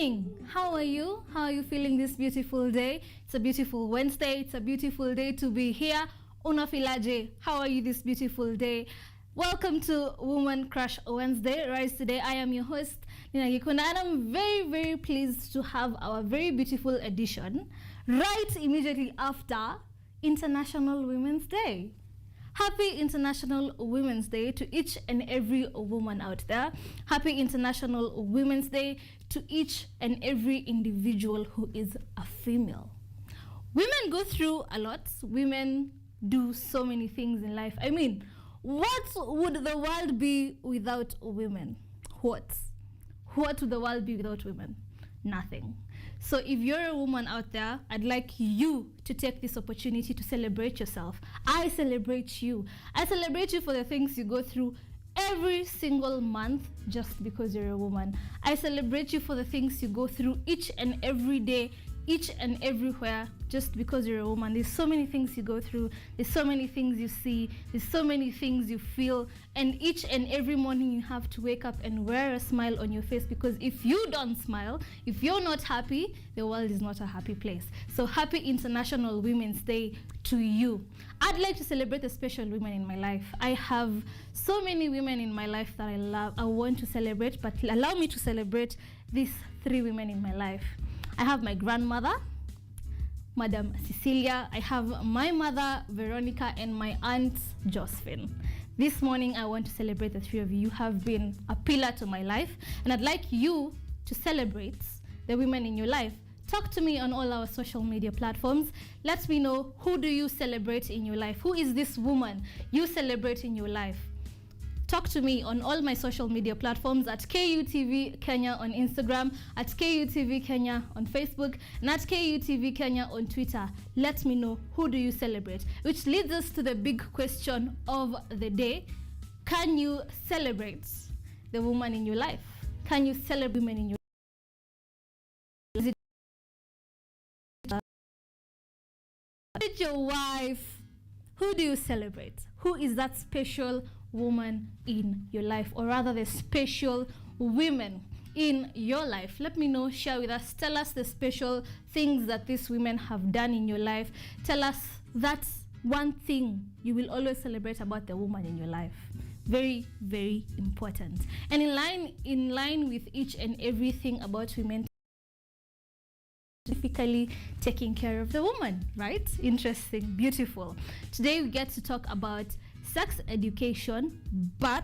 morning. How are you? How are you feeling this beautiful day? It's a beautiful Wednesday. It's a beautiful day to be here. Una Filaje, how are you this beautiful day? Welcome to Woman Crush Wednesday. Right, today I am your host, Nina Gikunda, and I'm very, very pleased to have our very beautiful edition right immediately after International Women's Day. Happy International Women's Day to each and every woman out there. Happy International Women's Day to each and every individual who is a female. Women go through a lot. Women do so many things in life. I mean, what would the world be without women? What would the world be without women? Nothing. So if you're a woman out there, I'd like you to take this opportunity to celebrate yourself. I celebrate you. I celebrate you for the things you go through every single month just because you're a woman. I celebrate you for the things you go through each and every day, each and everywhere, just because you're a woman. There's so many things you go through. There's so many things you see. There's so many things you feel. And each and every morning you have to wake up and wear a smile on your face, because if you don't smile, if you're not happy, the world is not a happy place. So happy International Women's Day to you. I'd like to celebrate the special women in my life. I have so many women in my life that I love. I want to celebrate, but allow me to celebrate these three women in my life. I have my grandmother, Madam Cecilia. I have my mother, Veronica, and my aunt, Josephine. This morning, I want to celebrate the three of you. You have been a pillar to my life, and I'd like you to celebrate the women in your life. Talk to me on all our social media platforms. Let me know, who do you celebrate in your life? Who is this woman you celebrate in your life? Talk to me on all my social media platforms at KUTV Kenya on Instagram, at KUTV Kenya on Facebook, and at KUTV Kenya on Twitter. Let me know, who do you celebrate? Which leads us to the big question of the day. Can you celebrate the woman in your life? Can you celebrate women in your life? Is it your wife? Who do you celebrate? Who is that special woman in your life, or rather the special women in your life? Let me know, share with us, tell us the special things that these women have done in your life. Tell us that one thing you will always celebrate about the woman in your life. Very, very important. And in line with each and everything about women, specifically taking care of the woman, right? Interesting, beautiful. Today we get to talk about sex education, but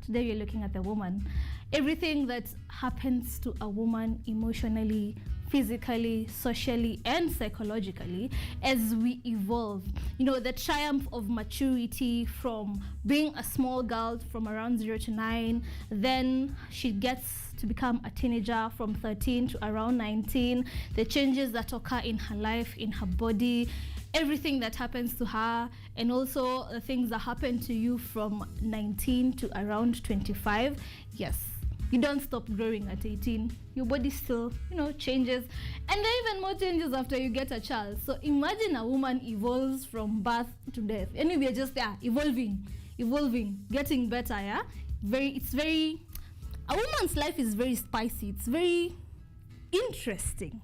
today we're looking at the woman. Everything that happens to a woman emotionally, physically, socially, and psychologically as we evolve. You know, the triumph of maturity from being a small girl from around 0 to 9, then she gets to become a teenager from 13 to around 19, the changes that occur in her life, in her body, everything that happens to her, and also the things that happen to you from 19 to around 25. Yes, you don't stop growing at 18. Your body still, changes. And there are even more changes after you get a child. So imagine a woman evolves from birth to death. And we are just there, evolving, getting better, yeah? A woman's life is very spicy. It's very interesting.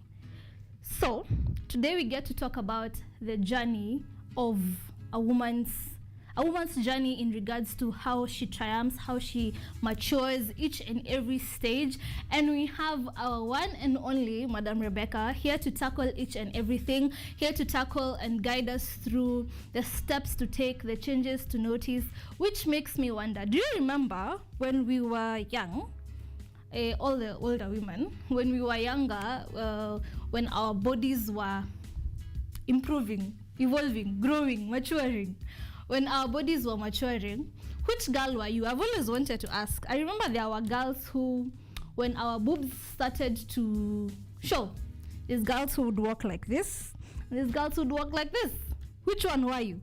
So today we get to talk about the journey of a woman's journey in regards to how she triumphs, how she matures each and every stage. And we have our one and only Madam Rebecca here to tackle each and everything, here to tackle and guide us through the steps to take, the changes to notice, which makes me wonder, do you remember when we were young? All the older women, when we were younger, when our bodies were improving, evolving, growing, maturing, when our bodies were maturing, which girl were you? I've always wanted to ask. I remember there were girls who, when our boobs started to show, these girls who would walk like this, and these girls would walk like this. Which one were you?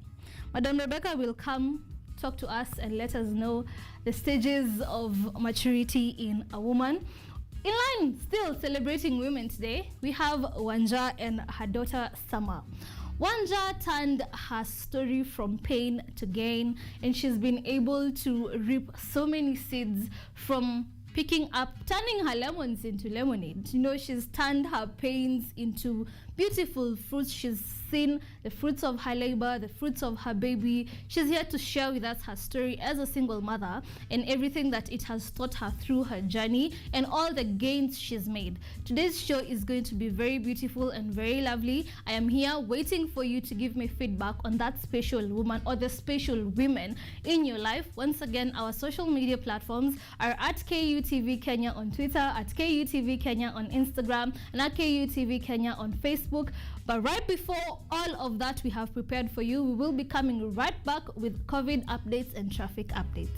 Madam Rebecca will come talk to us and let us know the stages of maturity in a woman. In line, still celebrating women today, we have Wanja and her daughter Summer. Wanja turned her story from pain to gain, and she's been able to reap so many seeds from turning her lemons into lemonade. You know, she's turned her pains into beautiful fruits. She's seen the fruits of her labor, the fruits of her baby. She's here to share with us her story as a single mother and everything that it has taught her through her journey and all the gains she's made. Today's show is going to be very beautiful and very lovely. I am here waiting for you to give me feedback on that special woman or the special women in your life. Once again, our social media platforms are at KUTV Kenya on Twitter, at KUTV Kenya on Instagram, and at KUTV Kenya on Facebook. But right before all of that we have prepared for you, we will be coming right back with COVID updates and traffic updates.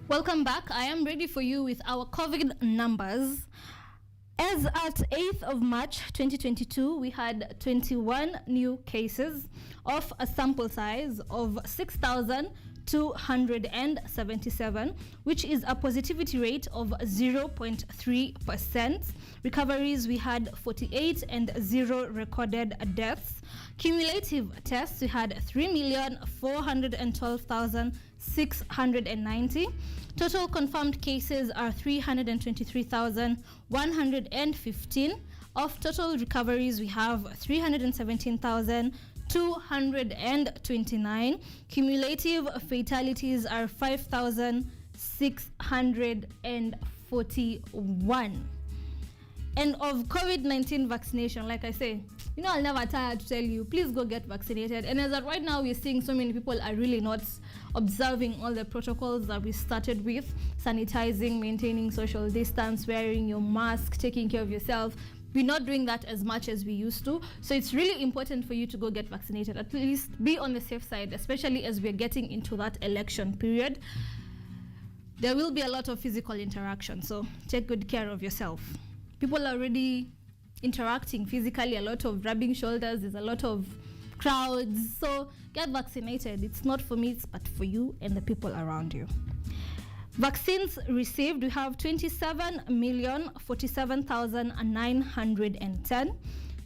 Welcome back. I am ready for you with our COVID numbers. As at 8th of March 2022, we had 21 new cases of a sample size of 6,277, which is a positivity rate of 0.3%. Recoveries, we had 48 and 0 recorded deaths. Cumulative tests, we had 3,412,690. Total confirmed cases are 323,115. Of total recoveries, we have 317,229. Cumulative fatalities are 5,641. And of COVID-19 vaccination, like I say, you know, I'll never tire to tell you, please go get vaccinated. And as of right now, we're seeing so many people are really not observing all the protocols that we started with: sanitizing, maintaining social distance, wearing your mask, taking care of yourself. We're not doing that as much as we used to. So it's really important for you to go get vaccinated. At least be on the safe side, especially as we're getting into that election period. There will be a lot of physical interaction, so take good care of yourself. People are already interacting physically, a lot of rubbing shoulders, there's a lot of crowds. So get vaccinated. It's not for me, but for you and the people around you. Vaccines received, we have 27,047,910.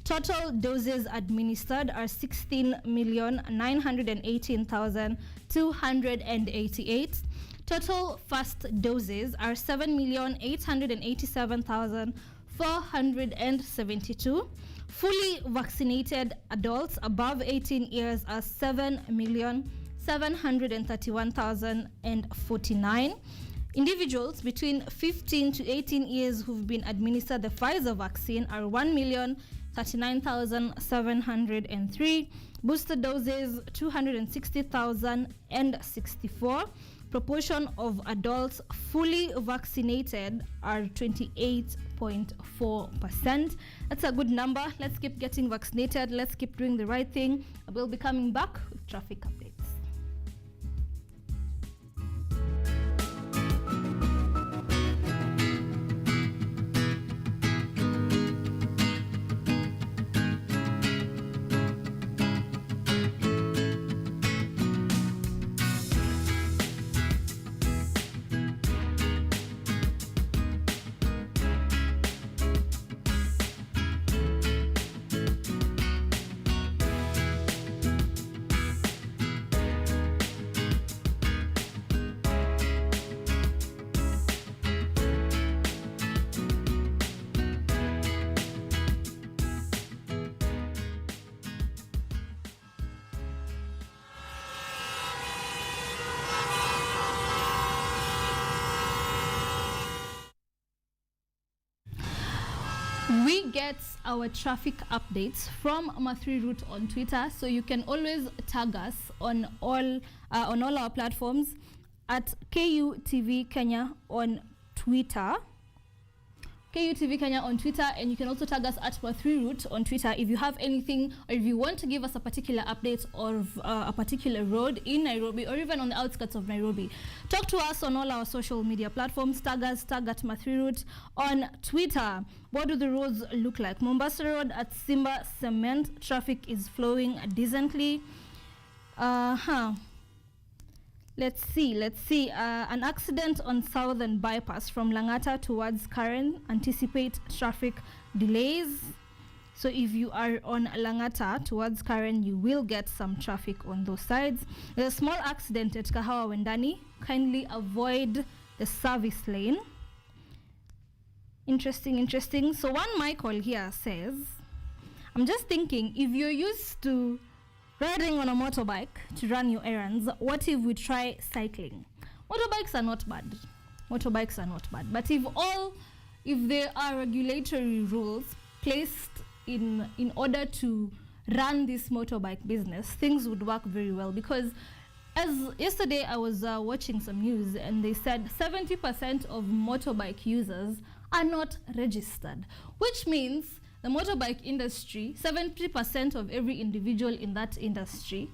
Total doses administered are 16,918,288. Total first doses are 7,887,472. Fully vaccinated adults above 18 years are 7,731,049. Individuals between 15 to 18 years who've been administered the Pfizer vaccine are 1,039,703. Booster doses 260,064. Proportion of adults fully vaccinated are 28.4%. That's a good number. Let's keep getting vaccinated. Let's keep doing the right thing. We'll be coming back with traffic updates. We get our traffic updates from Maturation on Twitter, so you can always tag us on all our platforms at KUTV Kenya on Twitter, KUTV Kenya on Twitter, and you can also tag us at Maturation on Twitter if you have anything, or if you want to give us a particular update of a particular road in Nairobi or even on the outskirts of Nairobi. Talk to us on all our social media platforms. Tag us, tag at Maturation on Twitter. What do the roads look like? Mombasa Road at Simba Cement, traffic is flowing decently. Let's see. An accident on Southern Bypass from Langata towards Karen. Anticipate traffic delays. So if you are on Langata towards Karen, you will get some traffic on those sides. There's a small accident at Kahawa Wendani. Kindly avoid the service lane. Interesting. So one Michael here says, I'm just thinking, if you're used to riding on a motorbike to run your errands, what if we try cycling? Motorbikes are not bad. But if there are regulatory rules placed in order to run this motorbike business, things would work very well. Because as yesterday I was watching some news, and they said 70% of motorbike users are not registered, which means the motorbike industry, 70% of every individual in that industry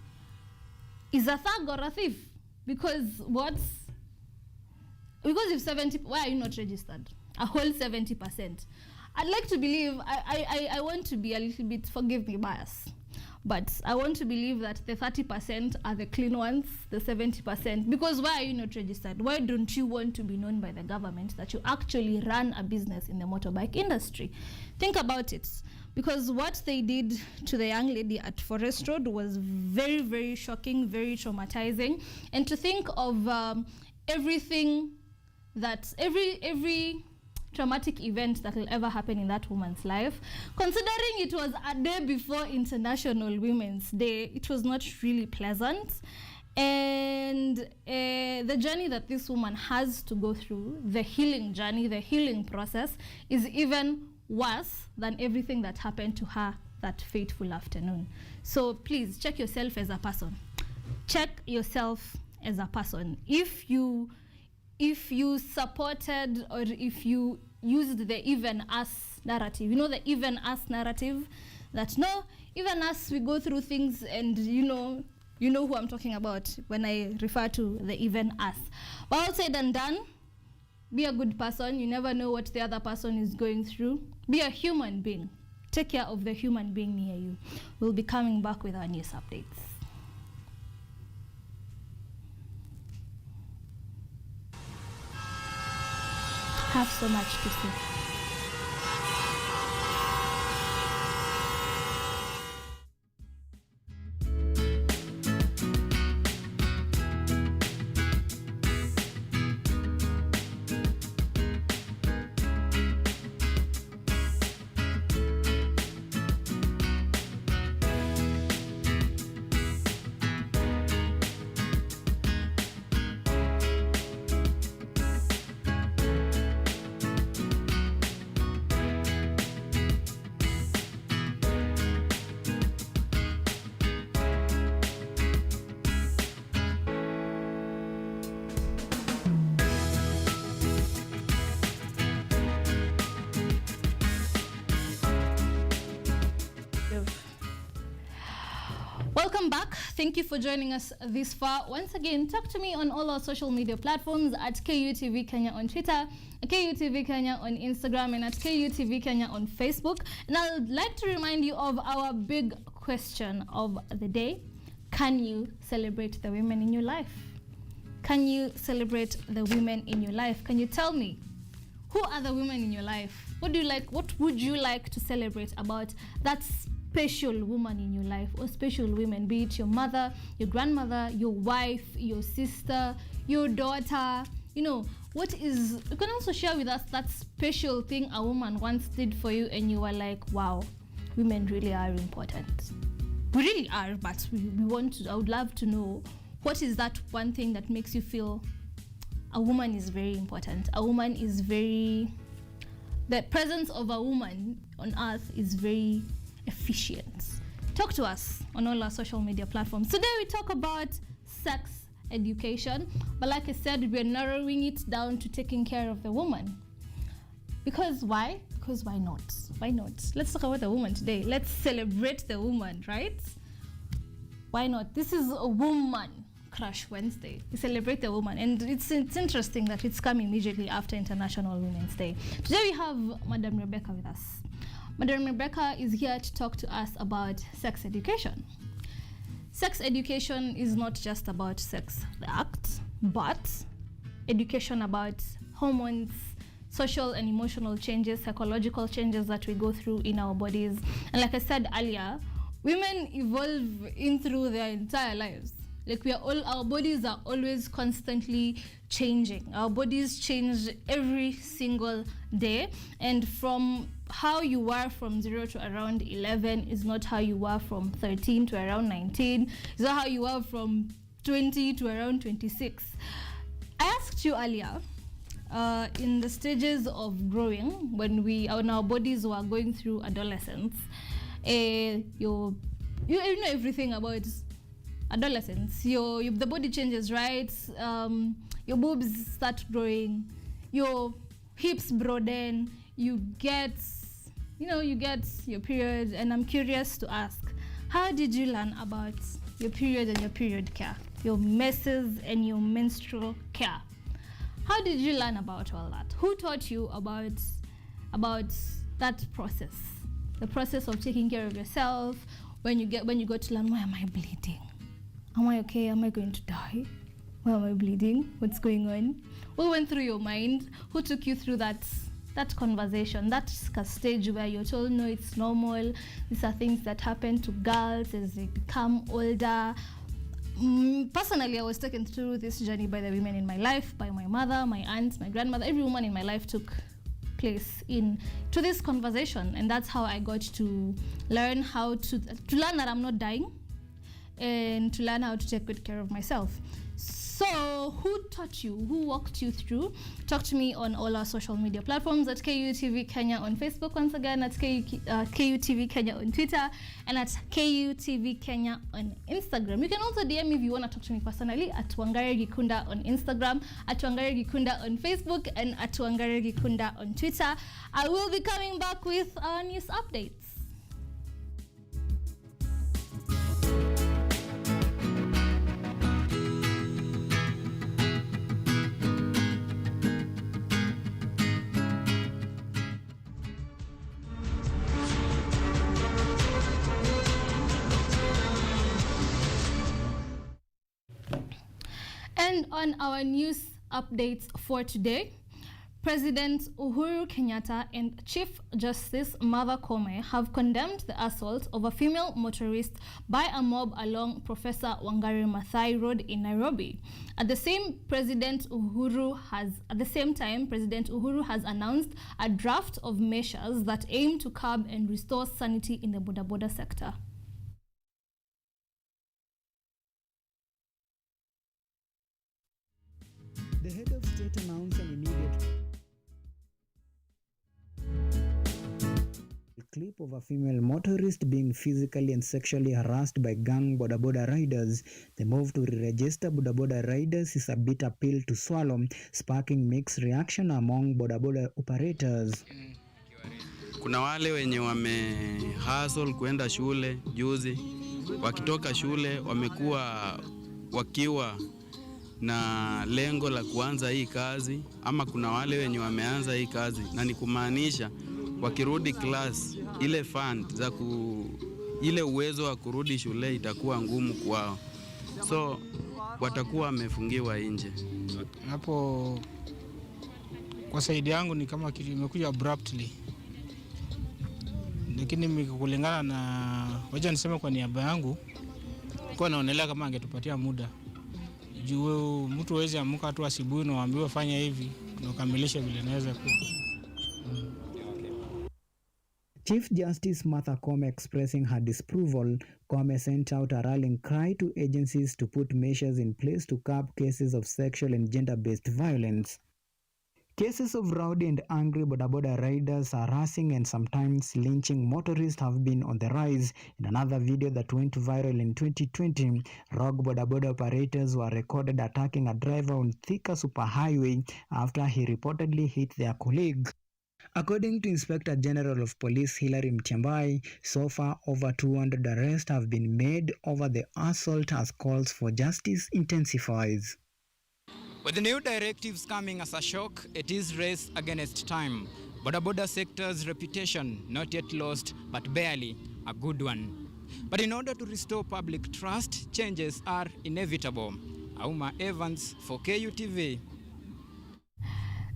is a thug or a thief. Because if 70, why are you not registered? A whole 70%. I'd like to believe, I want to be a little bit, forgive me, bias, but I want to believe that the 30% are the clean ones, the 70%, because why are you not registered? Why don't you want to be known by the government that you actually run a business in the motorbike industry? Think about it, because what they did to the young lady at Forest Road was very, very shocking, very traumatizing. And to think of everything that, every traumatic event that will ever happen in that woman's life, considering it was a day before International Women's Day, it was not really pleasant. And the journey that this woman has to go through, the healing journey, the healing process, is even worse than everything that happened to her that fateful afternoon. So please check yourself as a person. If you supported, or if you used the even us narrative, the even us narrative, that no, even us, we go through things, and you know who I'm talking about when I refer to the even us. But all said and done, be a good person. You never know what the other person is going through. Be a human being. Take care of the human being near you. We'll be coming back with our news updates. Have so much to say. Welcome back. Thank you for joining us this far. Once again, talk to me on all our social media platforms at KUTV Kenya on Twitter, KUTV Kenya on Instagram, and at KUTV Kenya on Facebook. And I'd like to remind you of our big question of the day. Can you celebrate the women in your life? Can you celebrate the women in your life? Can you tell me, who are the women in your life? What do you like? What would you like to celebrate about that special woman in your life, or special women, be it your mother, your grandmother, your wife, your sister, your daughter? What is, you can also share with us that special thing a woman once did for you and you were like, wow, women really are important. We really are, but I would love to know, what is that one thing that makes you feel a woman is very important? The presence of a woman on earth is very efficient. Talk to us on all our social media platforms. Today we talk about sex education, but like I said, we're narrowing it down to taking care of the woman. Because why? Because why not? Why not? Let's talk about the woman today. Let's celebrate the woman, right? Why not? This is a Woman Crush Wednesday. We celebrate the woman, and it's interesting that it's come immediately after International Women's Day. Today we have Madam Rebecca with us. Madam Rebecca is here to talk to us about sex education. Sex education is not just about sex, the act, but education about hormones, social and emotional changes, psychological changes that we go through in our bodies. And like I said earlier, women evolve in through their entire lives. Like our bodies are always constantly changing. Our bodies change every single day, and from how you were from 0 to around 11 is not how you were from 13 to around 19. It's not how you were from 20 to around 26. I asked you earlier, in the stages of growing, when our bodies were going through adolescence, you know everything about adolescence. The body changes, right? Your boobs start growing, your hips broaden, you get your period. And I'm curious to ask, how did you learn about your period and your period care, your messes and your menstrual care? How did you learn about all that? Who taught you about that process? The process of taking care of yourself, when you go to learn, why am I bleeding? Am I okay? Am I going to die? Why am I bleeding? What's going on? What went through your mind? Who took you through that conversation, that stage where you're told, no, it's normal. These are things that happen to girls as they become older. Personally, I was taken through this journey by the women in my life, by my mother, my aunt, my grandmother. Every woman in my life took place to this conversation, and that's how I got to learn how to learn that I'm not dying, and to learn how to take good care of myself. So who taught you? Who walked you through? Talk to me on all our social media platforms, at KUTV Kenya on Facebook, once again at KUTV Kenya on Twitter, and at KUTV Kenya on Instagram. You can also DM me if you want to talk to me personally at Wangare Gikunda on Instagram, at Wangare Gikunda on Facebook, and at Wangare Gikunda on Twitter. I will be coming back with our news updates. And on our news updates for today, President Uhuru Kenyatta and Chief Justice Martha Koome have condemned the assault of a female motorist by a mob along Professor Wangari Maathai Road in Nairobi. At the same time, President Uhuru has announced a draft of measures that aim to curb and restore sanity in the boda sector. The head of state announced an immediate clip of a female motorist being physically and sexually harassed by gang boda riders. The move to re-register boda riders is a bitter pill to swallow, sparking mixed reaction among boda operators. Kuna wale wenye hustle kwenda shule juzi, wakitoka shule wamekuwa wakiwa na lengo la kuanza hii kazi, ama kuna wale wenye wameanza hii kazi, na ni kumaanisha wakirudi class ile fund ile uwezo wa kurudi shule itakuwa ngumu kwao, so watakuwa wamefungiwa nje. Hapo kwa saidi yangu ni kama kitu imekuja abruptly, lakini kulingana na wacha niseme kwa niaba yangu, kwa naonelea kama angetupatia muda juu mtu hawezi amka tu asubuhi na waambiwe fanya hivi na ukamilishe vile naweza kuwa. Chief Justice Martha Koome expressing her disapproval, Koome sent out a rallying cry to agencies to put measures in place to curb cases of sexual and gender-based violence. Cases of rowdy and angry boda riders harassing and sometimes lynching motorists have been on the rise. In another video that went viral in 2020, rogue boda operators were recorded attacking a driver on Thika superhighway after he reportedly hit their colleague. According to Inspector General of Police Hilary Mtiambai, so far over 200 arrests have been made over the assault as calls for justice intensifies. With the new directives coming as a shock, it is race against time. Border sector's reputation not yet lost, but barely a good one. But in order to restore public trust, changes are inevitable. Auma Evans for KUTV.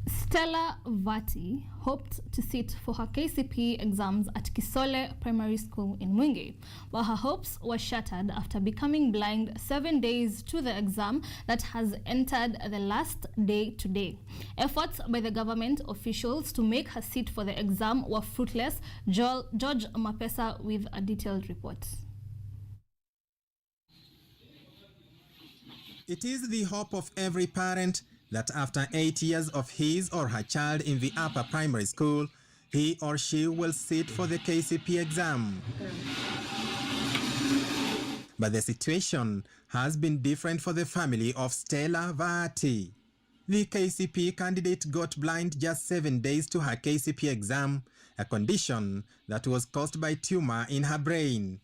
Stella Vati hoped to sit for her KCPE exams at Kisole Primary School in Mwingi, but her hopes were shattered after becoming blind 7 days to the exam that has entered the last day today. Efforts by the government officials to make her sit for the exam were fruitless. George Mapesa with a detailed report. It is the hope of every parent that after 8 years of his or her child in the upper primary school, he or she will sit for the KCPE exam. But the situation has been different for the family of Stella Vati. The KCPE candidate got blind just 7 days to her KCPE exam, a condition that was caused by tumor in her brain.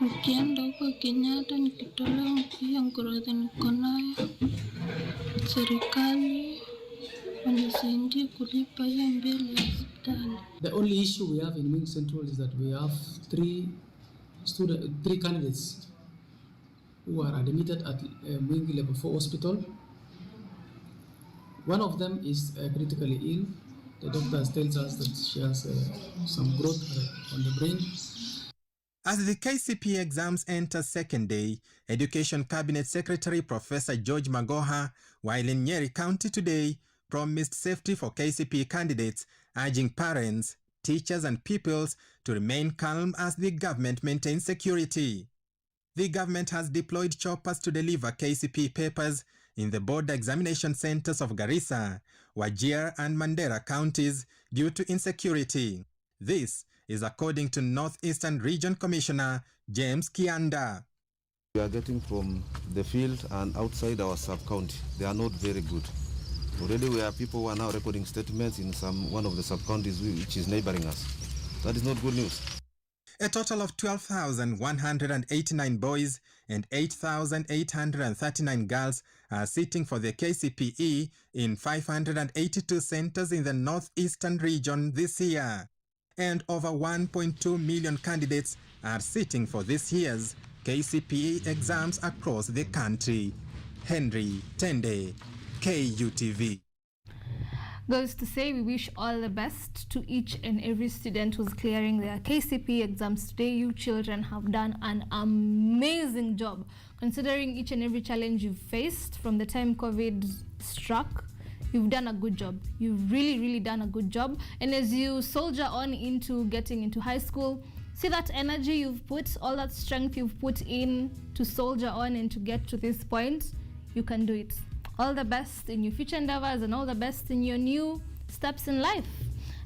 Nikienda huko Kenyatta nikitolewa mpia ngorodha niko nayo, serikali wanisaidie kulipa hiyo mbele ya hospitali. The only issue we have in Mwingi Central is that we have three candidates who are admitted at Mwingi Level 4 Hospital. One of them is critically ill. The doctor tells us that she has some growth on the brain. As the KCPE exams enter second day, Education Cabinet Secretary Professor George Magoha, while in Nyeri County today, promised safety for KCPE candidates, urging parents, teachers and pupils to remain calm as the government maintains security. The government has deployed choppers to deliver KCPE papers in the border examination centers of Garissa, Wajir and Mandera counties due to insecurity. This is according to Northeastern Region Commissioner James Kianda. We are getting from the field and outside our sub-county. They are not very good. Already we have people who are now recording statements in one of the sub-counties which is neighboring us. That is not good news. A total of 12,189 boys and 8,839 girls are sitting for the KCPE in 582 centers in the Northeastern region this year. And over 1.2 million candidates are sitting for this year's KCPE exams across the country. Henry Tende, KUTV. Goes to say we wish all the best to each and every student who's clearing their KCPE exams today. You children have done an amazing job considering each and every challenge you've faced from the time COVID struck. You've done a good job. You've really done a good job. And as you soldier on into getting into high school, see that energy you've put, all that strength you've put in to soldier on and to get to this point, you can do it. All the best in your future endeavors and all the best in your new steps in life.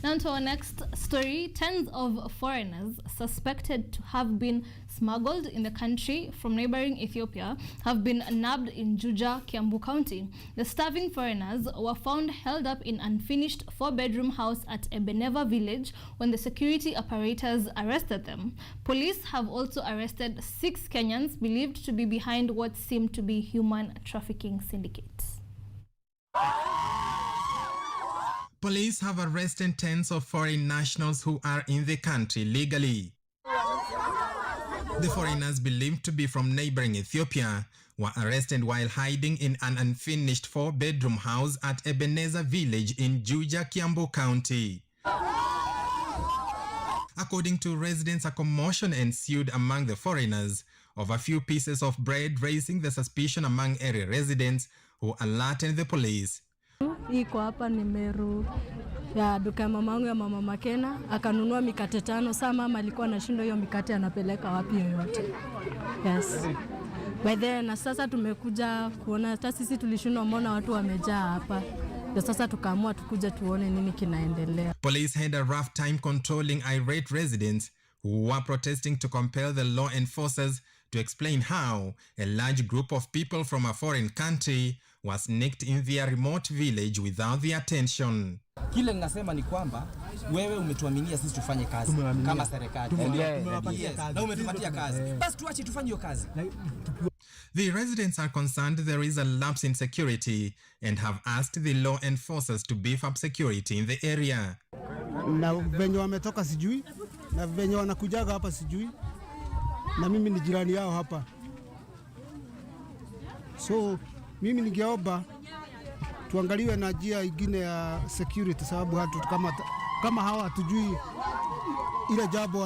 Now to our next story. Tens of foreigners suspected to have been smuggled in the country from neighboring Ethiopia have been nabbed in Juja, Kiambu County. The starving foreigners were found held up in unfinished 4-bedroom house at Ebeneva village when the security apparatus arrested them. Police have also arrested 6 Kenyans believed to be behind what seemed to be human trafficking syndicates. Police have arrested tens of foreign nationals who are in the country legally. The foreigners believed to be from neighboring Ethiopia were arrested while hiding in an unfinished 4-bedroom house at Ebeneza village in Juja, Kiambu County. According to residents, a commotion ensued among the foreigners of a few pieces of bread, raising the suspicion among area residents who alerted the police. Iko hapa nimeru ya duka ya mamangu ya mama Makena, akanunua mikate 5. Saa mama alikuwa anashindwa hiyo mikate anapeleka wapi yoyote. Yes. By then na sasa tumekuja kuona, hata sisi tulishindwa mbona watu wamejaa hapa. Ndio sasa tukaamua tukuje tuone nini kinaendelea. Police had a rough time controlling irate residents who were protesting to compel the law enforcers to explain how a large group of people from a foreign country was nicked in their remote village without their attention. Kile ninasema ni kwamba wewe umetuaminia sisi tufanye kazi kama serikali. Na umetupatia kazi. Basi tuache tufanye hiyo kazi. The residents are concerned there is a lapse in security and have asked the law enforcers to beef up security in the area. Na venye wametoka sijui, na venye wanakujaga hapa sijui, na mimi ni jirani yao hapa. So mimi ningeomba tuangaliwe na njia ingine ya security, sababu hatu kama hawa hatujui ile jambo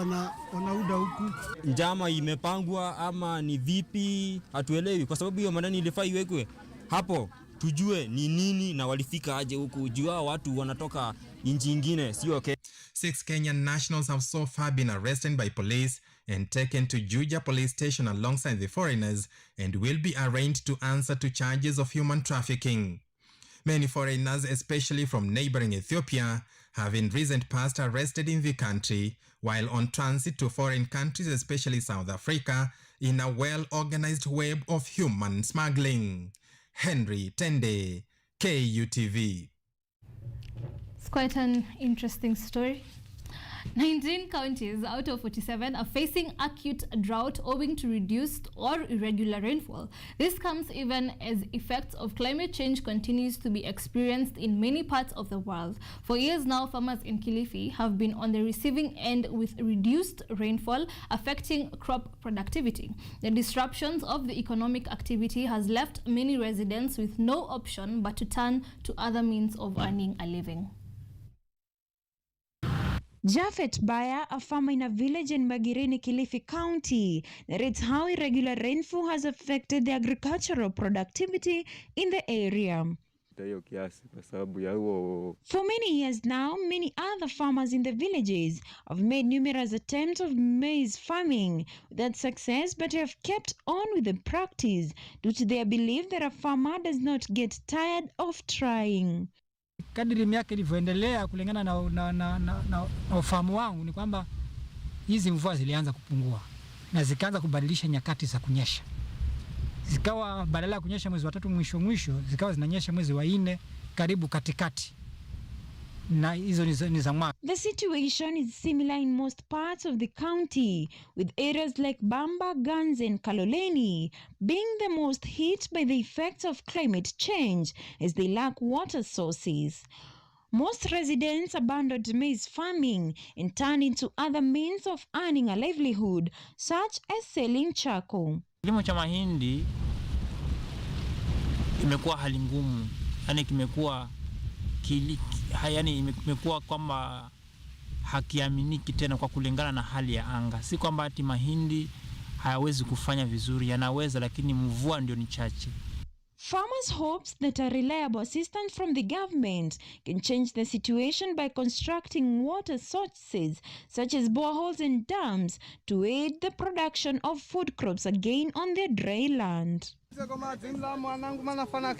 wanauda huku. Njama imepangwa ama ni vipi hatuelewi, kwa sababu hiyo maneno ilifaa iwekwe hapo tujue ni nini na walifika aje huku, jua watu wanatoka nchi nyingine, sio okay. 6 Kenyan nationals have so far been arrested by police and taken to Juja police station alongside the foreigners and will be arraigned to answer to charges of human trafficking. Many foreigners, especially from neighboring Ethiopia, have in recent past arrested in the country while on transit to foreign countries, especially South Africa, in a well-organized web of human smuggling. Henry Tende, KUTV. It's quite an interesting story. 19 counties out of 47 are facing acute drought owing to reduced or irregular rainfall. This comes even as effects of climate change continues to be experienced in many parts of the world. For years now, farmers in Kilifi have been on the receiving end with reduced rainfall affecting crop productivity. The disruptions of the economic activity has left many residents with no option but to turn to other means of earning a living. Jafet Baya, a farmer in a village in Magirini, Kilifi County, narrates how irregular rainfall has affected the agricultural productivity in the area. For many years now, many other farmers in the villages have made numerous attempts of maize farming without success, but have kept on with the practice due to their belief that a farmer does not get tired of trying. Kadiri miaka ilivyoendelea kulingana na ufahamu wangu ni kwamba hizi mvua zilianza kupungua na zikaanza kubadilisha nyakati za kunyesha. Zikawa badala ya kunyesha mwezi wa 3 mwisho zikawa zinanyesha mwezi wa 4 karibu katikati. Na hizo ni za mwaka. The situation is similar in most parts of the county, with areas like Bamba, Gans and Kaloleni being the most hit by the effects of climate change as they lack water sources. Most residents abandoned maize farming and turned into other means of earning a livelihood, such as selling charcoal. Kilimo cha mahindi imekuwa hali ngumu, yani kimekuwa imekuwa kwamba hakiaminiki tena kwa kulingana na hali ya anga. Si kwamba ati mahindi hayawezi kufanya vizuri, yanaweza, lakini mvua ndio ni chache. Farmers hopes that a reliable assistance from the government can change the situation by constructing water sources such as boreholes and dams to aid the production of food crops again on their dry land.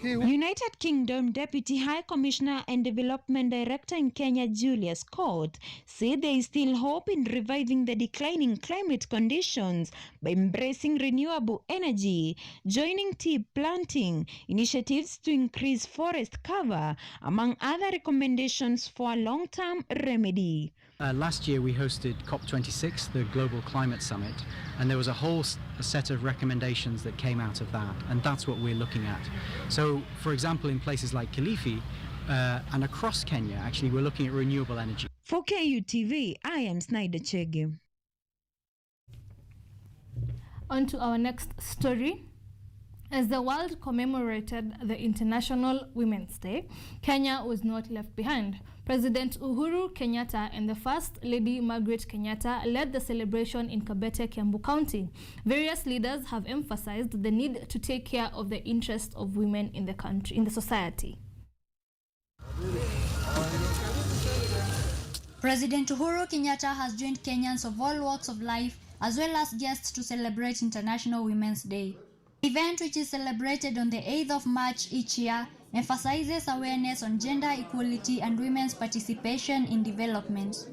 United Kingdom Deputy High Commissioner and Development Director in Kenya, Julia Scott, said there is still hope in reviving the declining climate conditions by embracing renewable energy, joining tea planting, initiatives to increase forest cover, among other recommendations for a long-term remedy. Last year we hosted COP26, the Global Climate Summit, and there was a whole set of recommendations that came out of that, and that's what we're looking at. So, for example, in places like Kilifi and across Kenya, actually, we're looking at renewable energy. For KUTV, I am Snyder Chege. On to our next story. As the world commemorated the International Women's Day, Kenya was not left behind. President Uhuru Kenyatta and the First Lady Margaret Kenyatta led the celebration in Kabete, Kiambu County. Various leaders have emphasized the need to take care of the interests of women in the country, in the society. President Uhuru Kenyatta has joined Kenyans of all walks of life as well as guests to celebrate International Women's Day. The event, which is celebrated on the 8th of March each year, emphasizes awareness on gender equality and women's participation in development.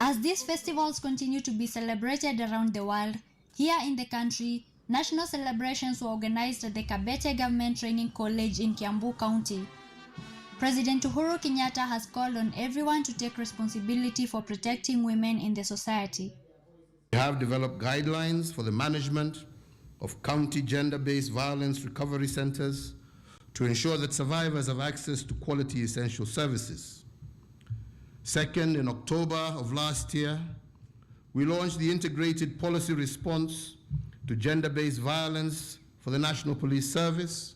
As these festivals continue to be celebrated around the world, Here in the country, national celebrations were organized at the Kabete Government Training College in Kiambu County. President Uhuru Kenyatta has called on everyone to take responsibility for protecting women in the society. We have developed guidelines for the management of county gender-based violence recovery centers to ensure that survivors have access to quality essential services. Second, in October of last year, we launched the integrated policy response to gender-based violence for the National Police Service,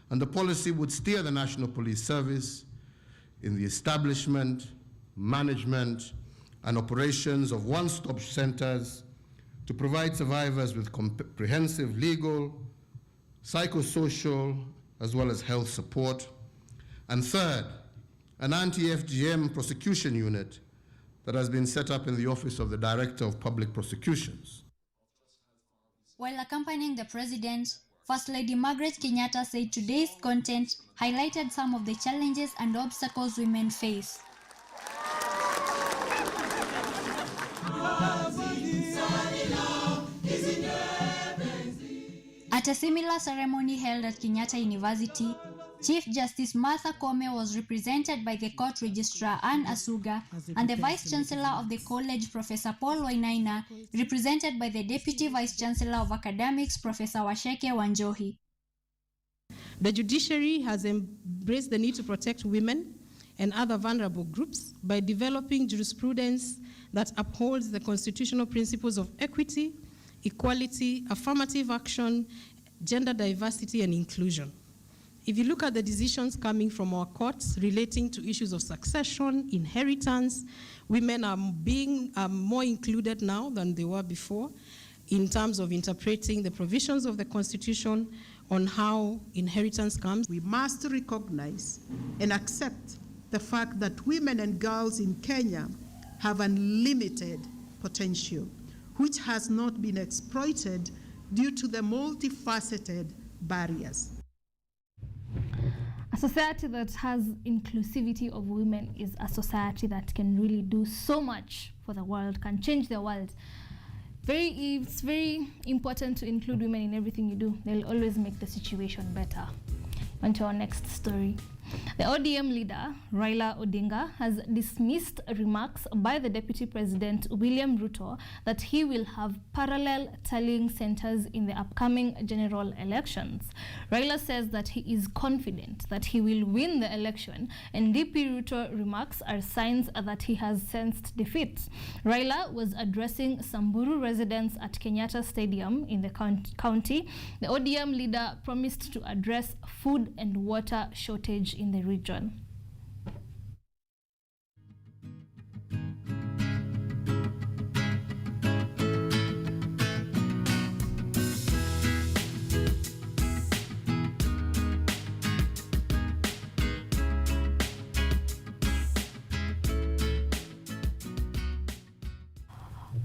and the policy would steer the National Police Service in the establishment, management, and operations of one-stop centers to provide survivors with comprehensive legal, psychosocial, as well as health support. And third, an anti-FGM prosecution unit that has been set up in the Office of the Director of Public Prosecutions. While accompanying the President, First Lady Margaret Kenyatta said today's content highlighted some of the challenges and obstacles women face. At a similar ceremony held at Kenyatta University, Chief Justice Martha Koome was represented by the Court Registrar Anne Asuga and the Vice Chancellor of the College, Professor Paul Wainaina, represented by the Deputy Vice Chancellor of Academics, Professor Washeke Wanjohi. The judiciary has embraced the need to protect women and other vulnerable groups by developing jurisprudence that upholds the constitutional principles of equity, equality, affirmative action, gender diversity, and inclusion. If you look at the decisions coming from our courts relating to issues of succession, inheritance, women are being more included now than they were before in terms of interpreting the provisions of the Constitution on how inheritance comes. We must recognize and accept the fact that women and girls in Kenya have unlimited potential, which has not been exploited due to the multifaceted barriers. A society that has inclusivity of women is a society that can really do so much for the world, can change the world. It's very important to include women in everything you do. They'll always make the situation better. On to our next story. The ODM leader, Raila Odinga, has dismissed remarks by the Deputy President, William Ruto, that he will have parallel tallying centers in the upcoming general elections. Raila says that he is confident that he will win the election, and DP Ruto remarks are signs that he has sensed defeat. Raila was addressing Samburu residents at Kenyatta Stadium in the county. The ODM leader promised to address food and water shortage in the region.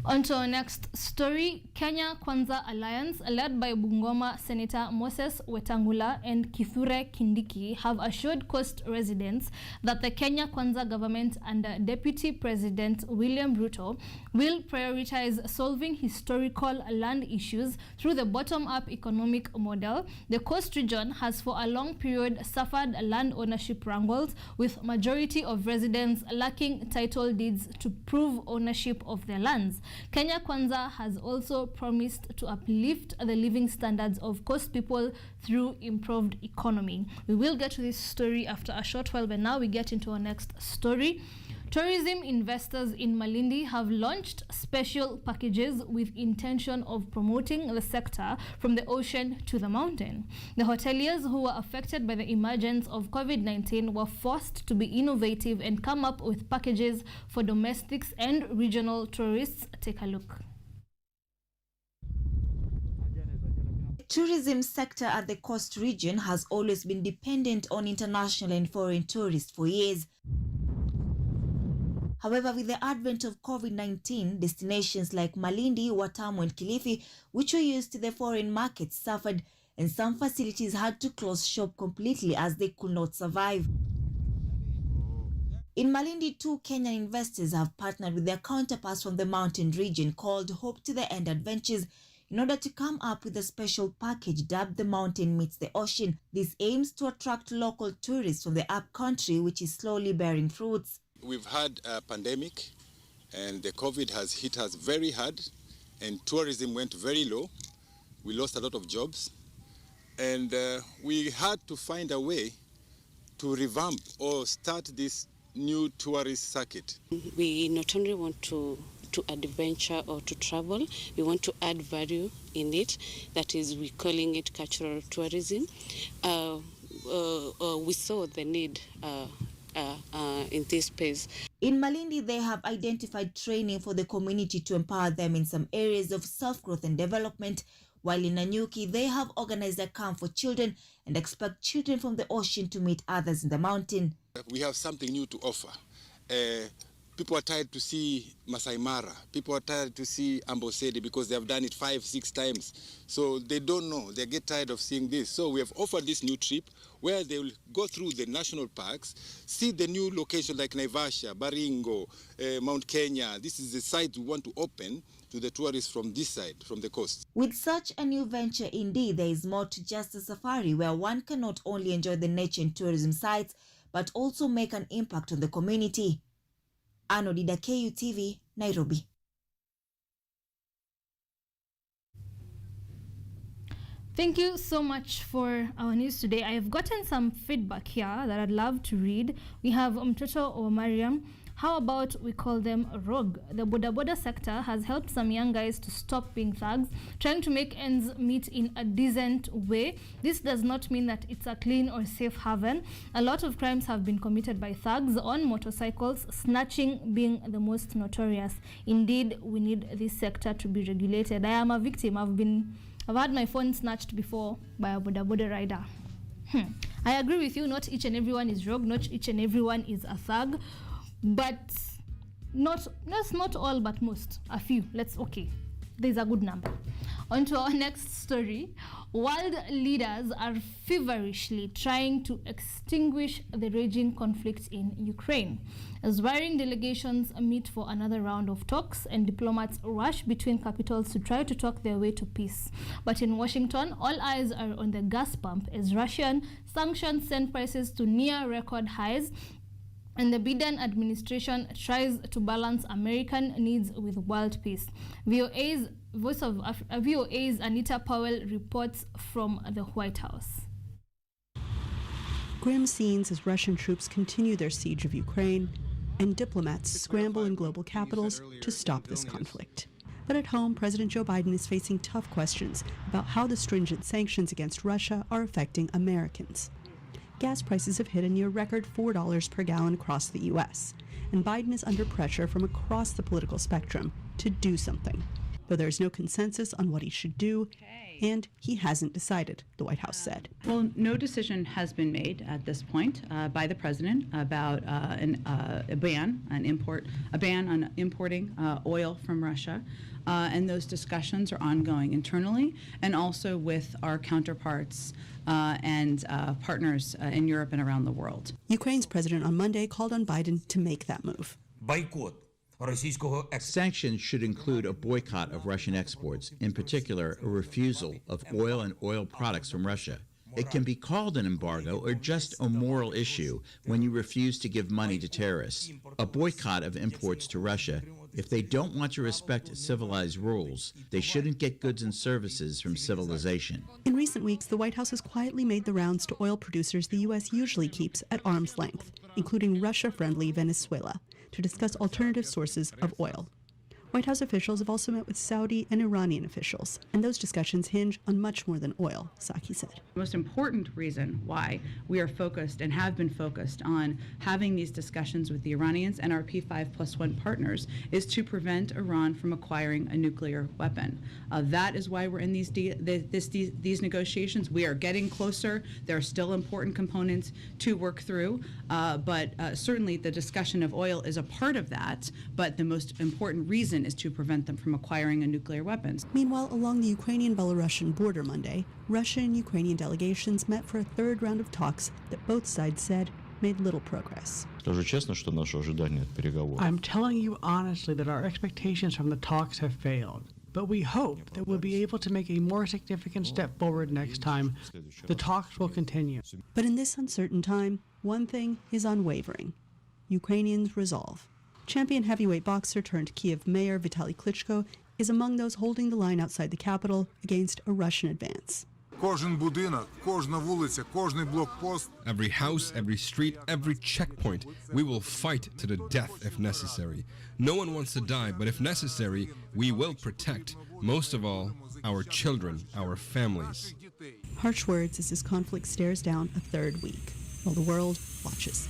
On to our next story. Kenya Kwanza Alliance, led by Bungoma Senator Moses Wetangula and Kithure Kindiki, have assured Coast residents that the Kenya Kwanza government under Deputy President William Ruto will prioritize solving historical land issues through the bottom-up economic model. The Coast region has for a long period suffered land ownership wrangles, with majority of residents lacking title deeds to prove ownership of their lands. Kenya Kwanza has also promised to uplift the living standards of Coast people through improved economy. We will get to this story after a short while, but now we get into our next story. Tourism investors in Malindi have launched special packages with intention of promoting the sector from the ocean to the mountain. The hoteliers who were affected by the emergence of COVID-19 were forced to be innovative and come up with packages for domestics and regional tourists. Take a look. The tourism sector at the Coast region has always been dependent on international and foreign tourists for years. However, with the advent of COVID-19, destinations like Malindi, Watamu, and Kilifi, which were used to the foreign markets, suffered, and some facilities had to close shop completely as they could not survive. In Malindi, 2 Kenyan investors have partnered with their counterparts from the mountain region called Hope to the End Adventures in order to come up with a special package dubbed The Mountain Meets the Ocean. This aims to attract local tourists from the upcountry, which is slowly bearing fruits. We've had a pandemic and the COVID has hit us very hard and tourism went very low. We lost a lot of jobs and we had to find a way to revamp or start this new tourist circuit. We not only want to adventure or to travel, we want to add value in it. That is, we're calling it cultural tourism. We saw the need in this space. In Malindi, they have identified training for the community to empower them in some areas of self-growth and development, while in Nanyuki, they have organized a camp for children and expect children from the ocean to meet others in the mountain. We have something new to offer. People are tired to see Masai Mara. People are tired to see Amboseli because they have done it 5-6 times. So they don't know. They get tired of seeing this. So we have offered this new trip where they will go through the national parks, see the new locations like Naivasha, Baringo, Mount Kenya. This is the site we want to open to the tourists from this side, from the coast. With such a new venture, indeed, there is more to just a safari where one can not only enjoy the nature and tourism sites, but also make an impact on the community. Anodida, KUTV, Nairobi. Thank you so much for our news today. I have gotten some feedback here that I'd love to read. We have Mtoto or Mariam. How about we call them rogue? The Boda Boda sector has helped some young guys to stop being thugs, trying to make ends meet in a decent way. This does not mean that it's a clean or safe haven. A lot of crimes have been committed by thugs on motorcycles, snatching being the most notorious. Indeed, we need this sector to be regulated. I am a victim. I've had my phone snatched before by a Boda Boda rider. I agree with you, not each and everyone is rogue, not each and everyone is a thug. But not all, but most. A few. There's a good number. On to our next story. World leaders are feverishly trying to extinguish the raging conflict in Ukraine. As varying delegations meet for another round of talks and diplomats rush between capitals to try to talk their way to peace. But in Washington, all eyes are on the gas pump as Russian sanctions send prices to near record highs, and the Biden administration tries to balance American needs with world peace. VOA's Anita Powell reports from the White House. Grim scenes as Russian troops continue their siege of Ukraine, and diplomats scramble in global capitals to stop this conflict. But at home, President Joe Biden is facing tough questions about how the stringent sanctions against Russia are affecting Americans. Gas prices have hit a near record $4 per gallon across the U.S., and Biden is under pressure from across the political spectrum to do something, though there's no consensus on what he should do, and he hasn't decided, the White House said. Well, no decision has been made at this point by the president about a ban on importing oil from Russia. And those discussions are ongoing internally and also with our counterparts and partners in Europe and around the world. Ukraine's president on Monday called on Biden to make that move. Sanctions should include a boycott of Russian exports, in particular a refusal of oil and oil products from Russia. It can be called an embargo or just a moral issue when you refuse to give money to terrorists. A boycott of imports to Russia, if they don't want to respect civilized rules, they shouldn't get goods and services from civilization. In recent weeks, the White House has quietly made the rounds to oil producers the U.S. usually keeps at arm's length, including Russia-friendly Venezuela, to discuss alternative sources of oil. White House officials have also met with Saudi and Iranian officials, and those discussions hinge on much more than oil, Psaki said. The most important reason why we are focused and have been focused on having these discussions with the Iranians and our P5+1 partners is to prevent Iran from acquiring a nuclear weapon. That is why we're in these negotiations. We are getting closer. There are still important components to work through, but certainly the discussion of oil is a part of that, but the most important reason is to prevent them from acquiring a nuclear weapon. Meanwhile, along the Ukrainian-Belarusian border Monday, Russian and Ukrainian delegations met for a third round of talks that both sides said made little progress. Скажу честно, что наши ожидания от переговоров. I'm telling you honestly that our expectations from the talks have failed. But we hope that we'll be able to make a more significant step forward next time. The talks will continue. But in this uncertain time, one thing is unwavering: Ukrainians' resolve. Champion heavyweight boxer turned Kiev mayor Vitaly Klitschko is among those holding the line outside the capital against a Russian advance. Кожен будинок, кожна вулиця, кожний блокпост. Every house, every street, every checkpoint, we will fight to the death if necessary. No one wants to die, but if necessary, we will protect, most of all, our children, our families. Harsh words as this conflict stares down a third week, while the world watches.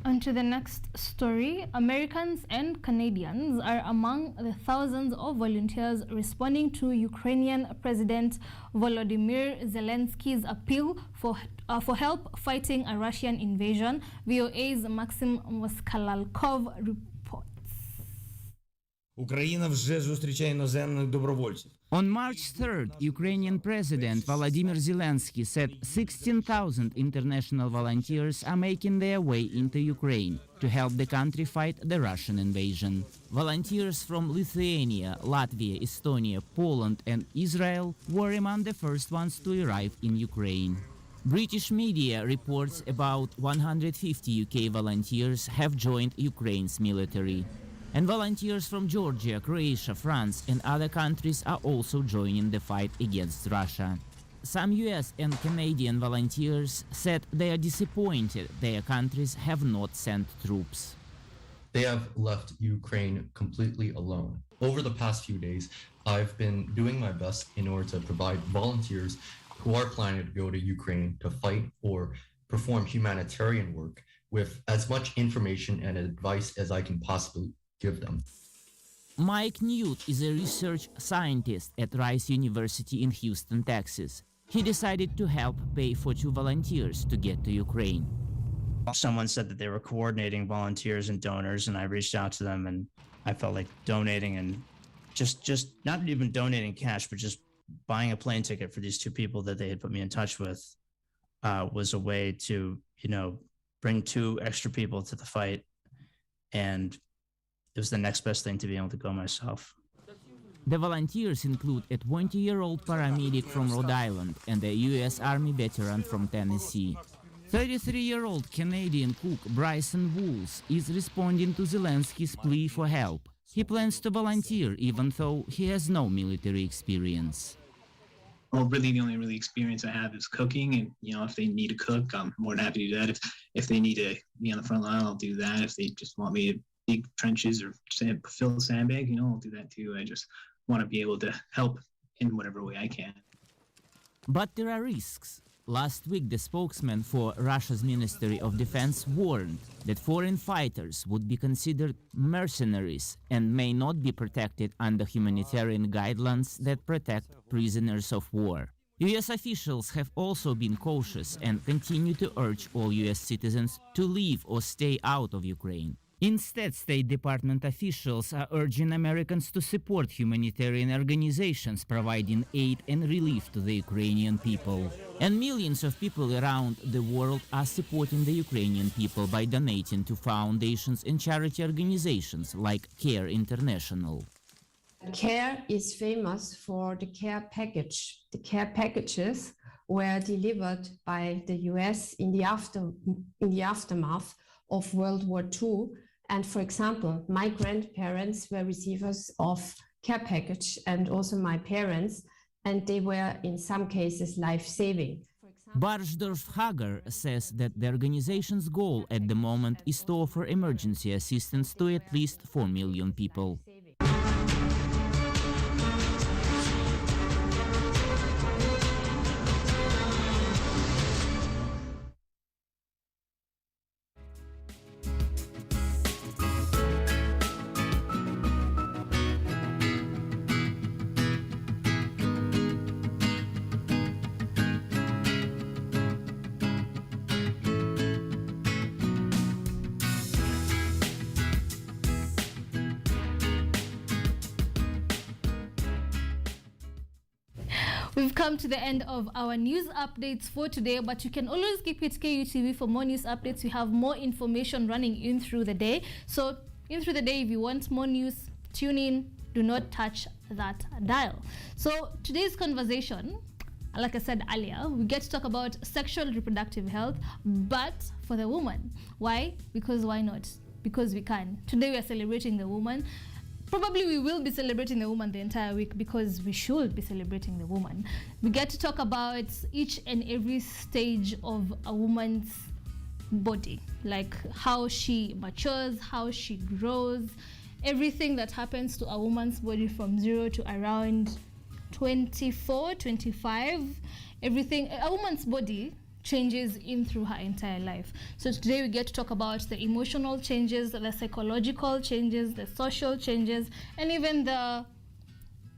On to the next story. Americans and Canadians are among the thousands of volunteers responding to Ukrainian President Volodymyr Zelensky's appeal for help fighting a Russian invasion. VOA's Maxim Moskalalkov reports. Україна вже зустрічає іноземних добровольців. On March 3rd, Ukrainian President Volodymyr Zelensky said 16,000 international volunteers are making their way into Ukraine to help the country fight the Russian invasion. Volunteers from Lithuania, Latvia, Estonia, Poland and Israel were among the first ones to arrive in Ukraine. British media reports about 150 UK volunteers have joined Ukraine's military. And volunteers from Georgia, Croatia, France and other countries are also joining the fight against Russia. Some US and Canadian volunteers said they are disappointed their countries have not sent troops. They have left Ukraine completely alone. Over the past few days, I've been doing my best in order to provide volunteers who are planning to go to Ukraine to fight or perform humanitarian work with as much information and advice as I can possibly give them. Mike Newt is a research scientist at Rice University in Houston, Texas. He decided to help pay for 2 volunteers to get to Ukraine. Someone said that they were coordinating volunteers and donors, and I reached out to them, and I felt like donating and just not even donating cash, but just buying a plane ticket for these 2 people that they had put me in touch with was a way to, bring 2 extra people to the fight. And it was the next best thing to be able to go myself. The volunteers include a 20-year-old paramedic from Rhode Island and a U.S. Army veteran from Tennessee. 33-year-old Canadian cook Bryson Wools is responding to Zelensky's plea for help. He plans to volunteer even though he has no military experience. Well, really, the only experience I have is cooking, and if they need to cook, I'm more than happy to do that. If they need to be on the front line, I'll do that. If they just want me to dig trenches or fill a sandbag, I'll do that too. I just want to be able to help in whatever way I can. But there are risks. Last week, the spokesman for Russia's Ministry of Defense warned that foreign fighters would be considered mercenaries and may not be protected under humanitarian guidelines that protect prisoners of war. U.S. officials have also been cautious and continue to urge all U.S. citizens to leave or stay out of Ukraine. Instead, State Department officials are urging Americans to support humanitarian organizations providing aid and relief to the Ukrainian people. And millions of people around the world are supporting the Ukrainian people by donating to foundations and charity organizations like CARE International. CARE is famous for the care package. The care packages were delivered by the US in the aftermath of World War II. And for example, my grandparents were receivers of care package and also my parents, and they were in some cases life-saving. Barsdorf Hager says that the organization's goal at the moment is to offer emergency assistance to at least 4 million people. We've come to the end of our news updates for today, but you can always keep it KUTV for more news updates. We have more information running in through the day. So in through the day, if you want more news, tune in. Do not touch that dial. So today's conversation, like I said earlier, we get to talk about sexual reproductive health, but for the woman. Why? Because why not? Because we can. Today we are celebrating the woman. Probably we will be celebrating the woman the entire week because we should be celebrating the woman. We get to talk about each and every stage of a woman's body, like how she matures, how she grows, everything that happens to a woman's body from 0 to around 24, 25, everything. A woman's body changes in through her entire life. So today we get to talk about the emotional changes, the psychological changes, the social changes, and even the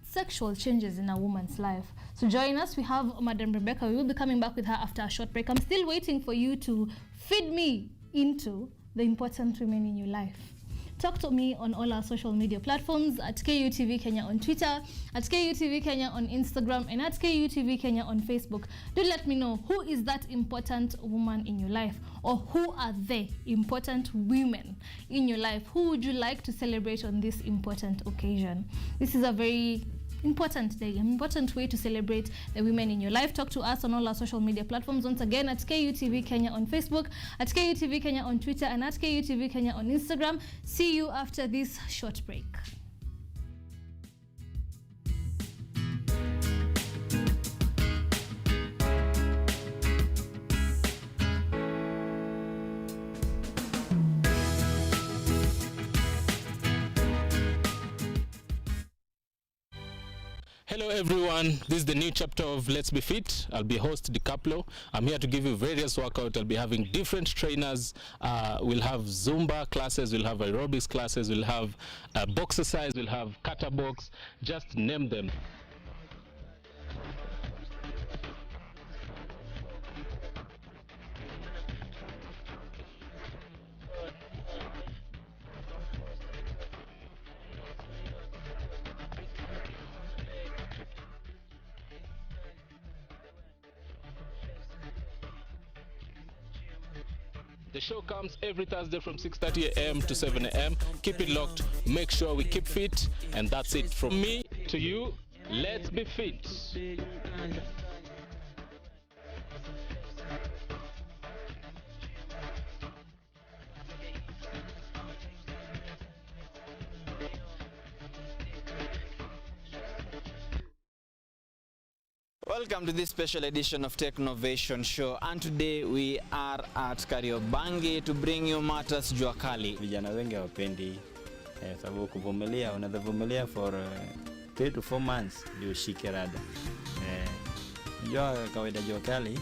sexual changes in a woman's life. So join us. We have Madam Rebecca. We will be coming back with her after a short break. I'm still waiting for you to feed me into the important women in your life. Talk to me on all our social media platforms at KUTV Kenya on Twitter, at KUTV Kenya on Instagram, and at KUTV Kenya on Facebook. Do let me know who is that important woman in your life, or who are the important women in your life. Who would you like to celebrate on this important occasion? This is a very important day, an important way to celebrate the women in your life. Talk to us on all our social media platforms. Once again, at KUTV Kenya on Facebook, at KUTV Kenya on Twitter, and at KUTV Kenya on Instagram. See you after this short break. Hello everyone, this is the new chapter of Let's Be Fit. I'll be host DiCaplo. I'm here to give you various workouts. I'll be having different trainers. We'll have Zumba classes, we'll have aerobics classes, we'll have box exercise, we'll have kata box, just name them. The show comes every Thursday from 6:30 a.m. to 7 a.m. Keep it locked. Make sure we keep fit. And that's it from me to you. Let's be fit. Welcome to this special edition of Technovation Show, and today we are at Kariobangi to bring you matters jua kali. Vijana wengi hawapendi sababu kuvumilia, unavumilia for 3 to 4 months ndio ushike rada. Jua kawaida jua kali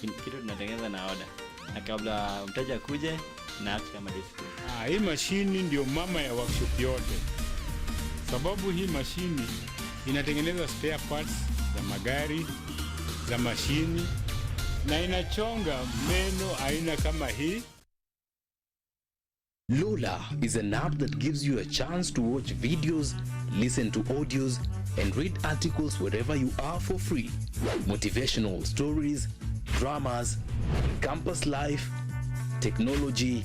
kitu tunatengeneza na order, na kabla mteja kuje na kama display. Hii mashini ndio mama ya workshop yote, sababu hii mashini inatengeneza spare parts za magari, za mashini, na inachonga meno aina kama hii. Lola is an app that gives you a chance to watch videos, listen to audios, and read articles wherever you are for free. Motivational stories, dramas, campus life, technology,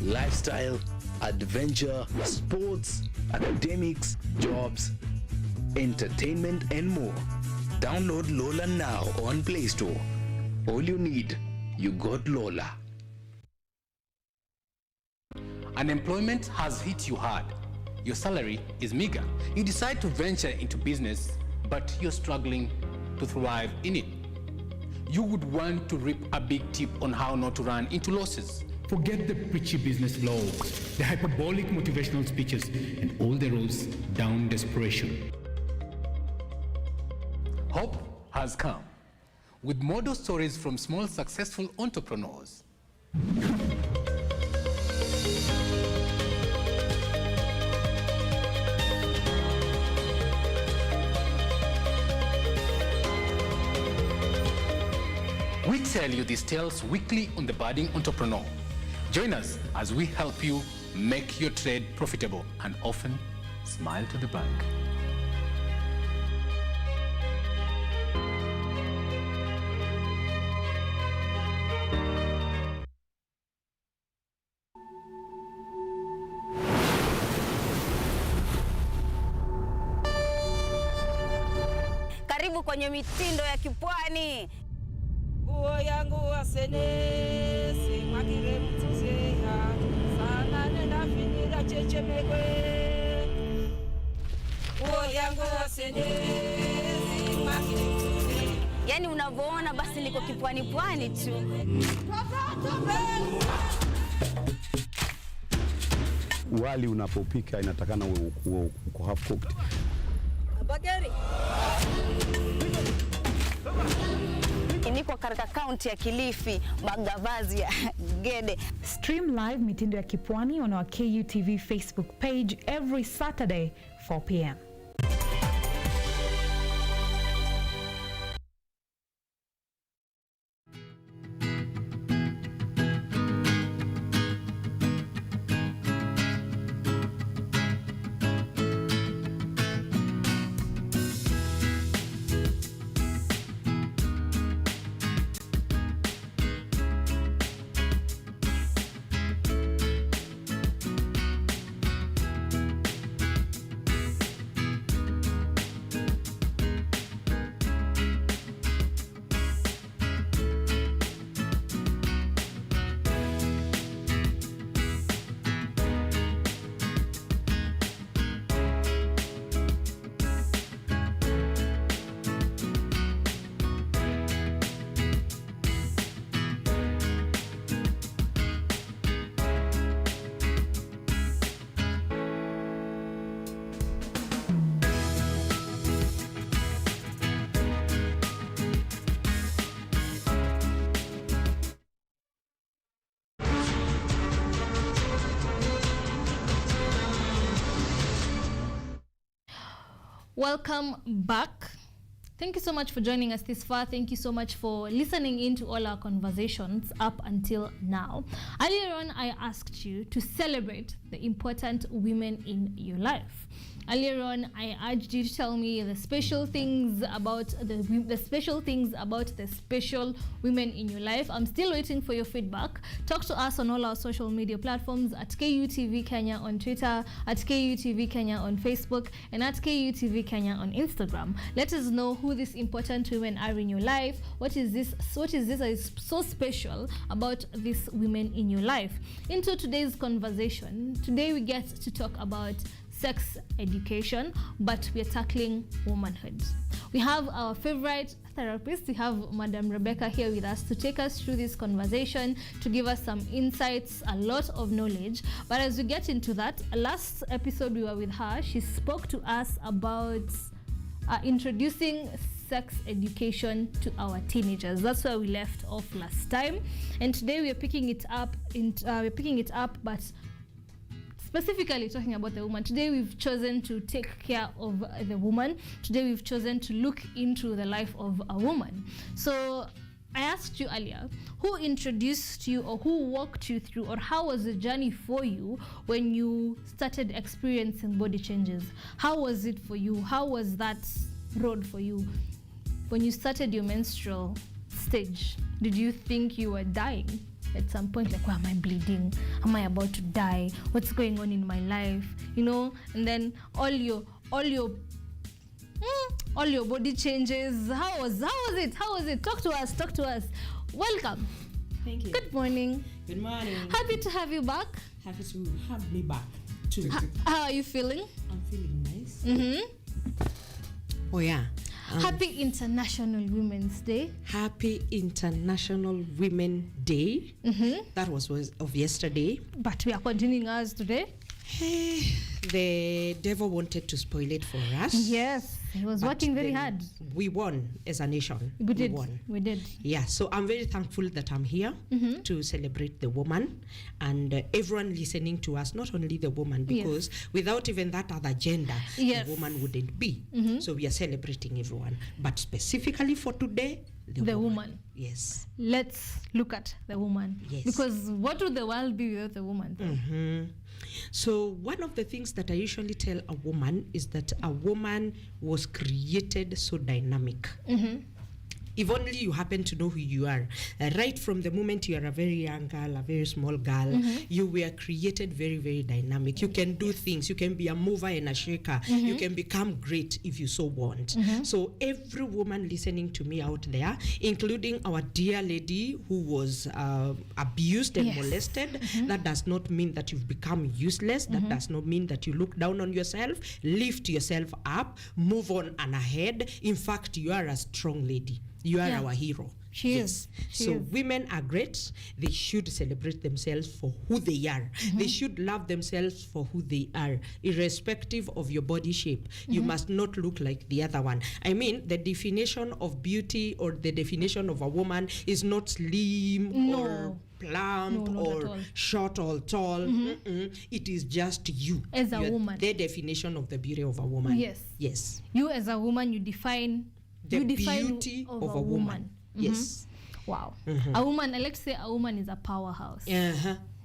lifestyle, adventure, sports, academics, jobs, entertainment, and more. Download Lola now on Play Store. All you need, you got Lola. Unemployment has hit you hard. Your salary is meager. You decide to venture into business, but you're struggling to thrive in it. You would want to reap a big tip on how not to run into losses. Forget the preachy business vlogs, the hyperbolic motivational speeches, and all the roads down desperation. Hope has come with model stories from small successful entrepreneurs. We tell you these tales weekly on The Budding Entrepreneur. Join us as we help you make your trade profitable and often smile to the bank. Karibu kwenye mitindo ya kipwani. Nguo yangu wasenesi mwakire mtuzeha sana nenda finira chechemekwe. Nguo yangu wasenesi mwakire mtuzeha. Yani unavyoona basi niko kipwani pwani tu. Wali unapopika inatakana uko half cooked. Bagari. Niko katika kaunti ya Kilifi, Magavazi ya Gede. Stream live mitindo ya kipwani on our KUTV Facebook page every Saturday 4 p.m. Welcome back. Thank you so much for joining us this far. Thank you so much for listening in to all our conversations up until now. Earlier on, I asked you to celebrate the important women in your life. Earlier on, I urged you to tell me the special things about the special women in your life. I'm still waiting for your feedback. Talk to us on all our social media platforms at KUTV Kenya on Twitter, at KUTV Kenya on Facebook, and at KUTV Kenya on Instagram. Let us know who these important women are in your life. What is this that is so special about these women in your life? Into today's conversation, today we get to talk about sex education, but we are tackling womanhood. We have our favorite therapist. We have Madam Rebecca here with us to take us through this conversation, to give us some insights, a lot of knowledge. But as we get into that, last episode we were with her. She spoke to us about introducing sex education to our teenagers. That's where we left off last time, and today we are picking it up. But specifically talking about the woman. Today we've chosen to take care of the woman. Today we've chosen to look into the life of a woman. So I asked you earlier, who introduced you or who walked you through, or how was the journey for you when you started experiencing body changes? How was it for you? How was that road for you? When you started your menstrual stage, did you think you were dying? At some point, like, why am I bleeding? Am I about to die? What's going on in my life? You know, and then all your body changes. How was it? Talk to us. Welcome. Thank you. Good morning. Good morning. Happy to have you back. Happy to have me back too. How are you feeling? I'm feeling nice. Mm-hmm. Oh yeah. Happy International Women's Day. Happy International Women Day. Mm-hmm. That was of yesterday. But we are continuing ours today. The devil wanted to spoil it for us. Yes, he was working very hard. We won as a nation. We did. Yeah, so I'm very thankful that I'm here to celebrate the woman and everyone listening to us, not only the woman, because without even that other gender, the woman wouldn't be. So we are celebrating everyone. But specifically for today, the woman. Yes. Let's look at the woman. Yes. Because what would the world be without the woman? So one of the things that I usually tell a woman is that a woman was created so dynamic. If only you happen to know who you are. Right from the moment you are a very young girl, a very small girl, you were created very, very dynamic. You can do things. You can be a mover and a shaker. You can become great if you so want. So every woman listening to me out there, including our dear lady who was abused and molested, that does not mean that you've become useless. That does not mean that you look down on yourself. Lift yourself up. Move on and ahead. In fact, you are a strong lady. You are our hero. She is. Women are great. They should celebrate themselves for who they are. They should love themselves for who they are, irrespective of your body shape. You must not look like the other one. I mean, the definition of beauty or the definition of a woman is not slim or plump or short or tall. It is just you. As a woman. The definition of the beauty of a woman. Yes. You as a woman, you define the beauty of a woman. Yes. Wow. A woman, I like to say a woman is a powerhouse.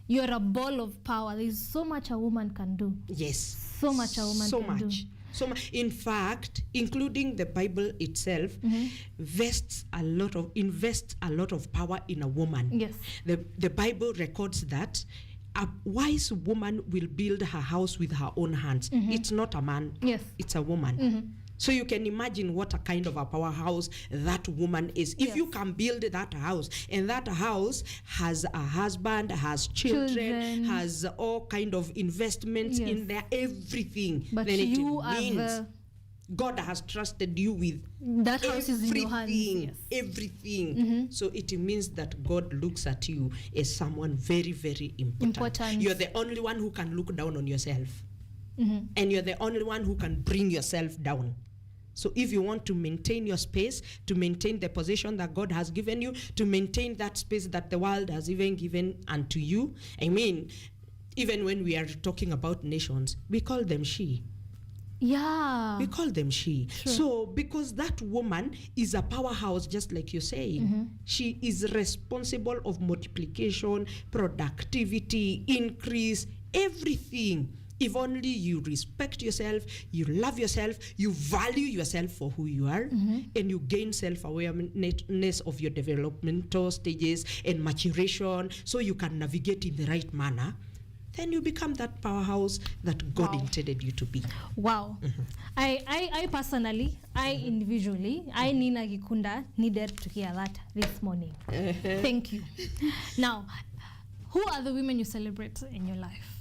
You're a ball of power. There's so much a woman can do. Yes. So much a woman can do. So much. In fact, including the Bible itself, invests a lot of power in a woman. Yes. The Bible records that a wise woman will build her house with her own hands. It's not a man. Yes. It's a woman. So you can imagine what a kind of a powerhouse that woman is. If you can build that house, and that house has a husband, has children, has all kind of investments in there, everything, but then it you means God has trusted you with that house is in your hands. Everything. So it means that God looks at you as someone very, very important. You're the only one who can look down on yourself. And you're the only one who can bring yourself down. So if you want to maintain your space, to maintain the position that God has given you, to maintain that space that the world has even given unto you, I mean, even when we are talking about nations, we call them she. Yeah. We call them she. True. So because that woman is a powerhouse, just like you're saying, she is responsible of multiplication, productivity, increase, everything. If only you respect yourself, you love yourself, you value yourself for who you are, and you gain self-awareness of your developmental stages and maturation so you can navigate in the right manner, then you become that powerhouse that God intended you to be. Wow. I personally, individually, I Nina Gikunda needed to hear that this morning. Thank you. Now, who are the women you celebrate in your life?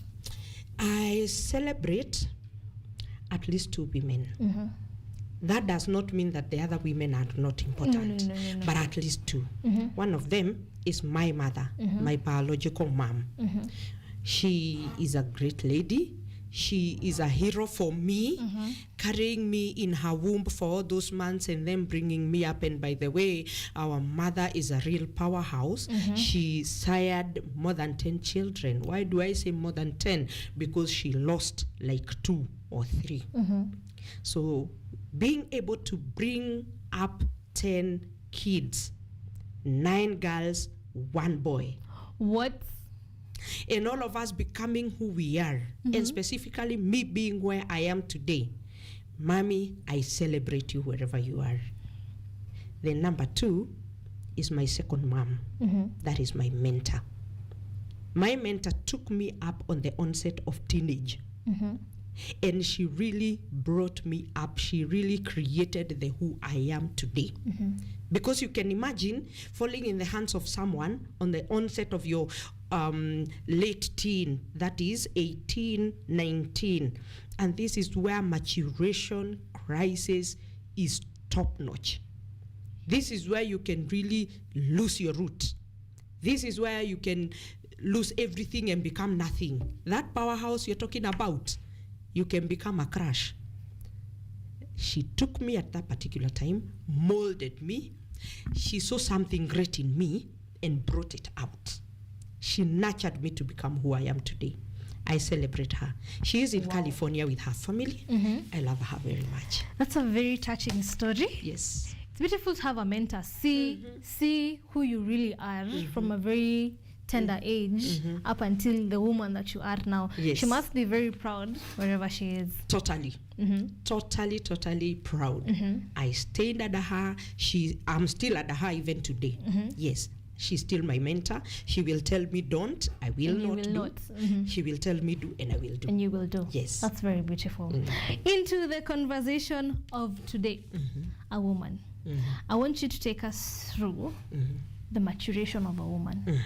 I celebrate at least 2 women. That does not mean that the other women are not important, no. But at least 2. One of them is my mother, my biological mom. She is a great lady. She is a hero for me, carrying me in her womb for all those months and then bringing me up. And by the way, our mother is a real powerhouse. She sired more than 10 children. Why do I say more than 10? Because she lost like 2 or 3. So being able to bring up 10 kids, 9 girls, 1 boy. What? And all of us becoming who we are, and specifically me being where I am today. Mommy, I celebrate you wherever you are. Then number 2 is my second mom. That is my mentor. My mentor took me up on the onset of teenage. And she really brought me up. She really created the who I am today. Because you can imagine falling in the hands of someone on the onset of your late teen, that is 18, 19. And this is where maturation crisis is top notch. This is where you can really lose your root. This is where you can lose everything and become nothing. That powerhouse you're talking about, you can become a crash. She took me at that particular time, molded me. She saw something great in me and brought it out. She nurtured me to become who I am today. I celebrate her. She is in California with her family. I love her very much. That's a very touching story. Yes. It's beautiful to have a mentor. See who you really are from a very tender age up until the woman that you are now. Yes. She must be very proud wherever she is. Totally. Totally proud. I stayed under her. I'm still under her even today. Yes. She's still my mentor. She will tell me don't, I will not do. She will tell me do, and I will do. And you will do. Yes. That's very beautiful. Into the conversation of today, a woman. I want you to take us through the maturation of a woman.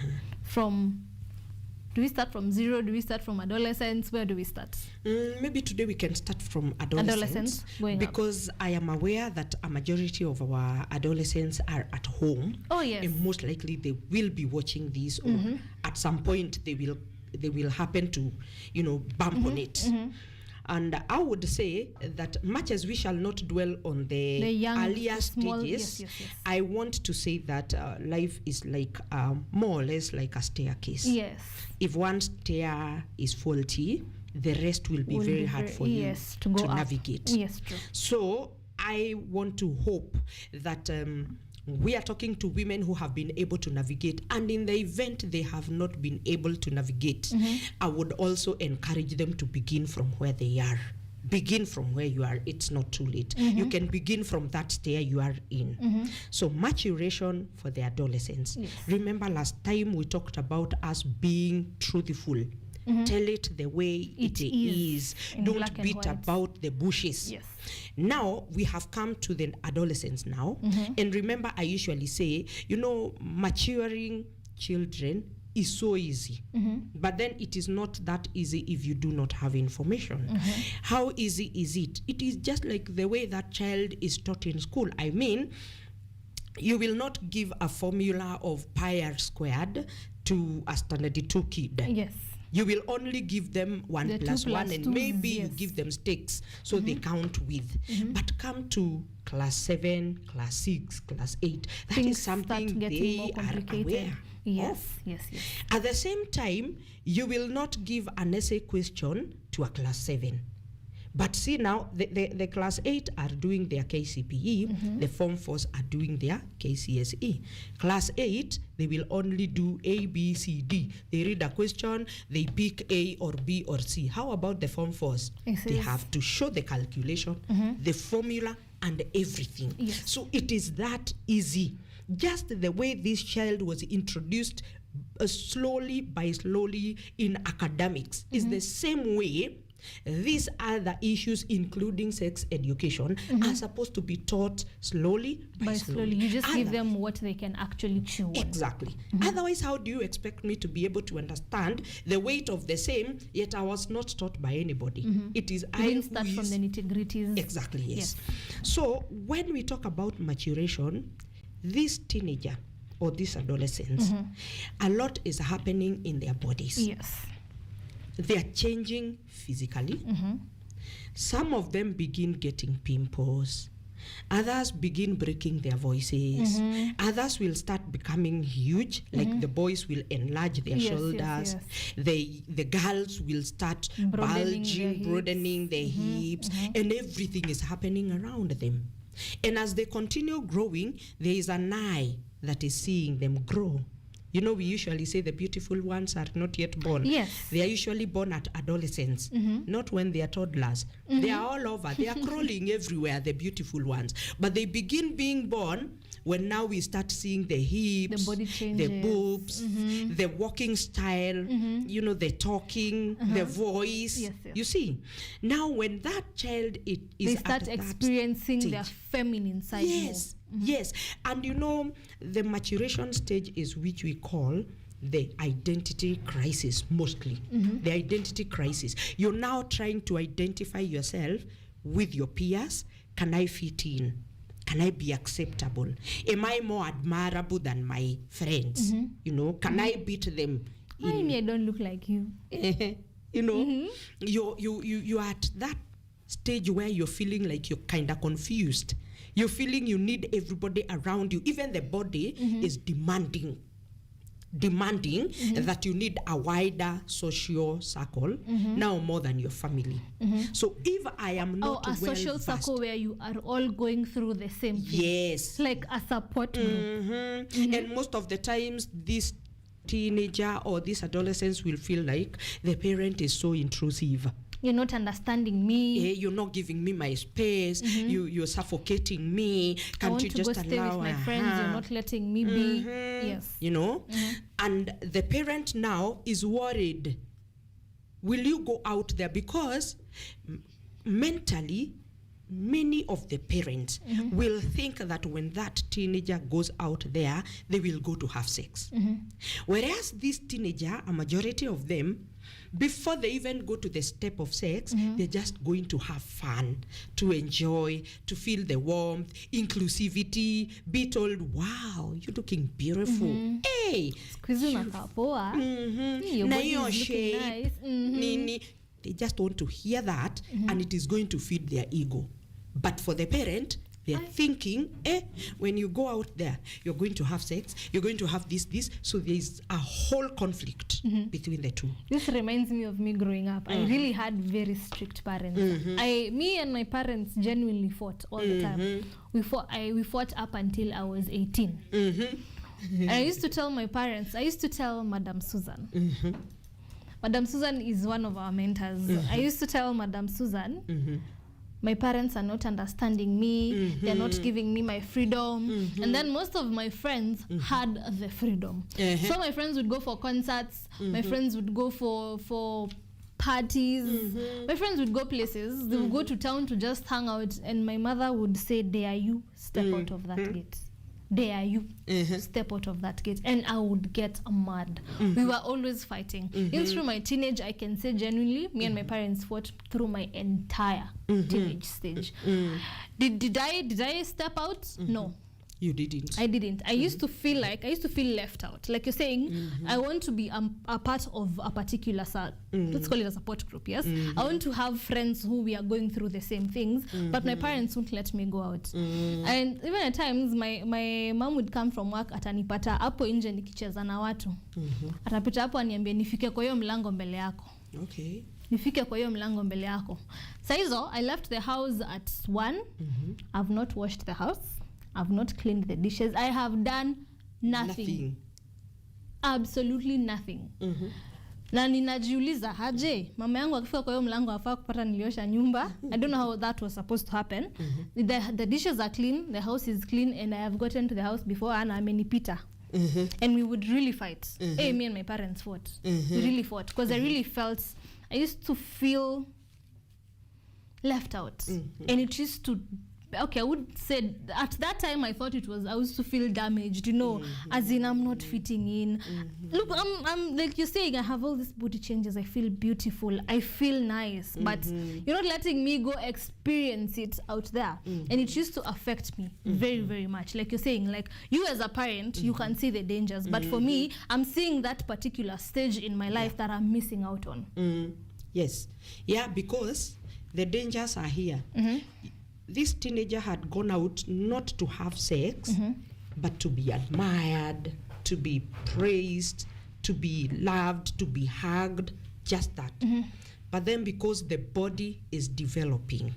Do we start from zero? Do we start from adolescence? Where do we start? Maybe today we can start from adolescence because I am aware that a majority of our adolescents are at home. Oh yes. And most likely they will be watching this, or at some point they will happen to, bump on it. And I would say that much as we shall not dwell on the young, earlier small, stages, yes. I want to say that life is like more or less like a staircase. Yes. If one stair is faulty, the rest will be very hard for you to navigate. Yes, true. So I want to hope that we are talking to women who have been able to navigate, and in the event they have not been able to navigate, I would also encourage them to begin from where they are. Begin from where you are. It's not too late. You can begin from that stair you are in. So maturation for the adolescents. Yes. Remember last time we talked about us being truthful. Tell it the way it is. Don't beat about the bushes. Yes. Now we have come to the adolescents now. And remember, I usually say, maturing children is so easy. But then it is not that easy if you do not have information. How easy is it? It is just like the way that child is taught in school. I mean, you will not give a formula of pi r squared to a standard 2 kid. Yes. You will only give them 1 The plus 2 1, plus and 2s, maybe you yes. give them sticks so they count with. But come to class 7, class 6, class 8, that Things is something start getting more they are complicated. aware Yes, of. yes. At the same time, you will not give an essay question to a class 7. But see now, the class 8 are doing their KCPE, the Form 4s are doing their KCSE. Class 8, they will only do A, B, C, D. They read a question, they pick A or B or C. How about the Form 4s? They have to show the calculation, the formula, and everything. Yes. So it is that easy. Just the way this child was introduced slowly by slowly in academics is the same way these other issues, including sex education, are supposed to be taught slowly by slowly. You just give them what they can actually chew on. Exactly. Otherwise, how do you expect me to be able to understand the weight of the same, yet I was not taught by anybody? It is You didn't start from the nitty-gritties. Exactly, yes. So when we talk about maturation, this teenager or these adolescents, a lot is happening in their bodies. Yes. They are changing physically. Some of them begin getting pimples. Others begin breaking their voices. Others will start becoming huge, like the boys will enlarge their shoulders. The girls will start broadening their hips, and everything is happening around them. And as they continue growing, there is an eye that is seeing them grow. We usually say the beautiful ones are not yet born. Yes. They are usually born at adolescence, not when they are toddlers. They are all over. They are crawling everywhere, the beautiful ones. But they begin being born when now we start seeing the hips, the body changes, the boobs, the walking style, the talking, the voice. Yes. You see, now when that child they start experiencing their feminine side more. Yes, and the maturation stage is which we call the identity crisis mostly. The identity crisis. You're now trying to identify yourself with your peers. Can I fit in? Can I be acceptable? Am I more admirable than my friends? Can I beat them? I don't look like you. You are at that stage where you're feeling like you're kind of confused. You're feeling you need everybody around you. Even the body is demanding that you need a wider social circle now more than your family. So if I am not a social circle where you are all going through the same thing. Yes. Like a support group. And most of the times these teenager or these adolescents will feel like the parent is so intrusive. You're not understanding me. You're not giving me my space. You're suffocating me. Can't you just stay allow? With my friends. You're not letting me be. Yes. You know, and the parent now is worried. Will you go out there? Because mentally, many of the parents will think that when that teenager goes out there, they will go to have sex. Whereas this teenager, a majority of them, before they even go to the step of sex, they're just going to have fun, to enjoy, to feel the warmth, inclusivity, be told, wow, you're looking beautiful. Hey! Your body is looking nice. Nini. They just want to hear that, and it is going to feed their ego. But for the parent, they're thinking, when you go out there, you're going to have sex, you're going to have this. So there's a whole conflict between the two. This reminds me of me growing up. I really had very strict parents. Me and my parents genuinely fought all the time. We fought up until I was 18. And I used to tell my parents, I used to tell Madam Susan. Madam Susan is one of our mentors. I used to tell Madam Susan, my parents are not understanding me, they're not giving me my freedom. And then most of my friends had the freedom. So my friends would go for concerts, my friends would go for parties, my friends would go places, they would go to town to just hang out, and my mother would say, dare you step out of that gate. Dare you step out of that gate. And I would get mad. We were always fighting. In through my teenage, I can say genuinely, me and my parents fought through my entire teenage stage. Did I step out? No. You didn't. I didn't. I used to feel left out. Like you're saying, I want to be a part of a particular, let's call it a support group, yes? I want to have friends who we are going through the same things, but my parents won't let me go out. And even at times, my mom would come from work, atanipata hapo nje nikicheza na watu. Atapita hapo aniambie nifike kwa hiyo mlango mbele yako. Okay. Nifike kwa hiyo mlango mbele yako. Saizo, I left the house at 1. I've not washed the house. I've not cleaned the dishes. I have done nothing. Absolutely nothing. Na ninajiuliza haje mama yangu akifika kwa hiyo mlango afaa kupata niliosha nyumba. I don't know how that was supposed to happen. The dishes are clean, the house is clean, and I have gotten to the house before and amenipita. And we would really fight. Me and my parents fought. We really fought because I really felt, I used to feel left out. And it used to, okay, I would say at that time I thought I used to feel damaged, you know, as in I'm not fitting in. Look, I'm like you're saying, I have all these body changes, I feel beautiful, I feel nice, but you're not letting me go experience it out there. And it used to affect me very, very much. Like you're saying, like you as a parent, you can see the dangers, but for me, I'm seeing that particular stage in my life that I'm missing out on. Yes. Yeah, because the dangers are here. This teenager had gone out not to have sex, but to be admired, to be praised, to be loved, to be hugged, just that. But then because the body is developing,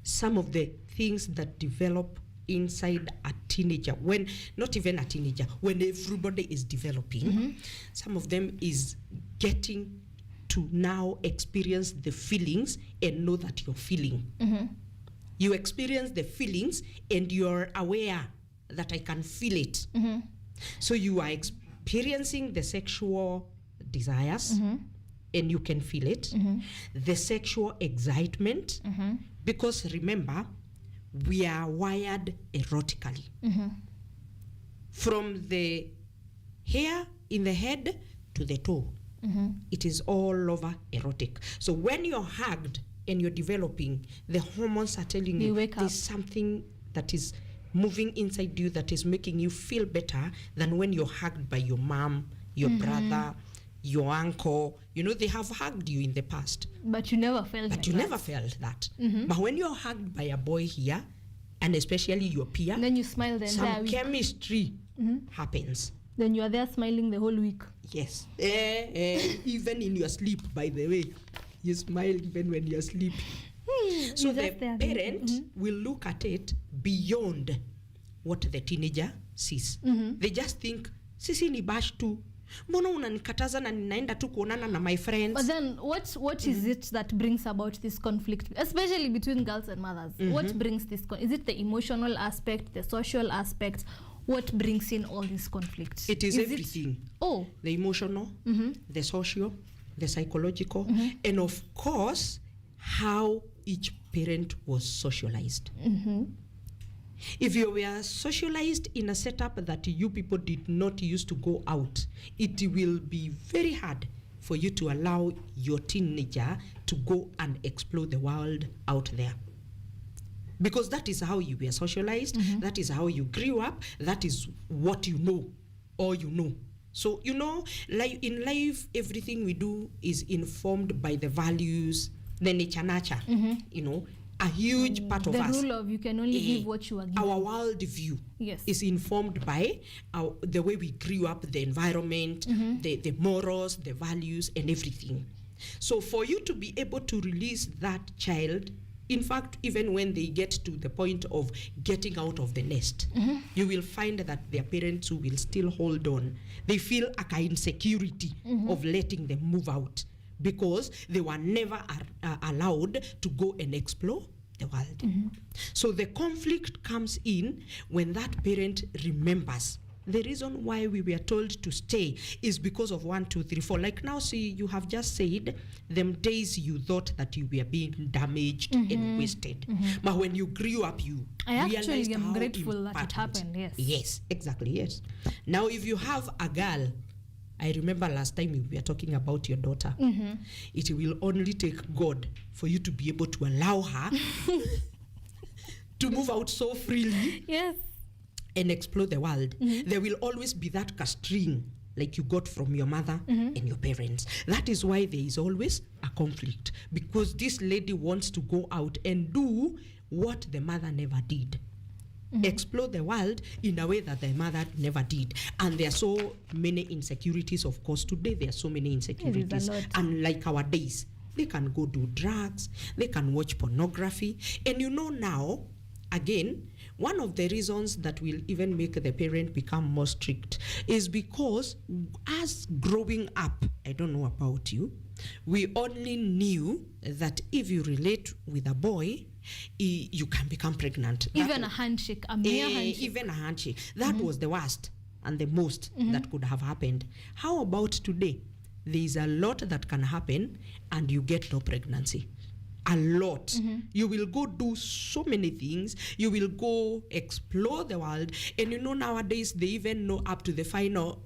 some of the things that develop inside a teenager, when not even a teenager, when everybody is developing, some of them is getting to now experience the feelings and know that you're feeling. You experience the feelings and you're aware that I can feel it. So you are experiencing the sexual desires and you can feel it. The sexual excitement, because remember, we are wired erotically. From the hair in the head to the toe. It is all over erotic. So when you're hugged and you're developing, the hormones are telling you there's something that is moving inside you that is making you feel better than when you're hugged by your mom, your brother, your uncle. You know, they have hugged you in the past. But you never felt that. But when you're hugged by a boy here, and especially your peer, and then you smile, then some chemistry happens. Then you are there smiling the whole week. Yes. Even in your sleep, by the way. You smile even when you're sleeping. So the parent will look at it beyond what the teenager sees. They just think sisi ni bash tu. Mbona unanikataza na ninaenda tu kuonana na my friends? But then what is it that brings about this conflict, especially between girls and mothers? What brings this is it the emotional aspect, the social aspect? What brings in all these conflicts? It is everything. The emotional, the social, the psychological, and of course how each parent was socialized. If you were socialized in a setup that you people did not used to go out, it will be very hard for you to allow your teenager to go and explore the world out there. Because that is how you were socialized, that is how you grew up, that is what you know, or you know. So, you know, like in life, everything we do is informed by the values, the nature, you know, a huge part of us. The rule of you can only give what you are given. Our world view is informed by the way we grew up, the environment, the morals, the values, and everything. So for you to be able to release that child, in fact, even when they get to the point of getting out of the nest, you will find that their parents who will still hold on. They feel a kind of insecurity of letting them move out, because they were never allowed to go and explore the world. So the conflict comes in when that parent remembers. The reason why we were told to stay is because of 1, 2, 3, 4. Like now, see, you have just said them days you thought that you were being damaged and wasted. But when you grew up, you realized am how grateful that it important. happened. Yes, exactly, yes. Now, if you have a girl, I remember last time we were talking about your daughter. It will only take God for you to be able to allow her to move out so freely. Yes. And explore the world. There will always be that string like you got from your mother and your parents. That is why there is always a conflict, because this lady wants to go out and do what the mother never did. Explore the world in a way that the mother never did. And there are so many insecurities, of course. Today there are so many insecurities. Unlike our days, they can go do drugs, they can watch pornography. And you know now, again, one of the reasons that will even make the parent become more strict is because as growing up, I don't know about you, we only knew that if you relate with a boy, you can become pregnant. Even a handshake, a mere handshake. Even a handshake. That was the worst and the most that could have happened. How about today? There is a lot that can happen and you get no pregnancy. A lot. You will go do so many things. You will go explore the world. And you know, nowadays they even know up to the final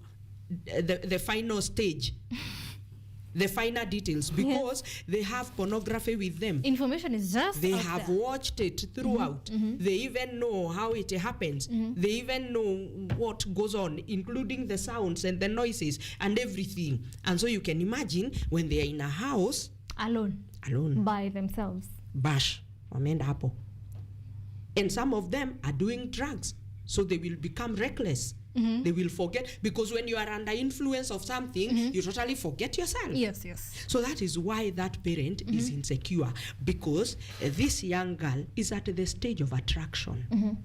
the final stage. The finer details, because they have pornography with them. Information is just they have watched it throughout. They even know how it happens. They even know what goes on, including the sounds and the noises and everything. And so you can imagine when they are in a house alone by themselves. Bash, wameenda hapo. And some of them are doing drugs, so they will become reckless. They will forget, because when you are under influence of something, you totally forget yourself. Yes, yes. So that is why that parent is insecure, because this young girl is at the stage of attraction.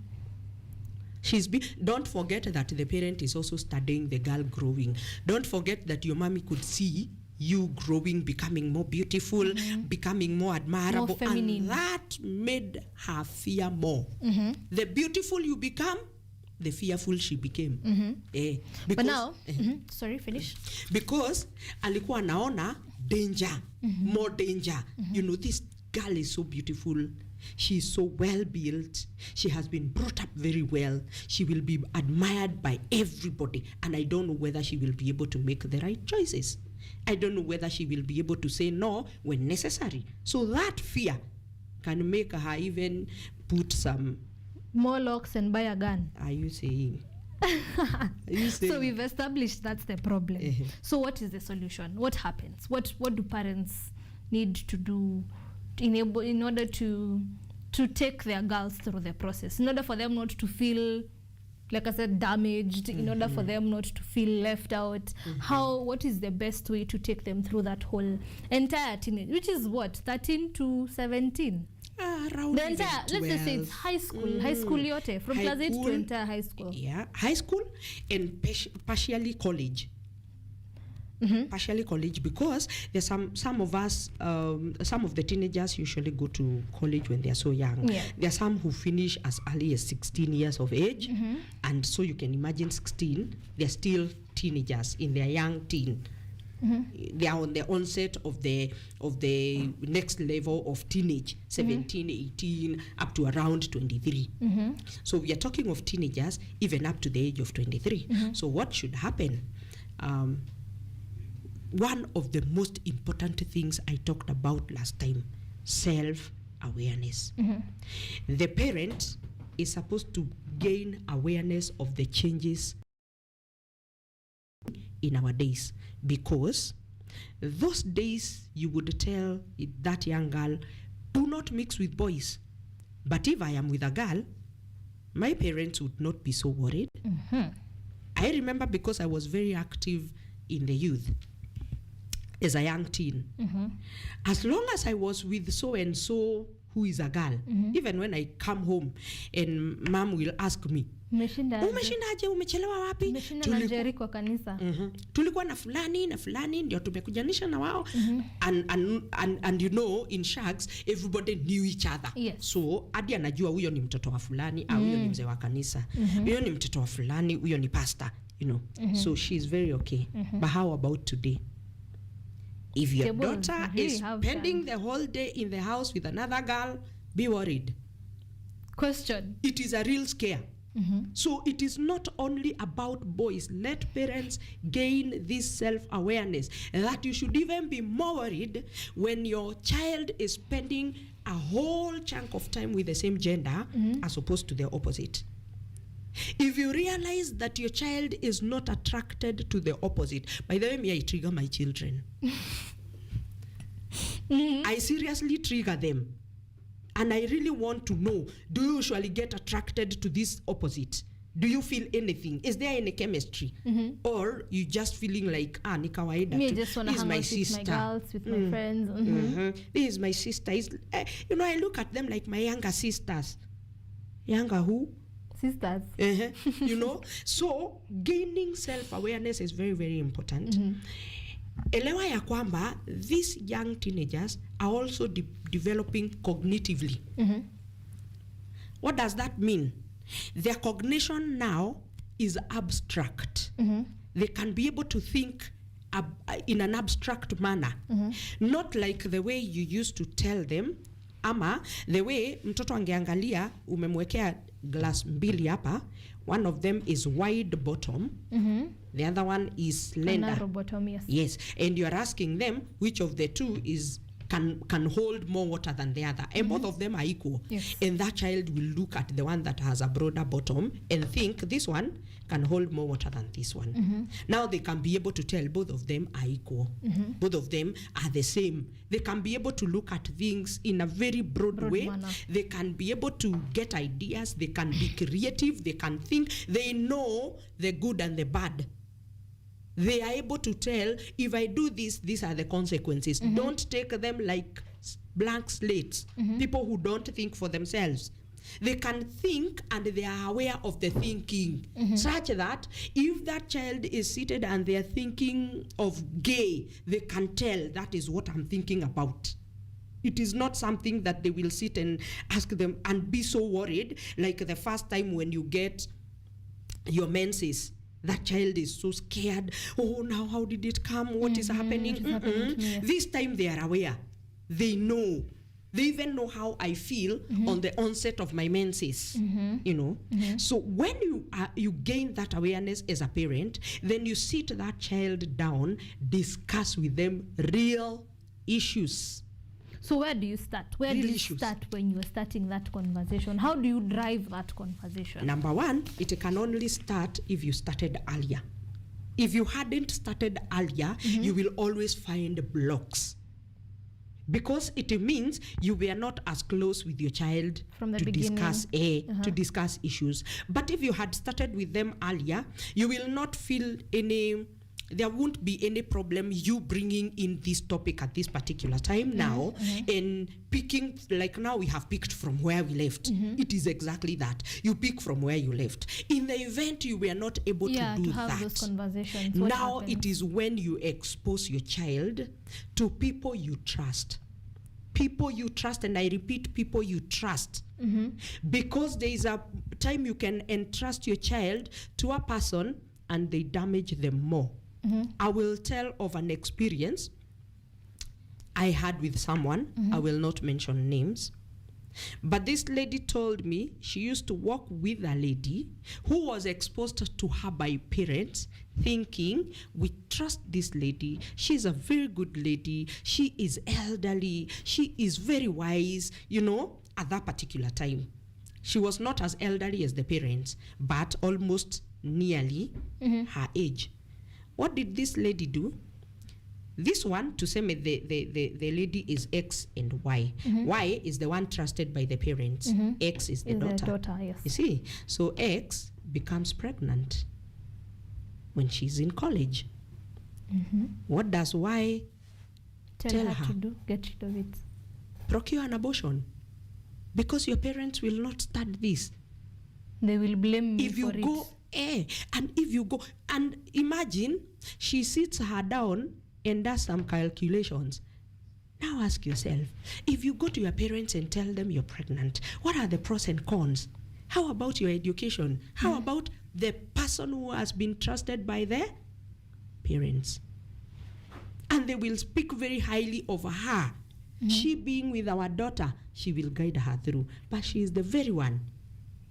Don't forget that the parent is also studying the girl growing. Don't forget that your mommy could see you growing, becoming more beautiful, becoming more admirable, more feminine. And that made her fear more. The beautiful you become, the fearful she became. But now, sorry, finish. Because alikuwa naona danger, more danger. You know, this girl is so beautiful. She is so well built. She has been brought up very well. She will be admired by everybody. And I don't know whether she will be able to make the right choices. I don't know whether she will be able to say no when necessary. So that fear can make her even put some more locks and buy a gun. Are you saying? So we've established that's the problem. So what is the solution? What happens? What do parents need to do in order to take their girls through the process, in order for them not to feel, like I said, damaged, in order for them not to feel left out? What is the best way to take them through that whole entire teenage, which is what, 13 to 17? Around The entire, let's just say it's 12. high school. High school yote, from High class 8 to school. entire high school. Yeah, high school and partially college. Partially college, because there's some of us, some of the teenagers usually go to college when they are so young. Yeah. There are some who finish as early as 16 years of age, and so you can imagine 16, they're still teenagers in their young teen. They are on the onset of the next level of teenage, 17, 18, up to around 23. So we are talking of teenagers even up to the age of 23. So what should happen? One of the most important things I talked about last time, self-awareness. The parent is supposed to gain awareness of the changes in our days, because those days you would tell that young girl, do not mix with boys. But if I am with a girl, my parents would not be so worried. I remember, because I was very active in the youth as a young teen. As long as I was with so and so who is a girl, even when I come home and mom will ask me, umeshindaje, umechelewa wapi? Kwa kanisa. Tulikuwa na fulani ndio tumekujanisha na wao. And you know, in Shags everybody knew each other. Yes. So hadi anajua huyo ni mtoto wa fulani, au huyo ni mzee wa kanisa, huyo ni mtoto wa fulani, huyo ni pastor, you know. So she's very okay. But how about today? If your daughter is spending the whole day in the house with another girl, be worried. Question. It is a real scare. So it is not only about boys. Let parents gain this self-awareness that you should even be more worried when your child is spending a whole chunk of time with the same gender as opposed to the opposite. If you realize that your child is not attracted to the opposite, by the way, me, I trigger my children. I seriously trigger them. And I really want to know, do you usually get attracted to this opposite? Do you feel anything? Is there any chemistry? Or you just feeling like, ni kawaida Me, tu. just want to This is hang my out with sister. my girls, with my friends. This is my sister. You know, I look at them like my younger sisters. Younger who? Sisters. You know, so gaining self-awareness is very, very important. Elewa ya kwamba these young teenagers are also developing cognitively. What does that mean? Their cognition now is abstract. They can be able to think in an abstract manner, not like the way you used to tell them, ama the way mtoto angeangalia umemwekea glass mbili hapa, one of them is wide bottom, the other one is slender. Narrow bottom, yes. Yes, and you are asking them which of the two is can hold more water than the other, and both of them are equal. Yes. And that child will look at the one that has a broader bottom and think this one can hold more water than this one. Now they can be able to tell both of them are equal. Both of them are the same. They can be able to look at things in a very broad way. manner. They can be able to get ideas. They can be creative. They can think. They know the good and the bad. They are able to tell, if I do this, these are the consequences. Don't take them like blank slates, people who don't think for themselves. They can think and they are aware of the thinking, such that if that child is seated and they are thinking of gay, they can tell that is what I'm thinking about. It is not something that they will sit and ask them and be so worried, like the first time when you get your menses. That child is so scared. Oh, now how did it come? What is happening? This time they are aware. They know. They even know how I feel on the onset of my menses. You know. So when you gain that awareness as a parent, then you sit that child down, discuss with them real issues. So where do you start? Where do you start when you are starting that conversation? How do you drive that conversation? Number one, it can only start if you started earlier. If you hadn't started earlier, you will always find blocks. Because it means you were not as close with your child From the to beginning. to discuss issues. But if you had started with them earlier, you will not feel any there won't be any problem you bringing in this topic at this particular time now and picking, like now we have picked from where we left. It is exactly that. You pick from where you left. In the event you were not able to do have that, those conversations. now it is when you expose your child to people you trust. People you trust, and I repeat, people you trust. Because there is a time you can entrust your child to a person and they damage them more. I will tell of an experience I had with someone. I will not mention names. But this lady told me she used to work with a lady who was exposed to her by parents, thinking, we trust this lady. She's a very good lady. She is elderly. She is very wise. You know, at that particular time, she was not as elderly as the parents, but almost nearly her age. What did this lady do? This one, to say the lady is X and Y. Y is the one trusted by the parents. X is the daughter. Yes. You see? So X becomes pregnant when she's in college. What does Y tell her to do? Get rid of it. Procure an abortion. Because your parents will not start this. They will blame me if you for go, and if you go, and imagine she sits her down and does some calculations. Now ask yourself, if you go to your parents and tell them you're pregnant, what are the pros and cons? How about your education? How about the person who has been trusted by their parents? And they will speak very highly of her. She being with our daughter, she will guide her through. But she is the very one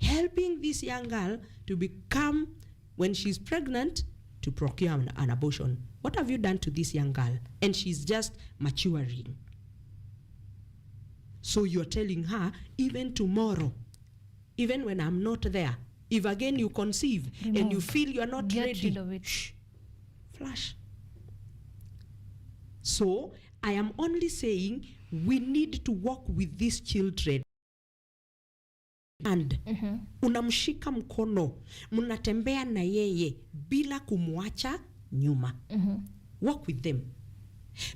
helping this young girl to become, when she's pregnant, to procure an abortion. What have you done to this young girl? And she's just maturing. So you're telling her, even tomorrow, even when I'm not there, if again you conceive and you feel you're not ready, shh, flash. So I am only saying we need to work with these children. And unamshika mkono, mnatembea na yeye bila kumwacha nyuma. Work with them.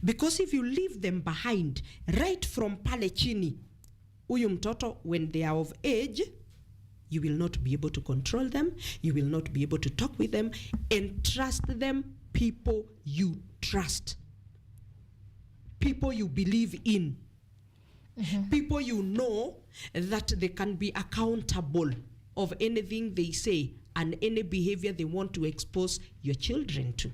Because if you leave them behind, right from pale chini, huyu mtoto, when they are of age, you will not be able to control them, you will not be able to talk with them, and trust them, people you trust. People you believe in. People you know that they can be accountable of anything they say and any behavior they want to expose your children to.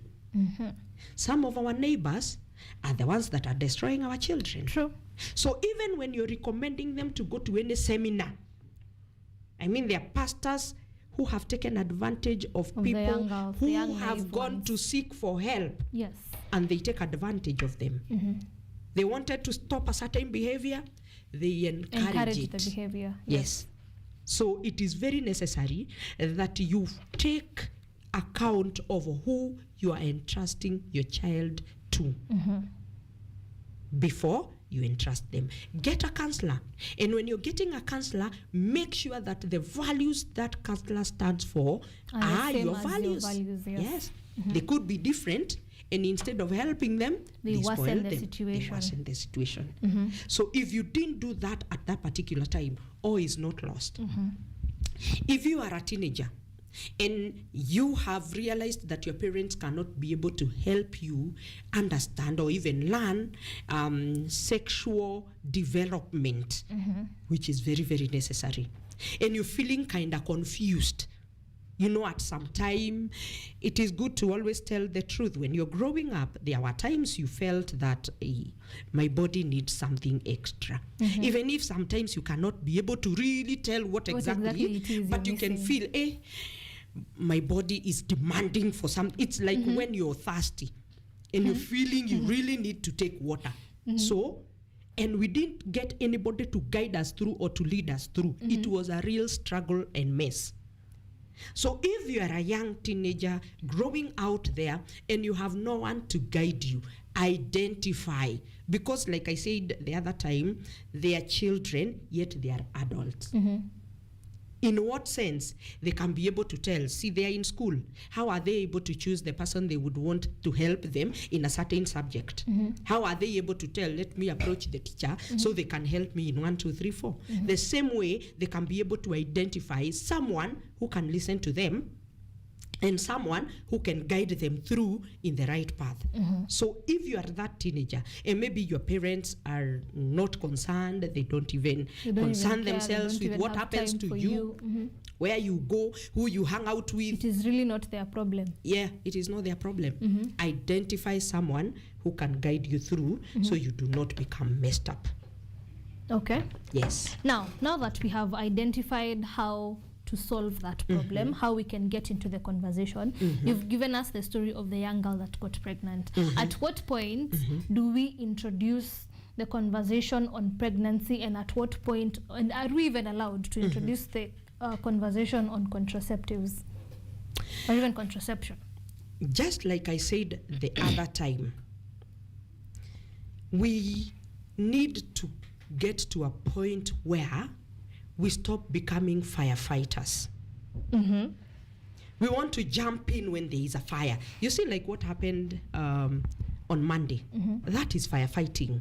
Some of our neighbors are the ones that are destroying our children. True. So even when you're recommending them to go to any seminar, I mean, there are pastors who have taken advantage of people who have gone to seek for help. Yes. And they take advantage of them. They wanted to stop a certain behavior, they encourage it. The behavior. Yes. So it is very necessary that you take account of who you are entrusting your child to before you entrust them. Get a counselor. And when you're getting a counselor, make sure that the values that counselor stands for are your values. Yes. They could be different. And instead of helping them, they spoil the situation. They worsen the situation. So if you didn't do that at that particular time, all is not lost. If you are a teenager and you have realized that your parents cannot be able to help you understand or even learn sexual development, which is very, very necessary, and you're feeling kind of confused, you know, at some time, it is good to always tell the truth. When you're growing up, there were times you felt that my body needs something extra. Even if sometimes you cannot be able to really tell what exactly it is, but you can feel, my body is demanding for some. It's like when you're thirsty and you're feeling you really need to take water. So, and we didn't get anybody to guide us through or to lead us through. It was a real struggle and mess. So if you are a young teenager growing out there and you have no one to guide you, identify. Because like I said the other time, they are children, yet they are adults. In what sense? They can be able to tell. See, they are in school. How are they able to choose the person they would want to help them in a certain subject? How are they able to tell, let me approach the teacher so they can help me in 1, 2, 3, 4? The same way, they can be able to identify someone who can listen to them and someone who can guide them through in the right path. So if you are that teenager and maybe your parents are not concerned, they don't even concern themselves with what happens to you, where you go, who you hang out with. It is really not their problem. Yeah, it is not their problem. Identify someone who can guide you through so you do not become messed up. Okay. Yes. Now that we have identified how to solve that problem, how we can get into the conversation. You've given us the story of the young girl that got pregnant. At what point do we introduce the conversation on pregnancy, and at what point, and are we even allowed to introduce the conversation on contraceptives or even contraception? Just like I said the other time, we need to get to a point where we stop becoming firefighters. We want to jump in when there is a fire. You see, like what happened on Monday. That is firefighting.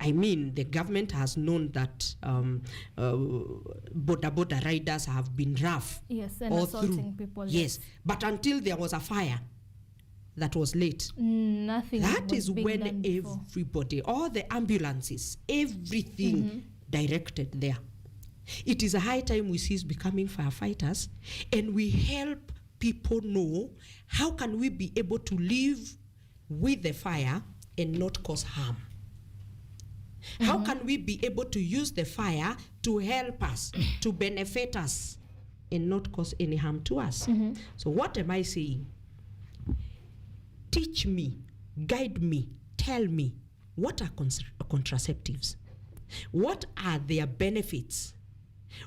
I mean, the government has known that border riders have been rough. Yes, and all assaulting through. people. Yes, but until there was a fire, that was late. Nothing. That was is being when done before. everybody, all the ambulances, everything directed there. It is a high time we cease becoming firefighters and we help people know how can we be able to live with the fire and not cause harm. How can we be able to use the fire to help us, to benefit us, and not cause any harm to us? So what am I saying? Teach me, guide me, tell me, what are contraceptives? What are their benefits?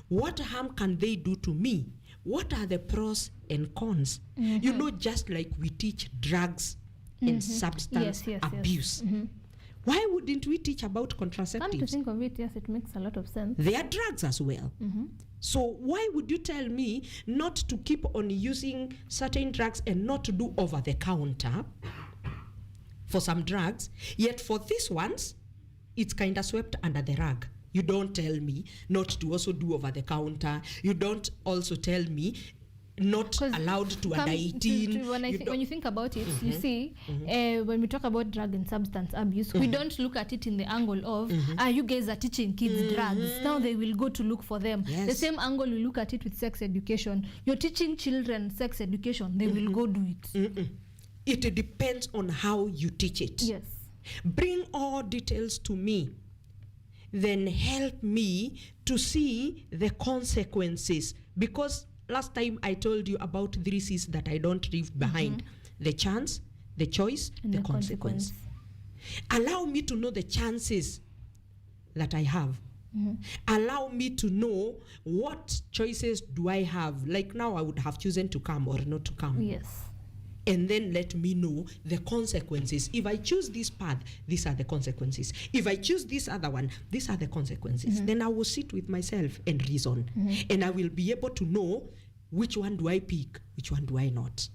What harm can they do to me? What are the pros and cons? You know, just like we teach drugs and substance abuse. Why wouldn't we teach about contraceptives? Come to think of it, yes, it makes a lot of sense. They are drugs as well. So why would you tell me not to keep on using certain drugs and not to do over the counter for some drugs, yet for these ones, it's kind of swept under the rug? You don't tell me not to also do over the counter. You don't also tell me not allowed to under 18. When you think about it, you see, when we talk about drug and substance abuse, we don't look at it in the angle of, you guys are teaching kids drugs, now they will go to look for them. The same angle we look at it with sex education. You're teaching children sex education, they will go do it. It depends on how you teach it. Yes. Bring all details to me. Then help me to see the consequences. Because last time I told you about 3 C's that I don't leave behind. The chance, the choice, and the consequence. Allow me to know the chances that I have. Allow me to know what choices do I have. Like now I would have chosen to come or not to come. Yes. And then let me know the consequences. If I choose this path, these are the consequences. If I choose this other one, these are the consequences. Then I will sit with myself and reason. And I will be able to know which one do I pick, which one do I not,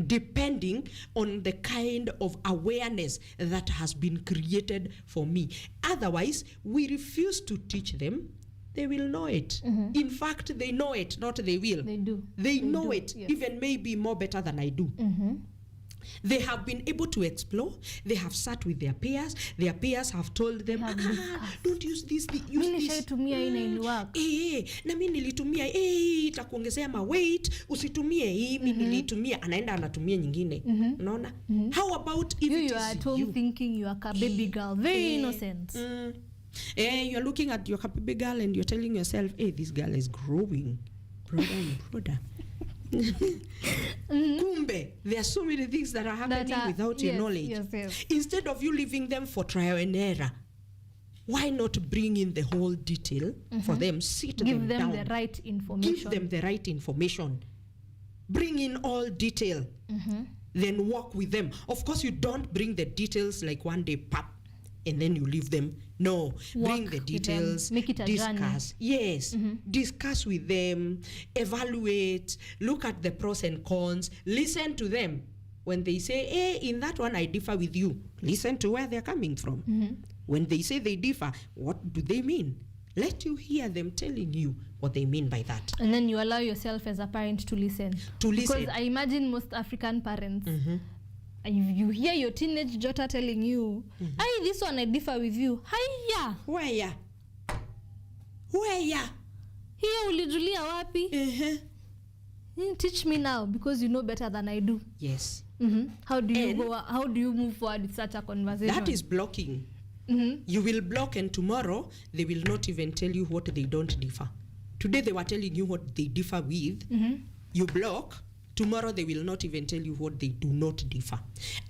depending on the kind of awareness that has been created for me. Otherwise, we refuse to teach them. They will know it. In fact, they know it, not they will. They do. They know it, even maybe more better than I do. They have been able to explore. They have sat with their peers. Their peers have told them, don't use this, use this. Na mimi nilitumia, itakuongezea ma weight, usitumie hii, mimi nilitumia, anaenda anatumia nyingine. Unaona? How about if you are at home thinking you are a baby girl, very innocent. You're looking at your baby girl and you're telling yourself, hey, this girl is growing broader and broader. Kumbe, there are so many things that are happening without your knowledge. Instead of you leaving them for trial and error, why not bring in the whole detail for them, sit Give them down. the right information. Give them the right information. Bring in all detail. Then work with them. Of course, you don't bring the details like one day, pop. and then you leave them. No, bring the details, make it a discuss. Yes, discuss with them, evaluate, look at the pros and cons, listen to them. When they say, hey, in that one I differ with you, listen to where they're coming from. When they say they differ, what do they mean? Let you hear them telling you what they mean by that. And then you allow yourself as a parent to listen. Because I imagine most African parents, you hear your teenage daughter telling you, hey, this one I differ with you. Hiya. Where ya? Here ulijulia wapi? Teach me now, because you know better than I do. Yes. How do you move forward with such a conversation? That is blocking. You will block, and tomorrow they will not even tell you what they don't differ. Today they were telling you what they differ with. You block. Tomorrow they will not even tell you what they do not differ.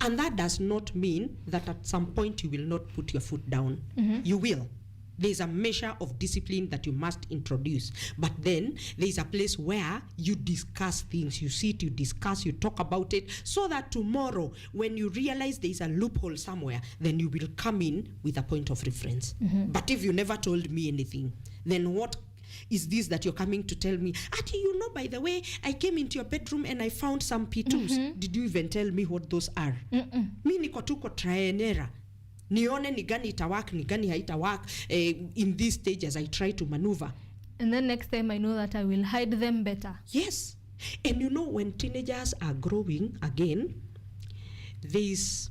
And that does not mean that at some point you will not put your foot down. You will. There's a measure of discipline that you must introduce. But then there's a place where you discuss things. You sit, you discuss, you talk about it, so that tomorrow when you realize there's a loophole somewhere, then you will come in with a point of reference. But if you never told me anything, then what is this that you're coming to tell me? Ati, you know, by the way, I came into your bedroom and I found some P2s. Did you even tell me what those are? Mi niko tuko try and error. Nione ni gani itawak, ni gani haitawak in these stages I try to maneuver. And then next time I know that I will hide them better. Yes. And you know, when teenagers are growing again, there's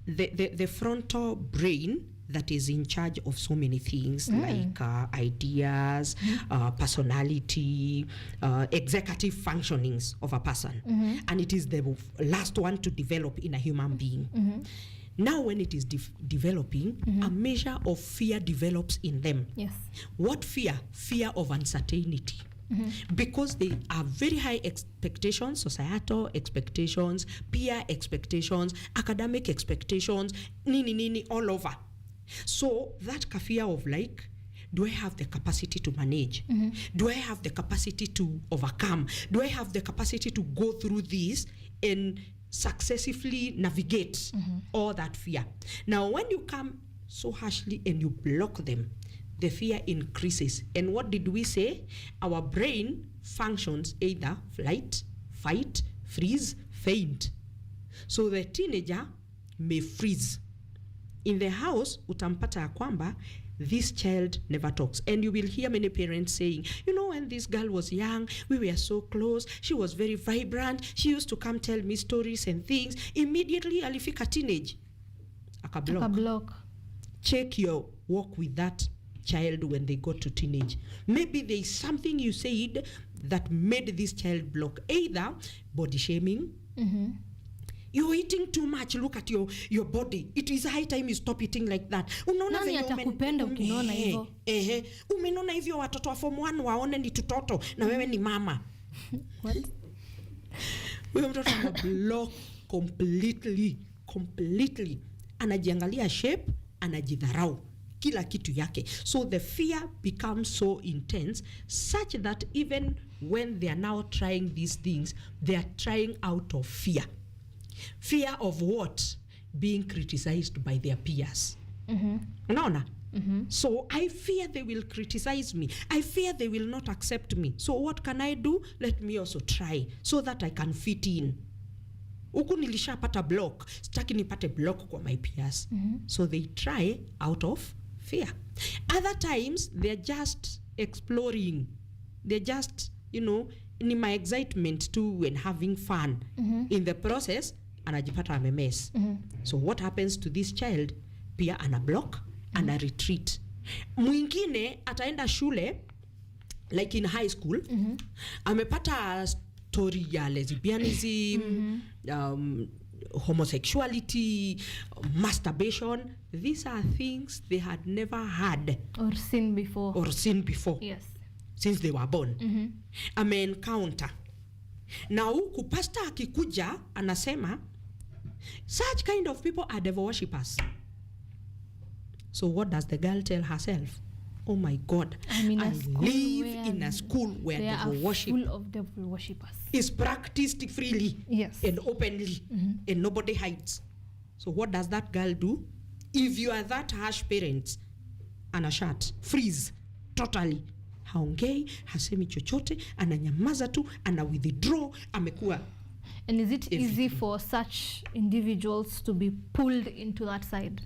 the frontal brain that is in charge of so many things like ideas, personality, executive functionings of a person. And it is the last one to develop in a human being. Now when it is developing, a measure of fear develops in them. Yes. What fear? Fear of uncertainty. Because they are very high expectations, societal expectations, peer expectations, academic expectations, nini, all over. So that fear of like, do I have the capacity to manage? Do I have the capacity to overcome? Do I have the capacity to go through this and successively navigate all that fear? Now, when you come so harshly and you block them, the fear increases. And what did we say? Our brain functions either flight, fight, freeze, faint. So the teenager may freeze. In the house, utampata ya kwamba this child never talks. And you will hear many parents saying, you know, when this girl was young, we were so close. She was very vibrant. She used to come tell me stories and things. Immediately, alifika teenage. Akablock. Check your walk with that child when they got to teenage. Maybe there is something you said that made this child block. Either body shaming. You're eating too much. Look at your body. It is high time you stop eating like that. Nani atakupenda ukinona hivyo? Umenona hivyo watoto wa form 1 waone ni tutoto na wewe ni mama. What? Wewe mtoto ana block completely. Anajiangalia shape, anajidharau kila kitu yake. So the fear becomes so intense such that even when they are now trying these things, they are trying out of fear. Fear of what? Being criticized by their peers. Unaona? So I fear they will criticize me. I fear they will not accept me. So what can I do? Let me also try so that I can fit in. Huku nilishapata block, sitaki nipate block kwa my peers. So they try out of fear. Other times they're just exploring. They're just, you know, in my excitement too and having fun. In the process, anajipata amemes. So what happens to this child? Pia ana block, ana retreat. Mwingine ataenda shule, like in high school, amepata story ya lesbianism, homosexuality, masturbation. These are things they had never had or seen before. Yes. Since they were born. Ame-encounter. Na huku pastor akikuja anasema such kind of people are devil worshippers. So what does the girl tell herself? Oh my God, I live in a school where devil worship full of devil worshippers is practiced freely and openly and nobody hides. So what does that girl do? If you are that harsh parent, ana shut, freeze, totally. Haongei, hasemi chochote, ananyamaza tu, ana withdraw, amekuwa. And is it easy for such individuals to be pulled into that side?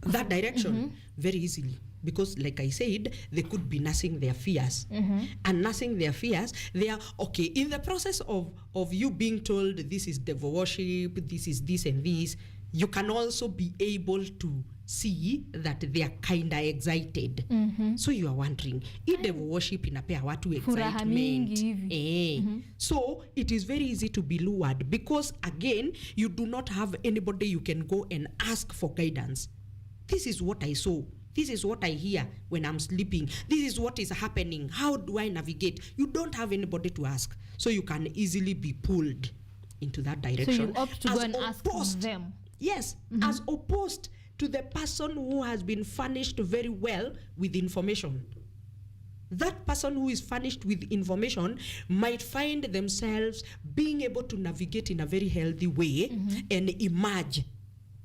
That direction? Very easily. Because like I said, they could be nursing their fears. And nursing their fears, they are, okay, in the process of you being told this is devil worship, this is this and this, you can also be able to see that they are kind of excited. So you are wondering, if devil worship inapea watu excitement. So it is very easy to be lured because again, you do not have anybody you can go and ask for guidance. This is what I saw. This is what I hear when I'm sleeping. This is what is happening. How do I navigate? You don't have anybody to ask. So you can easily be pulled into that direction. So you opt to go and ask them. Yes, as opposed to the person who has been furnished very well with information. That person who is furnished with information might find themselves being able to navigate in a very healthy way and emerge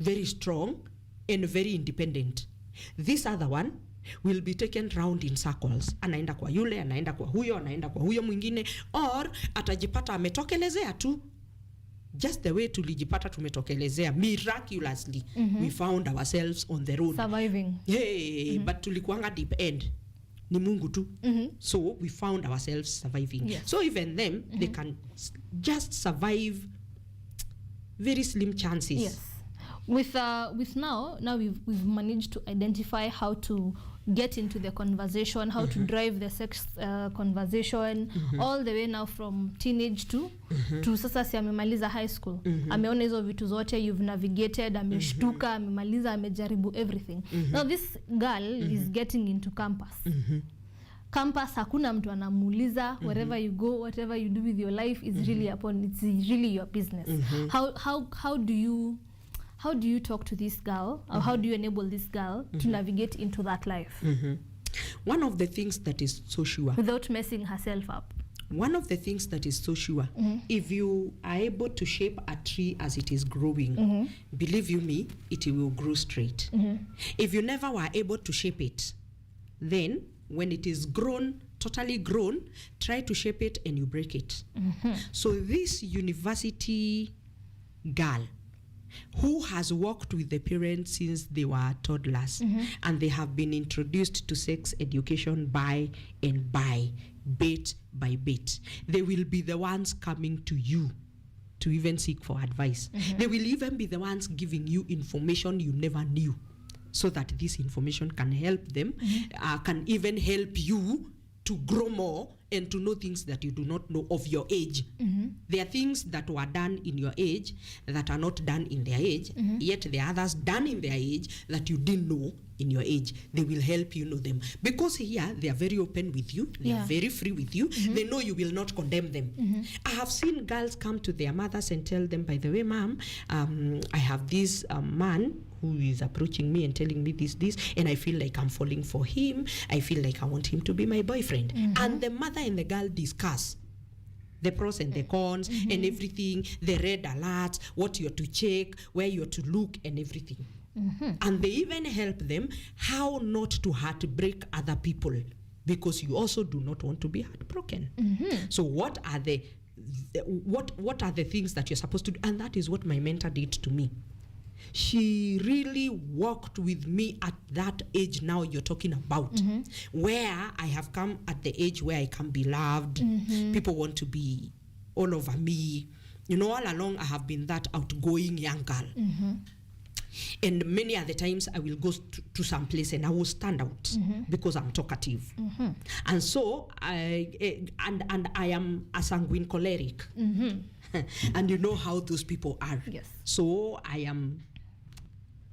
very strong and very independent. This other one will be taken round in circles. Anaenda kwa yule, anaenda kwa huyo, anaenda kwa huyo mwingine, or atajipata ametokelezea tu. Just the way tulijipata tumetokelezea miraculously. We found ourselves on the road. Surviving. Hey, but tulikuanga deep end. Ni Mungu tu. So we found ourselves surviving. Yes. So even them, they can just survive very slim chances. Yes. With now we've managed to identify how to get into the conversation, how to drive the sex conversation, all the way now from teenage to sasa si amemaliza high school. Ameona hizo vitu zote, you've navigated, ameshtuka, amemaliza, amejaribu everything. Now this girl is getting into campus. Campus hakuna mtu anamuuliza, wherever you go, whatever you do with your life is really it's really your business. How do you talk to this girl, or how do you enable this girl to navigate into that life? One of the things that is so sure, without messing herself up. One of the things that is so sure, if you are able to shape a tree as it is growing, believe you me, it will grow straight. If you never were able to shape it, then when it is grown, totally grown, try to shape it and you break it. So this university girl, who has worked with the parents since they were toddlers, and they have been introduced to sex education by and by, bit by bit. They will be the ones coming to you to even seek for advice. They will even be the ones giving you information you never knew, so that this information can help them, can even help you to grow more and to know things that you do not know of your age. There are things that were done in your age that are not done in their age, yet there are others done in their age that you didn't know in your age. They will help you know them. Because here, they are very open with you. They are very free with you. They know you will not condemn them. I have seen girls come to their mothers and tell them, by the way, ma'am, I have this man who is approaching me and telling me this, and I feel like I'm falling for him. I feel like I want him to be my boyfriend. And the mother and the girl discuss the pros and the cons and everything, the red alerts, what you're to check, where you're to look and everything. And they even help them how not to heartbreak other people, because you also do not want to be heartbroken. So what are the things that you're supposed to do? And that is what my mentor did to me. She really walked with me at that age now you're talking about, where I have come at the age where I can be loved. People want to be all over me. You know, all along I have been that outgoing young girl. And many other times I will go to some place and I will stand out because I'm talkative. And so I am a sanguine choleric. And you know how those people are. Yes. So I am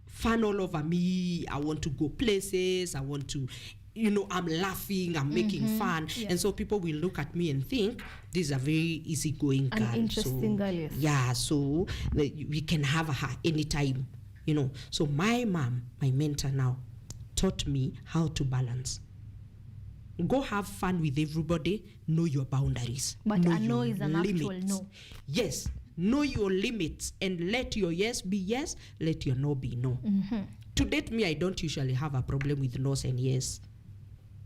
fun all over me. I want to go places. I want to, you know, I'm laughing, I'm making fun. Yes. And so people will look at me and think, this is a very easygoing girl. An interesting girl, yes. Yeah, so we can have her anytime, you know. So my mom, my mentor now, taught me how to balance. Go have fun with everybody, know your boundaries. But know a no your is an actual no. Yes, know your limits and let your yes be yes, let your no be no. To date me, I don't usually have a problem with no's and yes.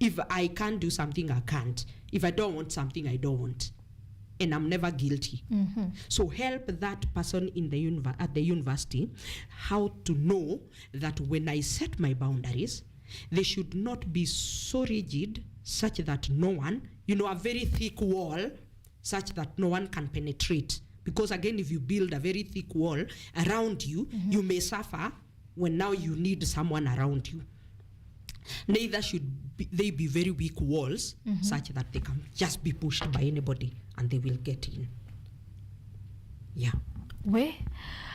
If I can't do something, I can't. If I don't want something, I don't want. And I'm never guilty. So help that person in the at the university how to know that when I set my boundaries, they should not be so rigid such that no one, a very thick wall such that no one can penetrate. Because again, if you build a very thick wall around you, you may suffer when now you need someone around you. Neither should they be very weak walls such that they can just be pushed by anybody and they will get in. Yeah. Where?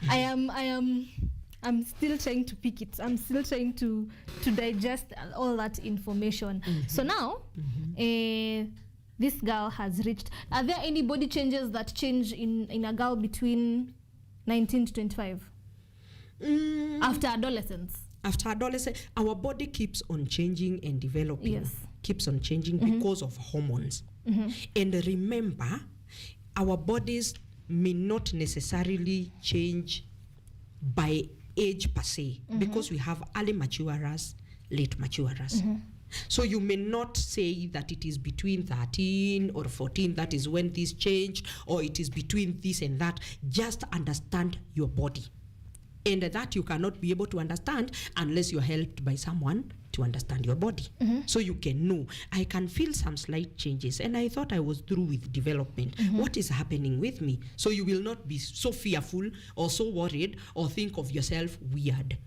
I'm still trying to pick it. I'm still trying to digest all that information. So now, this girl has reached. Are there any body changes that change in a girl between 19 to 25? After adolescence? After adolescence, our body keeps on changing and developing. Yes. Keeps on changing because of hormones. And remember, our bodies may not necessarily change by age per se, because we have early maturers, late maturers. So you may not say that it is between 13 or 14, that is when this changed, or it is between this and that. Just understand your body. And that you cannot be able to understand unless you're helped by someone to understand your body. So you can know, I can feel some slight changes, and I thought I was through with development. What is happening with me? So you will not be so fearful or so worried or think of yourself weird.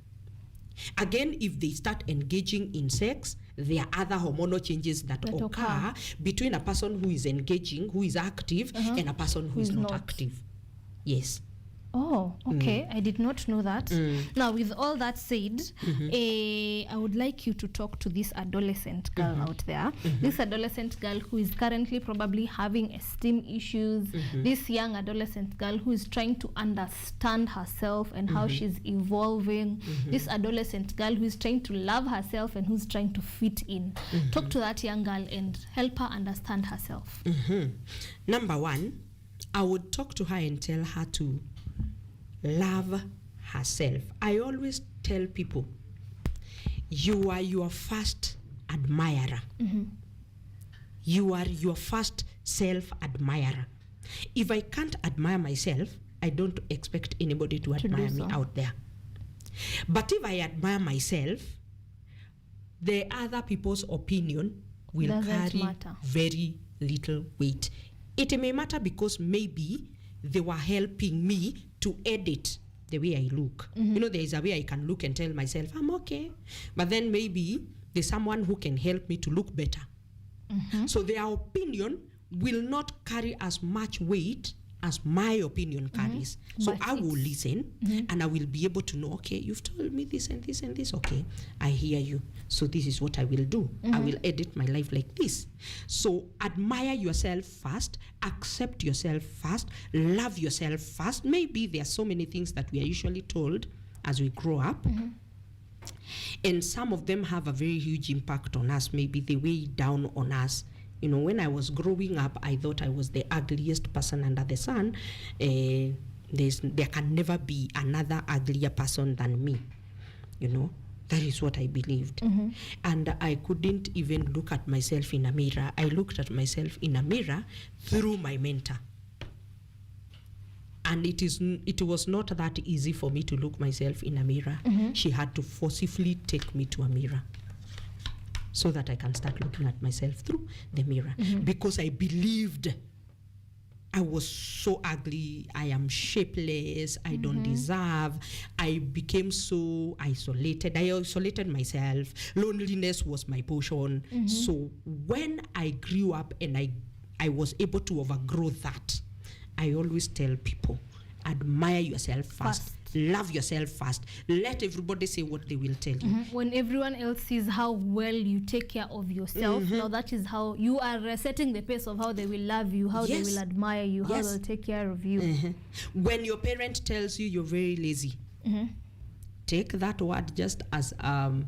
Again, if they start engaging in sex, there are other hormonal changes that occur between a person who is engaging, who is active, and a person who is not active. Yes. Oh, okay. I did not know that. Now, with all that said, I would like you to talk to this adolescent girl out there. This adolescent girl who is currently probably having esteem issues. This young adolescent girl who is trying to understand herself and how she's evolving. This adolescent girl who is trying to love herself and who's trying to fit in. Talk to that young girl and help her understand herself. Number one, I would talk to her and tell her to love herself. I always tell people, you are your first admirer. You are your first self-admirer. If I can't admire myself, I don't expect anybody to admire me out there. But if I admire myself, the other people's opinion will carry very little weight. It may matter because maybe they were helping me to edit the way I look. There is a way I can look and tell myself, I'm okay. But then maybe there's someone who can help me to look better. So their opinion will not carry as much weight as my opinion carries. So I will listen and I will be able to know, okay, you've told me this and this and this. Okay, I hear you. So this is what I will do. I will edit my life like this. So admire yourself first, accept yourself first, love yourself first. Maybe there are so many things that we are usually told as we grow up. And some of them have a very huge impact on us. Maybe they weigh down on us. When I was growing up, I thought I was the ugliest person under the sun. There can never be another uglier person than me. That is what I believed. And I couldn't even look at myself in a mirror. I looked at myself in a mirror through my mentor. And it was not that easy for me to look myself in a mirror. She had to forcibly take me to a mirror so that I can start looking at myself through the mirror. Because I believed I was so ugly, I am shapeless, I don't deserve. I became so isolated. I isolated myself. Loneliness was my portion. So when I grew up and I was able to overgrow that, I always tell people, admire yourself first. Love yourself first. Let everybody say what they will tell you. When everyone else sees how well you take care of yourself, now that is how you are setting the pace of how they will love you, how they will admire you, how they'll take care of you. When your parent tells you you're very lazy, take that word just as an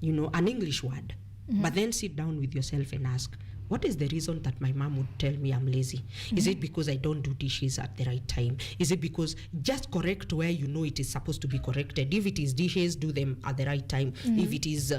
English word, but then sit down with yourself and ask, What is the reason that my mom would tell me I'm lazy? Is it because I don't do dishes at the right time? Is it because just correct where you know it is supposed to be corrected? If it is dishes, do them at the right time. If it is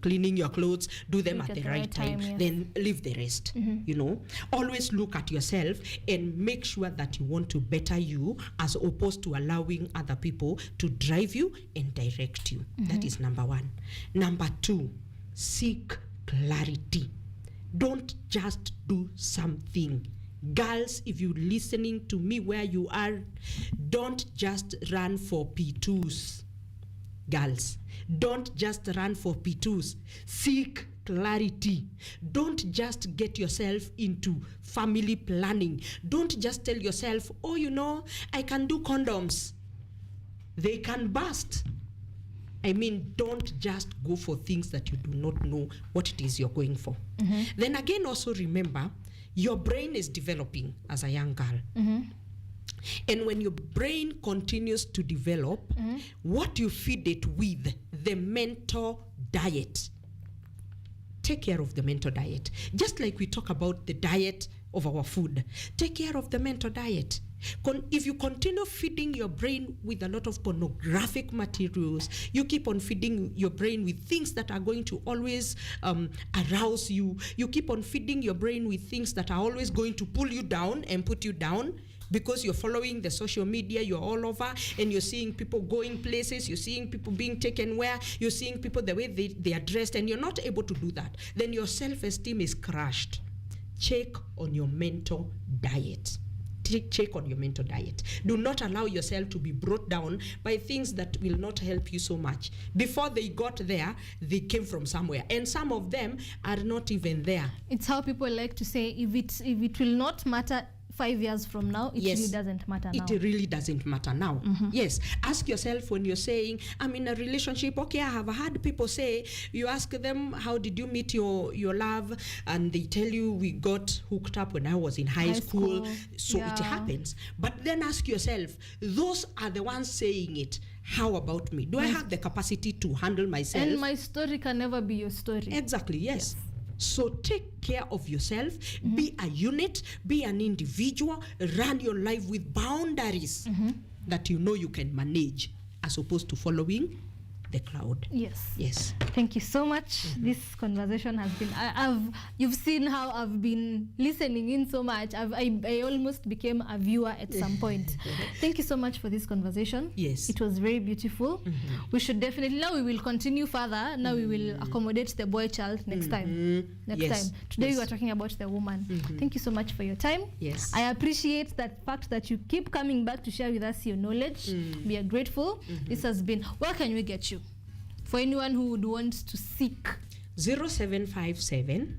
cleaning your clothes, do them at the right time. Yes. Then leave the rest. You know, always look at yourself and make sure that you want to better you as opposed to allowing other people to drive you and direct you. That is number one. Number two, seek clarity. Don't just do something. Girls, if you're listening to me where you are, don't just run for P2s. Girls, don't just run for P2s. Seek clarity. Don't just get yourself into family planning. Don't just tell yourself, oh, you know, I can do condoms. They can burst. I mean, don't just go for things that you do not know what it is you're going for. Then again, also remember, your brain is developing as a young girl. And when your brain continues to develop, what you feed it with, the mental diet. Take care of the mental diet. Just like we talk about the diet of our food, take care of the mental diet. If you continue feeding your brain with a lot of pornographic materials, you keep on feeding your brain with things that are going to always arouse you. You keep on feeding your brain with things that are always going to pull you down and put you down, because you're following the social media, you're all over, and you're seeing people going places, you're seeing people being taken where, you're seeing people the way they are dressed, and you're not able to do that. Then your self-esteem is crushed. Check on your mental diet. Check on your mental diet. Do not allow yourself to be brought down by things that will not help you so much. Before they got there, they came from somewhere, and some of them are not even there. It's how people like to say, if it will not matter 5 years from now, it really doesn't matter now. It really doesn't matter now. Yes. Ask yourself when you're saying, I'm in a relationship. Okay, I have heard people say, you ask them, how did you meet your love? And they tell you, we got hooked up when I was in high school. So it happens. But then ask yourself, those are the ones saying it. How about me? Do I have the capacity to handle myself? And my story can never be your story. Exactly, yes. So take care of yourself, be a unit, be an individual, run your life with boundaries that you know you can manage, as opposed to following the crowd. Yes. Thank you so much. This conversation has been, you've seen how I've been listening in so much. I almost became a viewer at some point. Thank you so much for this conversation. Yes. It was very beautiful. We should definitely, now we will continue further. Now we will accommodate the boy child next time. Next time. Today we were talking about the woman. Thank you so much for your time. Yes. I appreciate that fact that you keep coming back to share with us your knowledge. We are grateful. This has been, where can we get you? For anyone who would want to seek. 0757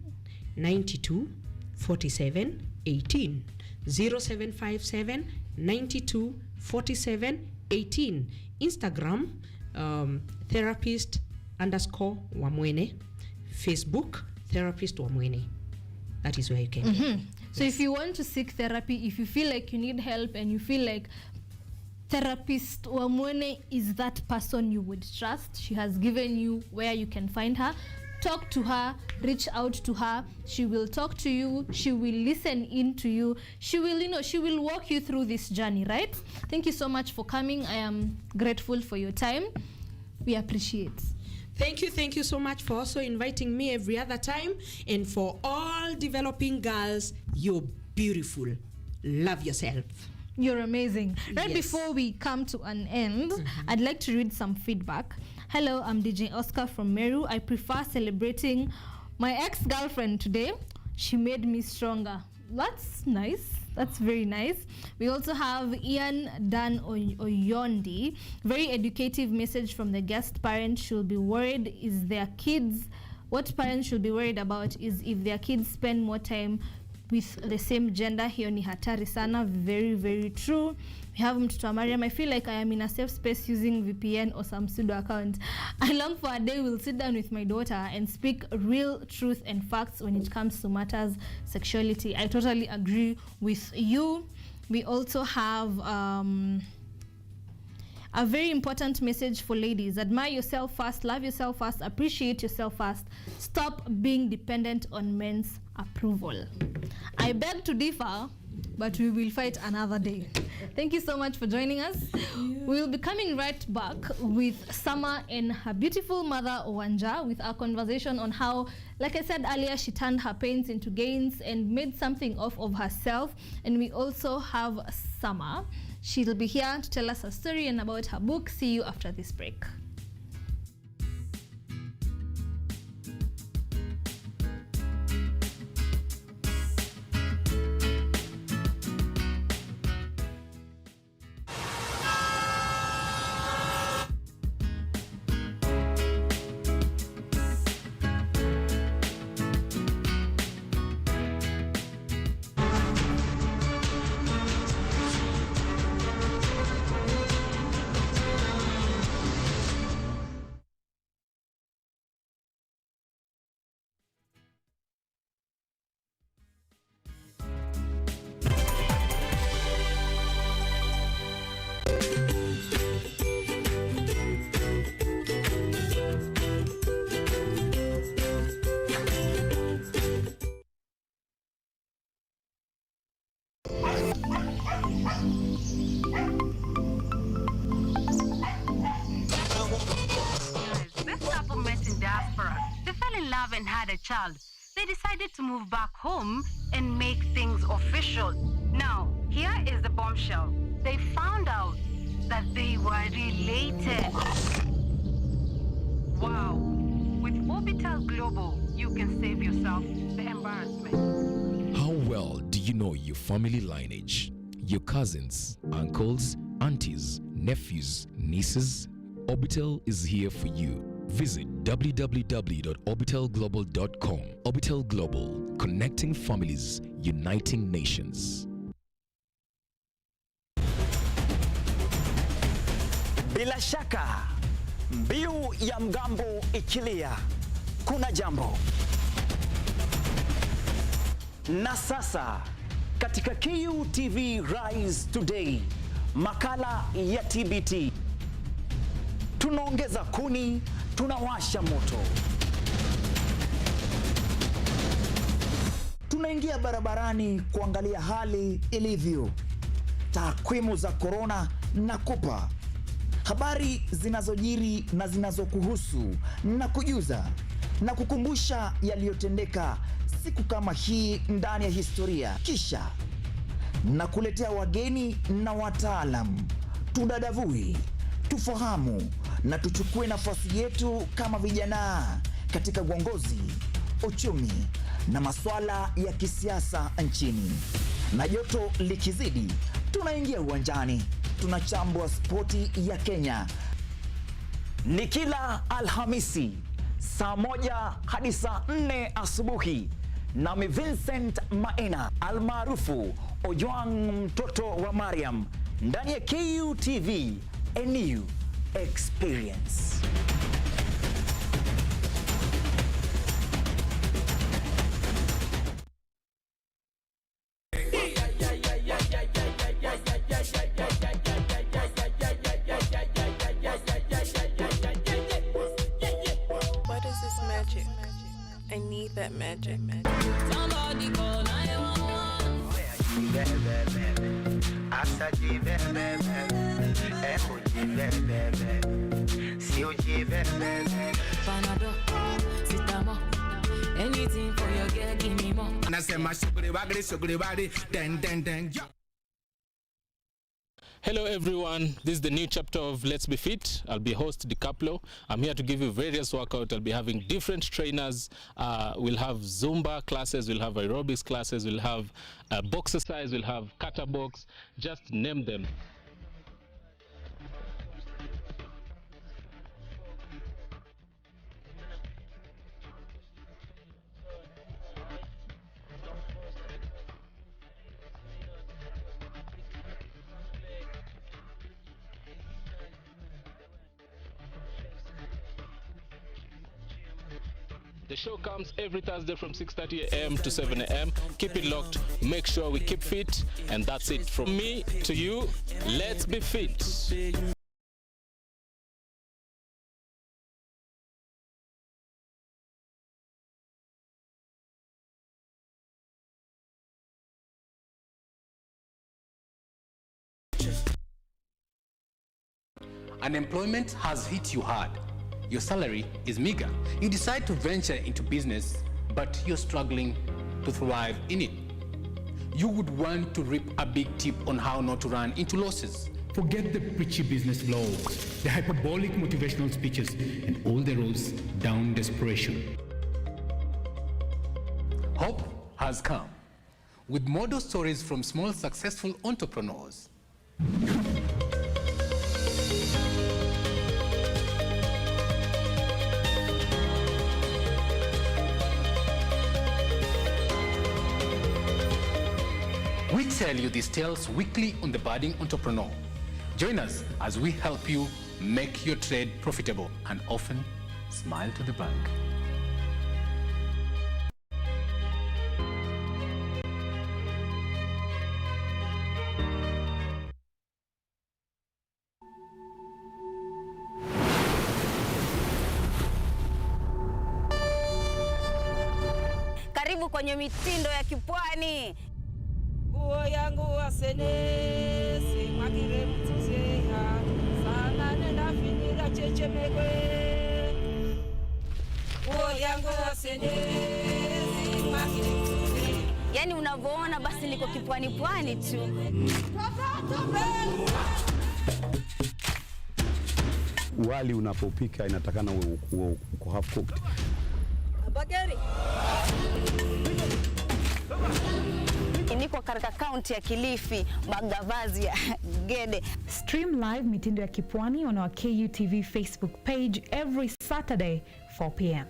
92 47 18. 0757 92 47 18. Instagram, therapist _Wamwene. Facebook, therapist Wamwene. That is where you can get me. So if you want to seek therapy, if you feel like you need help and you feel like therapist Wamwene is that person you would trust, she has given you where you can find her, talk to her, reach out to her. She will talk to you, she will listen in to you, she will, she will walk you through this journey, right? Thank you so much for coming. I am grateful for your time. We appreciate. Thank you so much for also inviting me every other time. And for all developing girls, you're beautiful. Love yourself. You're amazing. Right before we come to an end, I'd like to read some feedback. Hello, I'm DJ Oscar from Meru. I prefer celebrating my ex-girlfriend today. She made me stronger. That's nice. That's very nice. We also have Ian Dan Oyondi. Very educative message from the guest. Parents should be worried is their kids. What parents should be worried about is if their kids spend more time with the same gender. Hiyo ni hatari sana. Very, very true. We have Mtoto Mariam. I feel like I am in a safe space using VPN or some pseudo account. I long for a day we'll sit down with my daughter and speak real truth and facts when it comes to matters sexuality. I totally agree with you. We also have a very important message for ladies. Admire yourself first, love yourself first, appreciate yourself first. Stop being dependent on men's approval. I beg to differ, but we will fight another day. Thank you so much for joining us. We'll be coming right back with Summer and her beautiful mother, Wanja, with our conversation on how, like I said earlier, she turned her pains into gains and made something of herself. And we also have Summer. She'll be here to tell us her story and about her book. See you after this break. This couple met in diaspora. They fell in love and had a child. They decided to move back home and make things official. Now, here is the bombshell. They found out that they were related. Wow. With Orbital Global, you can save yourself the embarrassment. How well do you know your family lineage? Your cousins, uncles, aunties, nephews, nieces? Orbital is here for you. Visit www.orbitalglobal.com. Orbital Global, connecting families, uniting nations. Bila shaka, mbiu ya mgambo ikilia, kuna jambo. Na sasa, katika QTV Rise Today, makala ya TBT. Tunaongeza kuni, tunawasha moto. Tunaingia barabarani kuangalia hali ilivyo. Takwimu za corona na kupa. Habari zinazojiri na zinazokuhusu na kujuza na kukumbusha yaliyotendeka siku kama hii ndani ya historia. Kisha na kuletea wageni na wataalam. Tudadavui, tufahamu na tuchukue nafasi yetu kama vijana katika uongozi, uchumi na masuala ya kisiasa nchini. Na joto likizidi, tunaingia uwanjani, tunachambua spoti ya Kenya. Ni kila Alhamisi saa 1 hadi saa 4 asubuhi, nami Vincent Maina almaarufu Ojwang mtoto wa Mariam, ndani ya QTV, a new experience. What is this magic? I need that magic. Somebody call 911. Anything for your girl, give me more. Hello everyone, this is the new chapter of Let's Be Fit. I'll be host DiCaplo. I'm here to give you various workouts. I'll be having different trainers. We'll have Zumba classes, we'll have aerobics classes, we'll have box exercise, we'll have kata box, just name them. The show comes every Thursday from 6:30 a.m. to 7 a.m. Keep it locked. Make sure we keep fit. And that's it from me to you. Let's be fit. Unemployment has hit you hard. Your salary is meager. You decide to venture into business, but you're struggling to thrive in it. You would want to reap a big tip on how not to run into losses. Forget the preachy business vlogs, the hyperbolic motivational speeches, and all the roads down desperation. Hope has come with model stories from small successful entrepreneurs. We tell you these tales weekly on The Budding Entrepreneur. Join us as we help you make your trade profitable and often smile to the bank. Karibu kwenye mitindo ya kipwani. Nguo yangu wasenesi magire mtuzeha sana nenda finira chechemekwe. Nguo yangu wasenesi magire mtuzeha. Yaani unavyoona basi niko kipwani pwani tu. Wali unapopika inatakana uko half cooked. Bageri. Niko katika kaunti ya Kilifi, Magavazi ya Gede. Stream live mitindo ya kipwani on our KUTV Facebook page every Saturday 4 p.m.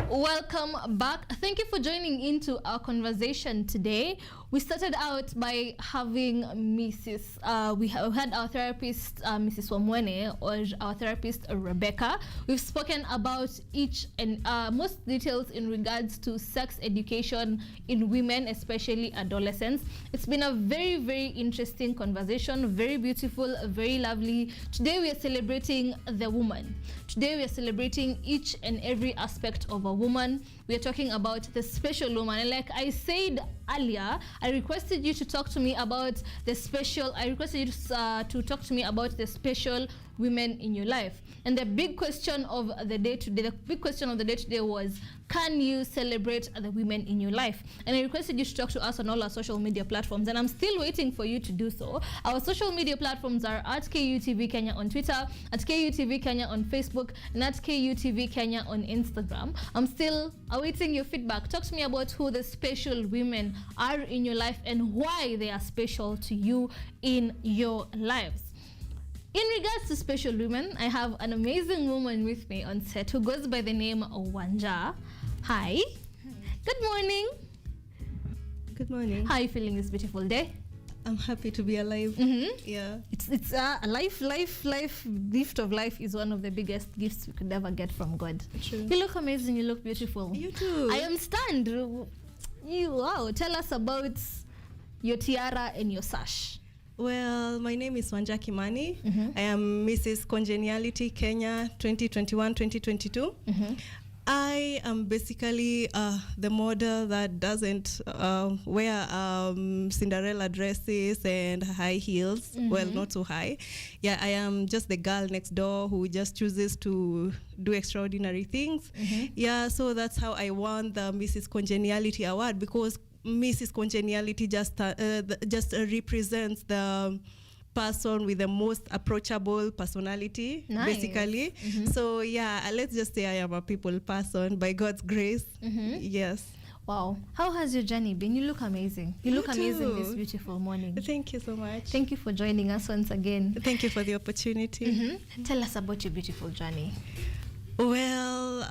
Welcome back. Thank you for joining into our conversation today. We started out by having we had our therapist, Mrs. Wamwene, or our therapist, Rebecca. We've spoken about each and most details in regards to sex education in women, especially adolescents. It's been a very, very interesting conversation, very beautiful, very lovely. Today we are celebrating the woman. Today we are celebrating each and every aspect of a woman. We are talking about the special woman. And like I said earlier, I requested you to talk to me about the special, I requested you to talk to me about the special women in your life. And the big question of the day today, was, can you celebrate the women in your life? And I requested you to talk to us on all our social media platforms, and I'm still waiting for you to do so. Our social media platforms are at KUTV Kenya on Twitter, at KUTV Kenya on Facebook, and at KUTV Kenya on Instagram. I'm still awaiting your feedback. Talk to me about who the special women are in your life and why they are special to you in your lives. In regards to special women, I have an amazing woman with me on set who goes by the name Wanja. Hi. Good morning. Good morning. How are you feeling this beautiful day? I'm happy to be alive. Yeah. It's a life gift of life is one of the biggest gifts we could ever get from God. True. You look amazing. You look beautiful. You too. I am stunned. Wow. Tell us about your tiara and your sash. Well, my name is Wanja Kimani. I am Mrs. Congeniality Kenya 2021-2022. I I am basically the model that doesn't wear Cinderella dresses and high heels. Well, not so high. Yeah, I am just the girl next door who just chooses to do extraordinary things. Yeah, so that's how I won the Mrs. Congeniality Award, because Mrs. Congeniality just represents the person with the most approachable personality, basically. So yeah, let's just say I am a people person by God's grace. Yes. Wow. How has your journey been? You look amazing. You look amazing this beautiful morning. Thank you so much. Thank you for joining us once again. Thank you for the opportunity. Tell us about your beautiful journey. Well,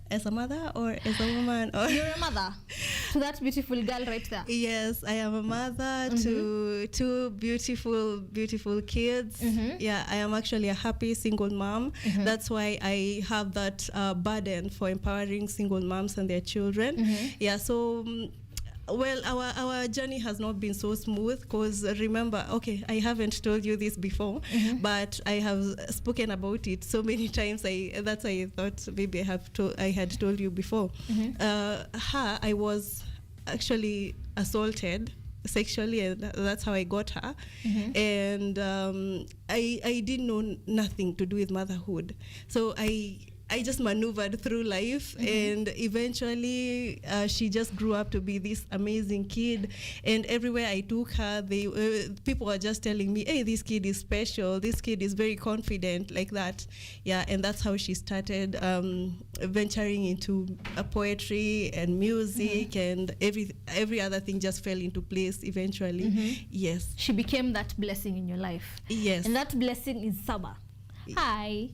as a mother or as a woman? Or You're a mother to that beautiful girl right there. Yes, I am a mother to two beautiful kids. Yeah, I am actually a happy single mom. That's why I have that burden for empowering single moms and their children. Yeah, so well, our journey has not been so smooth, because remember, okay, I haven't told you this before, but I have spoken about it so many times. That's why I thought maybe I had told you before. I was actually assaulted sexually, and that's how I got her. And I didn't know nothing to do with motherhood, so I just maneuvered through life, and eventually she just grew up to be this amazing kid. And everywhere I took her, people were just telling me, hey, this kid is special, this kid is very confident, like that. Yeah, and that's how she started venturing into poetry and music, and every other thing just fell into place eventually. Yes. She became that blessing in your life. Yes. And that blessing is Saba. Hi.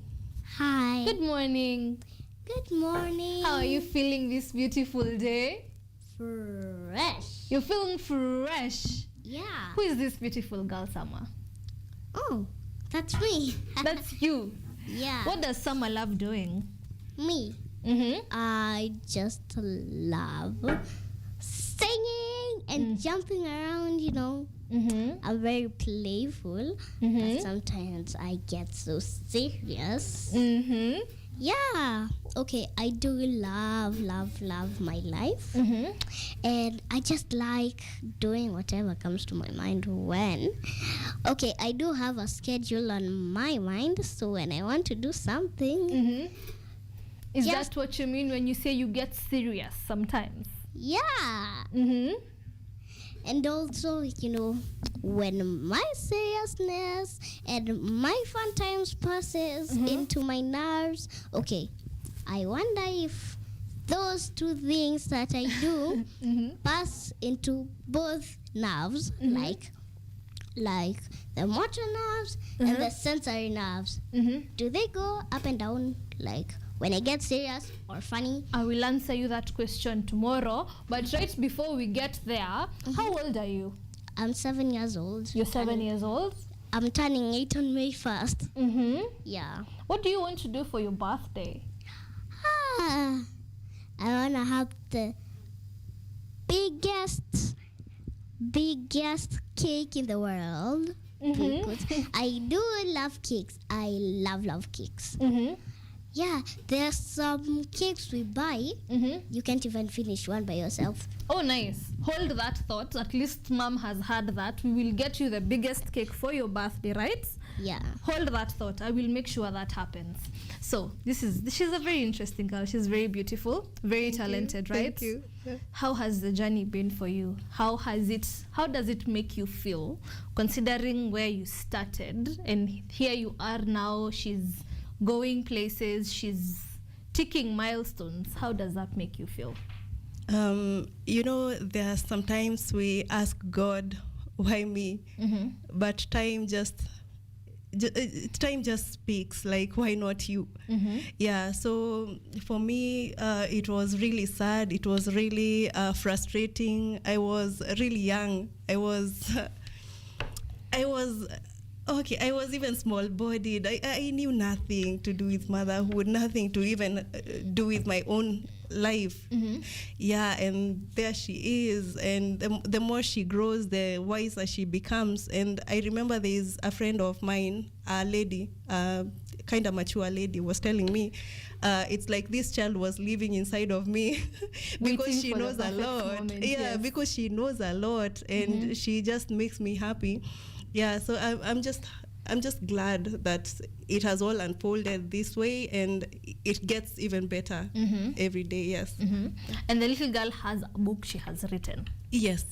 Hi. Good morning. Good morning. How are you feeling this beautiful day? Fresh. You're feeling fresh? Yeah. Who is this beautiful girl, Summer? Oh, that's me. That's you? Yeah. What does Summer love doing? Me? I just love singing and jumping around, you know. I'm very playful, but sometimes I get so serious. Yeah. Okay, I do love my life. And I just like doing whatever comes to my mind when. Okay, I do have a schedule on my mind, so when I want to do something. Is that what you mean when you say you get serious sometimes? Yeah. And also, you know, when my seriousness and my fun times passes into my nerves, okay, I wonder if those two things that I do pass into both nerves, like the motor nerves and the sensory nerves. Do they go up and down, like when I get serious or funny? I will answer you that question tomorrow, but right before we get there, how old are you? I'm 7 years old. You're 7 years old? I'm turning 8 on May 1st. Yeah. What do you want to do for your birthday? I want to have the biggest cake in the world. I do love cakes. I love cakes. Yeah, there's some cakes we buy. You can't even finish one by yourself. Oh, nice. Hold that thought. At least Mom has had that. We will get you the biggest cake for your birthday, right? Yeah. Hold that thought. I will make sure that happens. So, she's a very interesting girl. She's very beautiful, very talented, right? Thank you. Yeah. How has the journey been for you? How does it make you feel, considering where you started and here you are now? She's going places, she's ticking milestones. How does that make you feel? You know, there are sometimes we ask God, why me? But time just speaks, like, why not you? Yeah, so for me, it was really sad. It was really frustrating. I was really young. I was even small-bodied. I knew nothing to do with motherhood, nothing to even do with my own life. Yeah, and there she is. And the more she grows, the wiser she becomes. And I remember there's a friend of mine, a lady, kind of mature lady was telling me, it's like this child was living inside of me because she knows a lot. Moment, yes. Because she knows a lot, and she just makes me happy. Yeah, so I'm just glad that it has all unfolded this way, and it gets even better every day. Yes. And the little girl has a book she has written. Yes.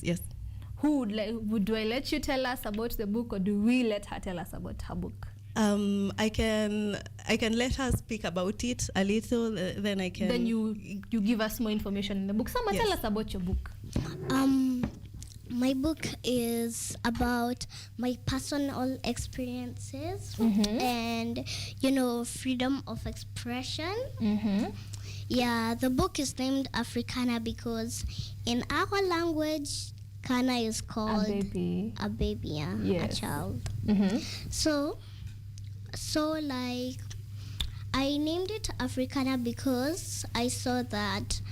Do I let you tell us about the book, or do we let her tell us about her book? I can let her speak about it a little. Then I can. Then you give us more information in the book. Sama, tell us about your book. My book is about my personal experiences and, freedom of expression. Yeah, the book is named Africana because in our language, Kana is called a baby, a child. So like, I named it Africana because I saw that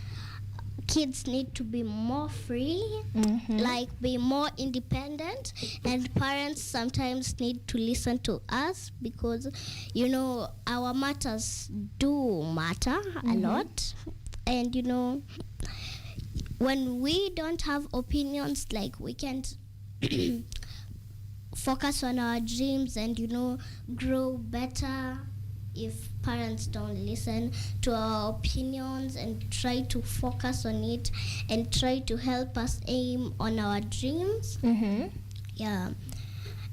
kids need to be more free, like be more independent, and parents sometimes need to listen to us because, our matters do matter a lot. And, when we don't have opinions, like we can't focus on our dreams and, grow better if parents don't listen to our opinions and try to focus on it and try to help us aim on our dreams. Yeah.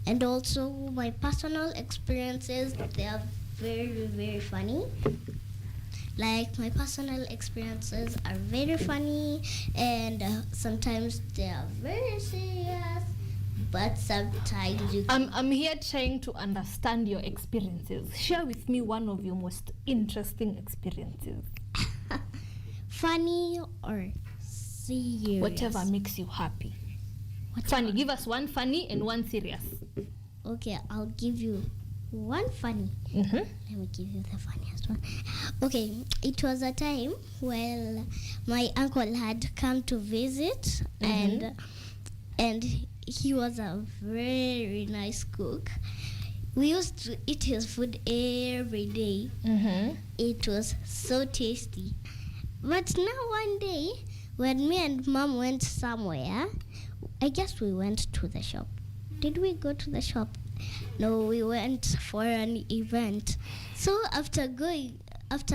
And also my personal experiences, they are very, very funny. Like, my personal experiences are very funny, and sometimes they are very serious, but sometimes you can... I'm here trying to understand your experiences. Share with me one of your most interesting experiences. Funny or serious? Whatever makes you happy. Funny. Give us one funny and one serious. Okay, I'll give you one funny. Let me give you the funniest one. Okay, it was a time when my uncle had come to visit, and he was a very nice cook. We used to eat his food every day. It was so tasty. But now one day, when me and Mom went somewhere, I guess we went to the shop. Did we go to the shop? No, we went for an event. So after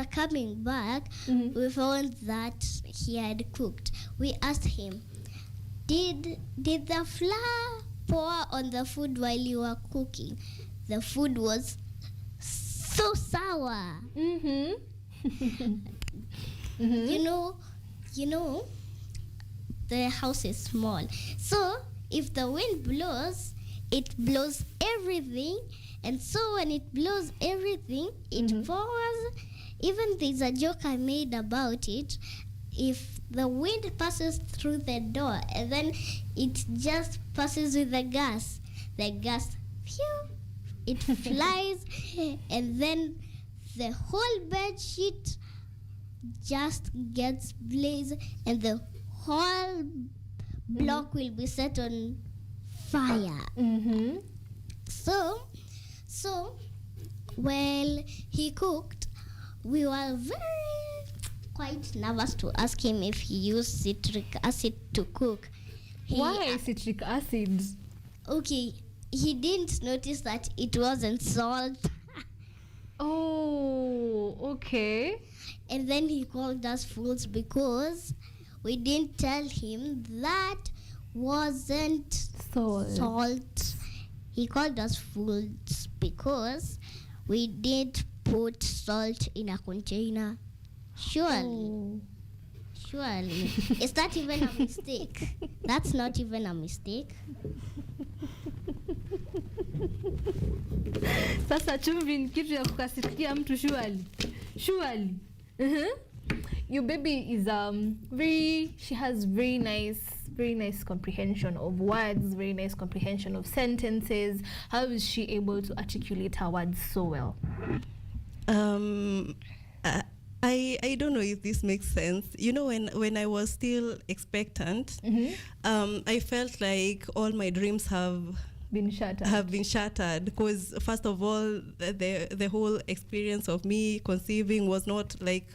coming back, we found that he had cooked. We asked him, Did the flour pour on the food while you were cooking? The food was so sour. You know, the house is small. So if the wind blows, it blows everything. And so when it blows everything, it pours. Even there's a joke I made about it. If the wind passes through the door and then it just passes with the gas, phew, it flies, and then the whole bed sheet just gets blazed, and the whole block will be set on fire. So while he cooked, we were quite nervous to ask him if he used citric acid to cook. Why citric acid? Okay, he didn't notice that it wasn't salt. Oh, okay. And then he called us fools because we didn't tell him that wasn't salt. He called us fools because we didn't put salt in a container. Surely. Is that even a mistake? That's not even a mistake. Sasa chumvi ni kitu ya kukasirikia mtu surely. Your baby is she has very nice comprehension of words, very nice comprehension of sentences. How is she able to articulate her words so well? I don't know if this makes sense. You know, when I was still expectant, I felt like all my dreams have been shattered. Have been shattered because first of all, the whole experience of me conceiving was not like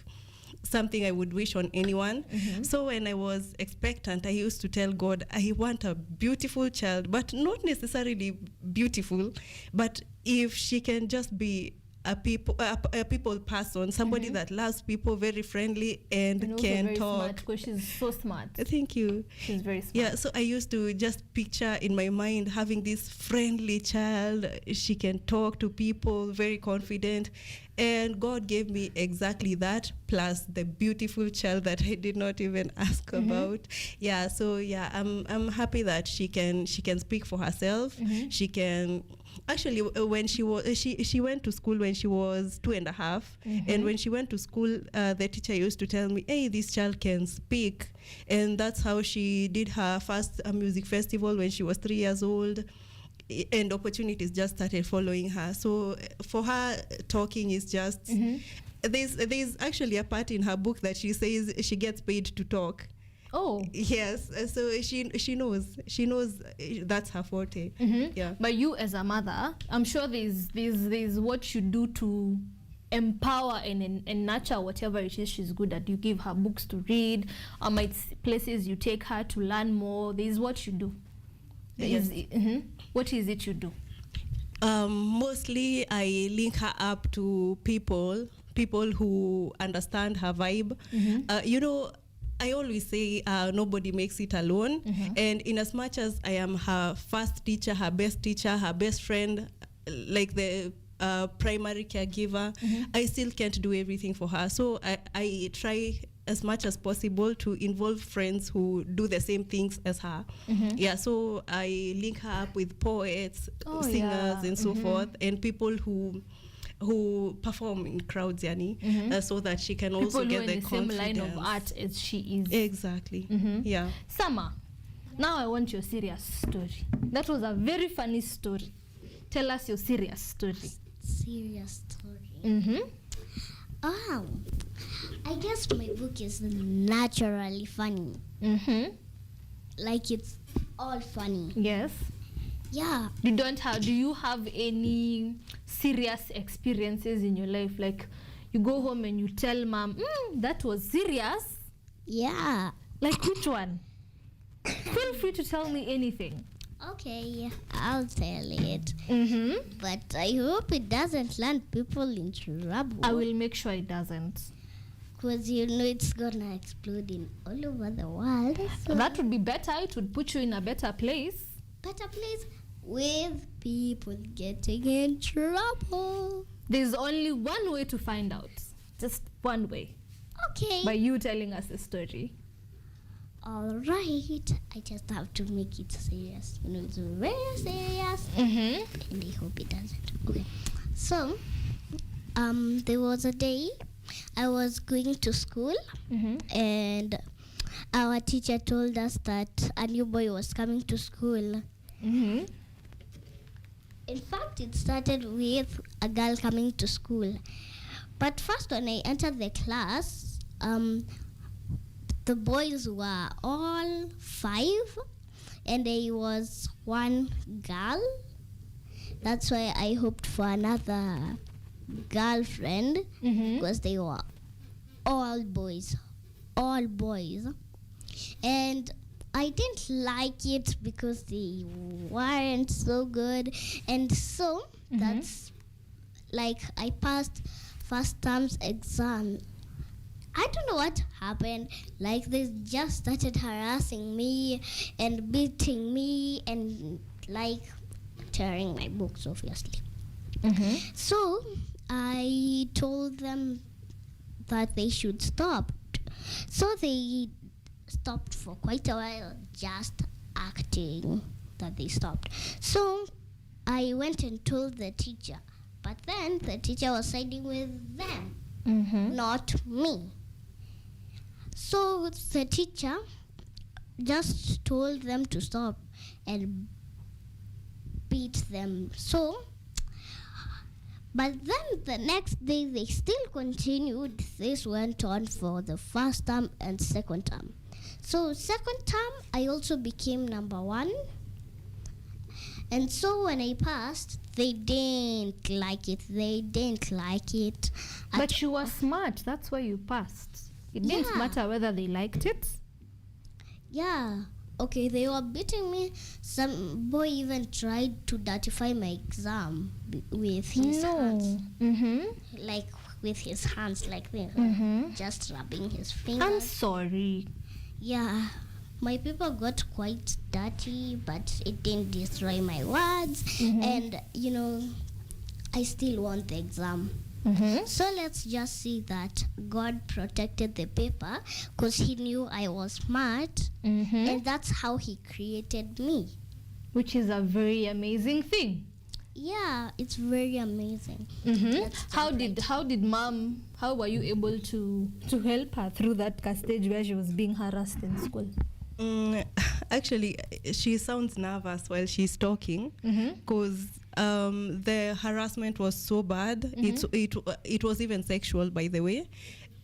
something I would wish on anyone. So when I was expectant, I used to tell God, I want a beautiful child, but not necessarily beautiful, but if she can just be a people person, somebody that loves people, very friendly, and can very talk. Smart, because she's so smart. Thank you. She's very smart. Yeah, so I used to just picture in my mind having this friendly child. She can talk to people, very confident. And God gave me exactly that, plus the beautiful child that I did not even ask about. Yeah, so yeah, I'm happy that she can speak for herself. She can actually, when she went to school when she was 2.5, and when she went to school, the teacher used to tell me, hey, this child can speak. And that's how she did her first music festival when she was 3 years old. And opportunities just started following her. So for her, talking is just there's actually a part in her book that she says she gets paid to talk. Oh yes, so she knows that's her forte. Yeah. But you as a mother, I'm sure there's what you do to empower and nurture whatever it is she's good at. You give her books to read, places you take her to learn more. There's what you do. Yes. What is it you do? Mostly I link her up to people who understand her vibe. I always say nobody makes it alone. And in as much as I am her first teacher, her best friend, like the primary caregiver, I still can't do everything for her. So I try as much as possible to involve friends who do the same things as her. Yeah, so I link her up with poets, singers, and so forth, and people who perform in crowds, so that she can also people get the confidence. Same line of art as she is. Exactly. Yeah. Summer, now I want your serious story. That was a very funny story. Tell us your serious story. Serious story. I guess my book is naturally funny. Like it's all funny. Yes. Yeah. Do you have any serious experiences in your life? Like you go home and you tell mom, that was serious? Yeah. Like which one? Feel free to tell me anything. Okay, I'll tell it. But I hope it doesn't land people in trouble. I will make sure it doesn't. Because it's gonna explode in all over the world. So that would be better. It would put you in a better place. Better place with people getting in trouble. There's only one way to find out. Just one way. Okay. By you telling us a story. All right. I just have to make it serious. It's very serious. And I hope it doesn't. Okay. So, there was a day I was going to school, and our teacher told us that a new boy was coming to school. In fact, it started with a girl coming to school. But first, when I entered the class, the boys were all 5, and there was one girl. That's why I hoped for another girlfriend, because they were all boys. And I didn't like it because they weren't so good. And so that's like I passed first term's exam. I don't know what happened. Like they just started harassing me and beating me and like tearing my books, obviously. So I told them that they should stop. So they stopped for quite a while, just acting that they stopped. So I went and told the teacher, but then the teacher was siding with them, not me. So the teacher just told them to stop and beat them. But then the next day they still continued. This went on for the first term and second term. So second term I also became number 1. And so when I passed, they didn't like it. But you were smart. That's why you passed. It didn't matter whether they liked it. Yeah. Okay, they were beating me. Some boy even tried to dirtify my exam with his hands. Like with his hands, like this. Just rubbing his fingers. I'm sorry. Yeah. My paper got quite dirty, but it didn't destroy my words. And, you know, I still won the exam. So let's just see that God protected the paper because he knew I was smart. And that's how he created me. Which is a very amazing thing. Yeah, it's very amazing. How were you able to help her through that stage where she was being harassed in school? Actually, she sounds nervous while she's talking because the harassment was so bad. It was even sexual, by the way.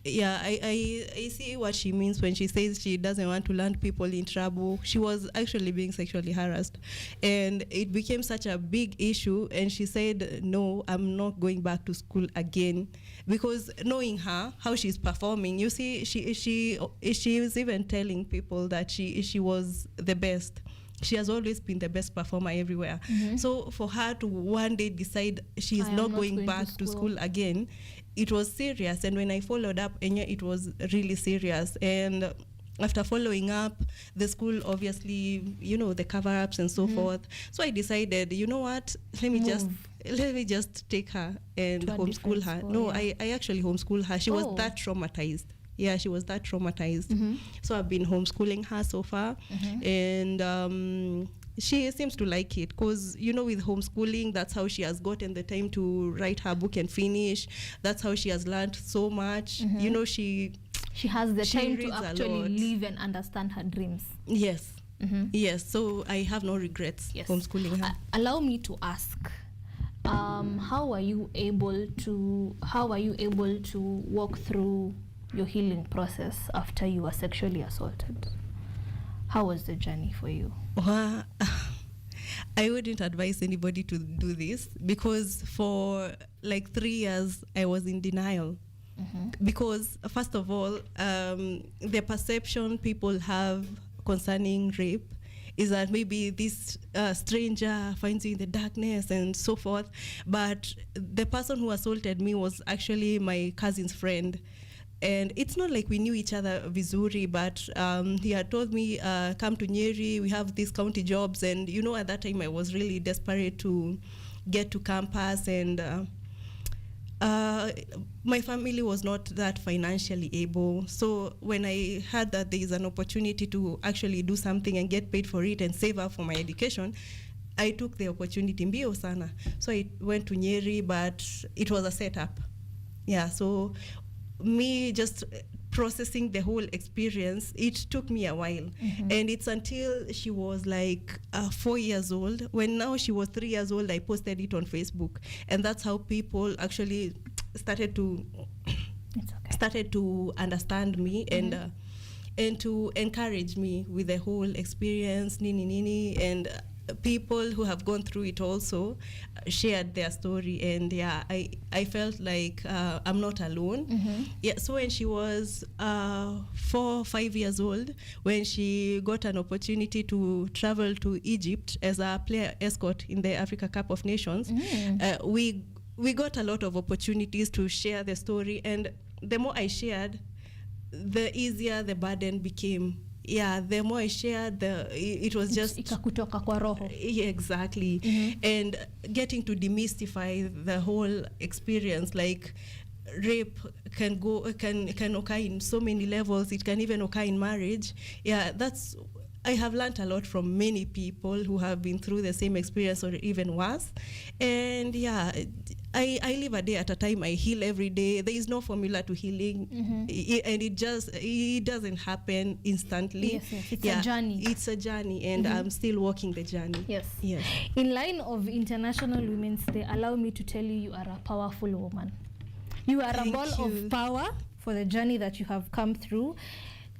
Yeah, I see what she means when she says she doesn't want to land people in trouble. She was actually being sexually harassed, and it became such a big issue. And she said, "No, I'm not going back to school again," because knowing her, how she's performing, you see, she was even telling people that she was the best. She has always been the best performer everywhere. So for her to one day decide she's not going back to school again, it was serious. And when I followed up, it was really serious. And after following up, the school obviously, you know, the cover-ups and so forth. So I decided, you know what, let me just take her and homeschool her. No, I actually homeschool her. She was that traumatized. Yeah, she was that traumatized. So I've been homeschooling her so far. And she seems to like it because, you know, with homeschooling, that's how she has gotten the time to write her book and finish. That's how she has learned so much. You know, she has the time to actually live and understand her dreams. Yes. Yes, so I have no regrets homeschooling her. Allow me to ask, how are you able to walk through your healing process after you were sexually assaulted? How was the journey for you? I wouldn't advise anybody to do this because for like 3 years I was in denial. Because first of all, the perception people have concerning rape is that maybe this stranger finds you in the darkness and so forth. But the person who assaulted me was actually my cousin's friend. And it's not like we knew each other vizuri, but he had told me, come to Nyeri, we have these county jobs. And, you know, at that time I was really desperate to get to campus. And my family was not that financially able. So when I heard that there is an opportunity to actually do something and get paid for it and save up for my education, I took the opportunity mbio sana. So I went to Nyeri, but it was a setup. Yeah, so me just processing the whole experience, it took me a while. And it's until she was like 4 years old. When now she was 3 years old, I posted it on Facebook. And that's how people actually started to understand me and to encourage me with the whole experience, nini. And people who have gone through it also shared their story, and I felt like I'm not alone. Yeah, so when she was 4-5 years old, when she got an opportunity to travel to Egypt as a player escort in the Africa Cup of Nations, we got a lot of opportunities to share the story, and the more I shared, the easier the burden became. Yeah, the more I shared, it was just ikakutoka kwa roho. Yeah, exactly. And getting to demystify the whole experience, like rape can occur in so many levels. It can even occur in marriage. Yeah, I have learned a lot from many people who have been through the same experience or even worse. And yeah, I live a day at a time. I heal every day. There is no formula to healing, and it doesn't happen instantly. Yes, it's a journey. It's a journey, and I'm still walking the journey. Yes. In line of International Women's Day, allow me to tell you, you are a powerful woman. You are a ball of power for the journey that you have come through.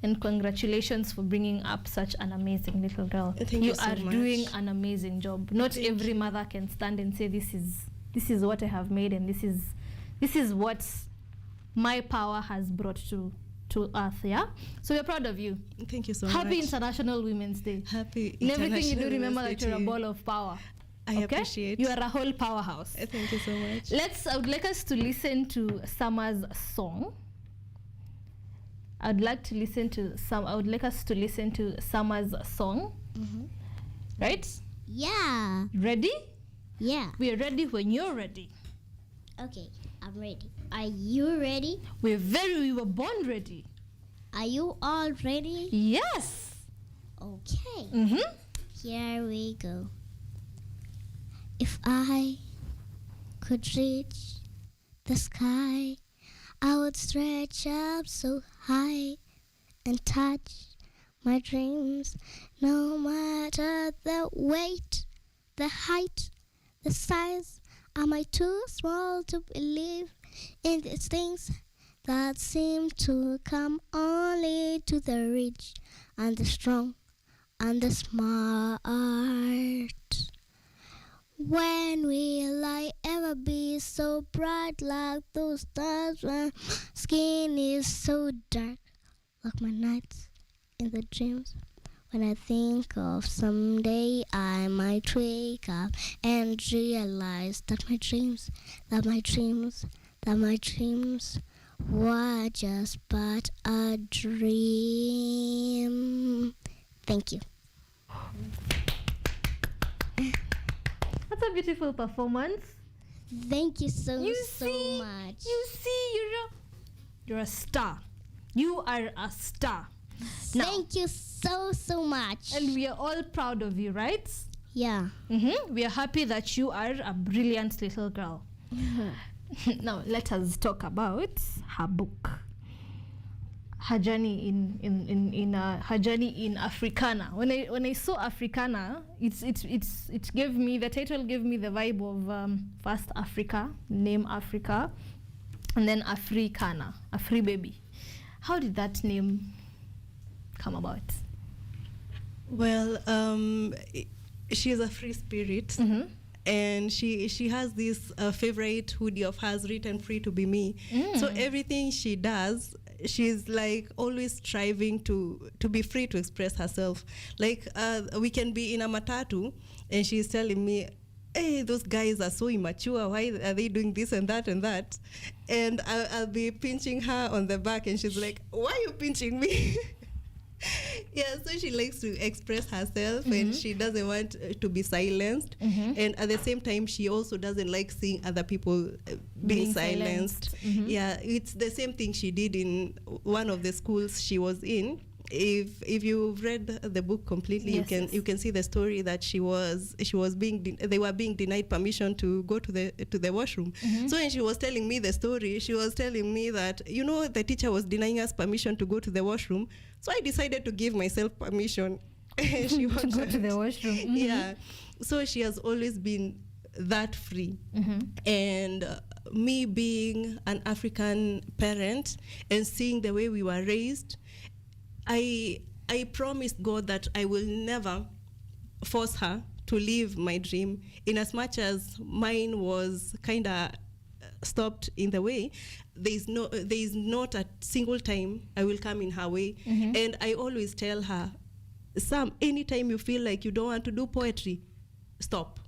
and congratulations for bringing up such an amazing little girl. Thank you so are much. doing an amazing job. Not every mother can stand and say, this is what I have made, and this is what my power has brought to earth. Yeah, so we're proud of you. Thank you so much. Happy International Women's Day. Happy in everything you do, International remember Women's that you're a Day. ball of power. I appreciate. You are a whole powerhouse. Thank you so much. I would like us to listen to Summer's song. I would like us to listen to Summer's song. Right? Yeah. Ready? Yeah. We are ready when you're ready. Okay, I'm ready. Are you ready? We were born ready. Are you all ready? Yes. Okay. Here we go. If I could reach the sky, I would stretch up so high and touch my dreams, no matter the weight, the height, the size. Am I too small to believe in these things that seem to come only to the rich and the strong and the smart? When will I ever be so bright like those stars when skin is so dark like my nights in the dreams? When I think of someday I might wake up and realize that my dreams were just but a dream. Thank you. That's a beautiful performance. Thank you so much. You see, you're a star. You are a star. Thank you so much. And we are all proud of you, right? Yeah. We are happy that you are a brilliant little girl. Now let us talk about her book, her journey her journey in Africana. When I saw Africana, it gave me, the title gave me the vibe of first Africa, name Africa, and then Africana, a free baby. How did that name come about? Well, she's a free spirit, and she has this favorite hoodie of hers written "Free to be me." So everything she does, she's like always striving to be free to express herself. Like we can be in a matatu, and she's telling me, hey, those guys are so immature. Why are they doing this and that and that? And I'll be pinching her on the back, and she's like, why are you pinching me? Yeah, so she likes to express herself, and she doesn't want to be silenced. And at the same time, she also doesn't like seeing other people being silenced. Yeah, it's the same thing she did in one of the schools she was in. If you've read the book completely, you can see the story that they were being denied permission to go to the washroom. So when she was telling me the story, she was telling me that the teacher was denying us permission to go to the washroom. So I decided to give myself permission. She to go to the washroom. Yeah. So she has always been that free. And me being an African parent and seeing the way we were raised, I promised God that I will never force her to live my dream, in as much as mine was kind of stopped in the way. There is not a single time I will come in her way. And I always tell her, Sam, anytime you feel like you don't want to do poetry, stop.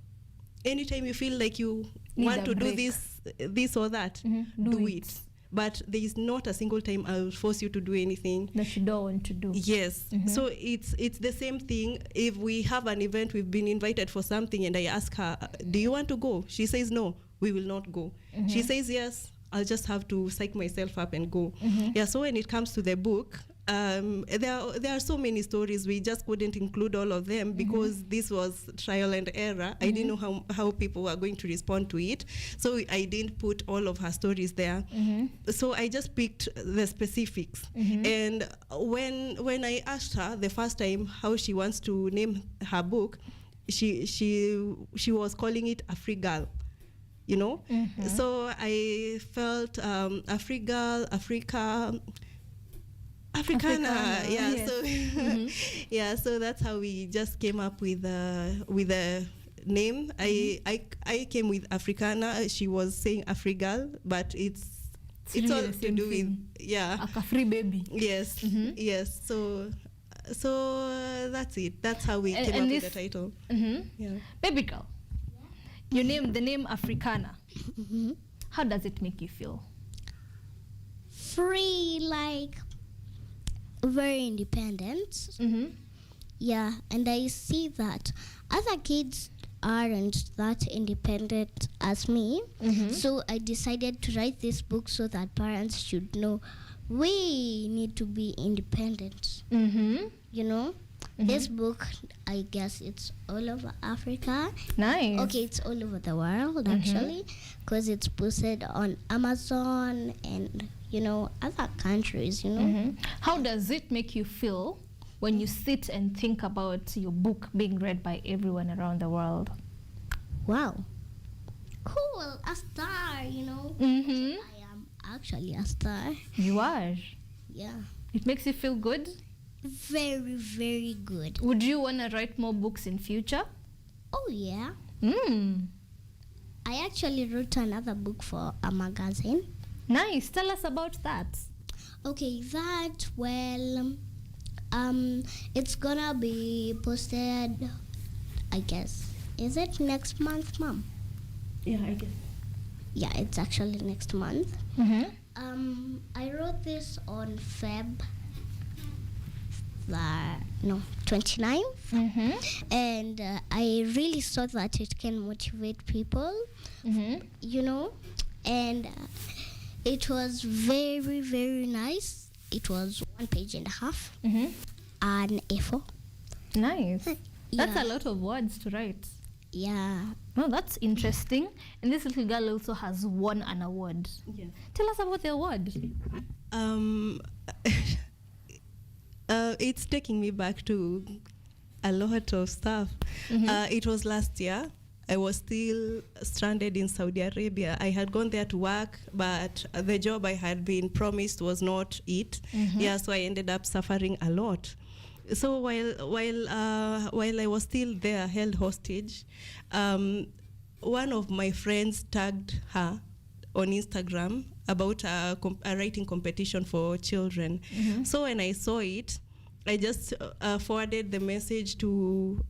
Anytime you feel like you want to do this or that, do it. But there is not a single time I will force you to do anything that you don't want to do. Yes. So it's the same thing. If we have an event, we've been invited for something, and I ask her, do you want to go? She says no, we will not go. She says yes, I'll just have to psych myself up and go. Yeah. So when it comes to the book, there are so many stories. We just couldn't include all of them because this was trial and error. I didn't know how people were going to respond to it, so I didn't put all of her stories there. So I just picked the specifics. And when I asked her the first time how she wants to name her book, she was calling it Afrigal. So I felt Afrigal, Africa. Africana. Yeah. Yes. So yeah. So that's how we just came up with the name. I came with Africana. She was saying Afrigal, but it's really all the to same do thing. with Like a free baby. Yes. Yes. So that's it. That's how we came up with the title. Yeah. Baby girl, you named the name Africana. How does it make you feel? Free, like very independent. Yeah, and I see that other kids aren't that independent as me. So I decided to write this book so that parents should know we need to be independent. You know? This book, I guess it's all over Africa. Nice. Okay, it's all over the world actually, because it's posted on Amazon and, you know, other countries, you know. How does it make you feel when you sit and think about your book being read by everyone around the world? Wow. Cool, a star, you know. I am actually a star. You are? Yeah. It makes you feel good? Very, very good. Would you want to write more books in future? Oh, yeah. I actually wrote another book for a magazine. Nice. Tell us about that. Okay, that, well, it's gonna be posted, I guess. Is it next month, Mom? Yeah, I guess. Yeah, it's actually next month. I wrote this on Feb 29th. And I really thought that it can motivate people, you know. And it was very, very nice. It was 1.5 pages, an A4. Nice. That's a lot of words to write. Yeah. No, that's interesting. And this little girl also has won an award. Yes. Tell us about the award. It's taking me back to a lot of stuff. It was last year. I was still stranded in Saudi Arabia. I had gone there to work, but the job I had been promised was not it. Yeah, so I ended up suffering a lot. So while I was still there, held hostage, one of my friends tagged her on Instagram about a writing competition for children. So when I saw it, I just forwarded the message to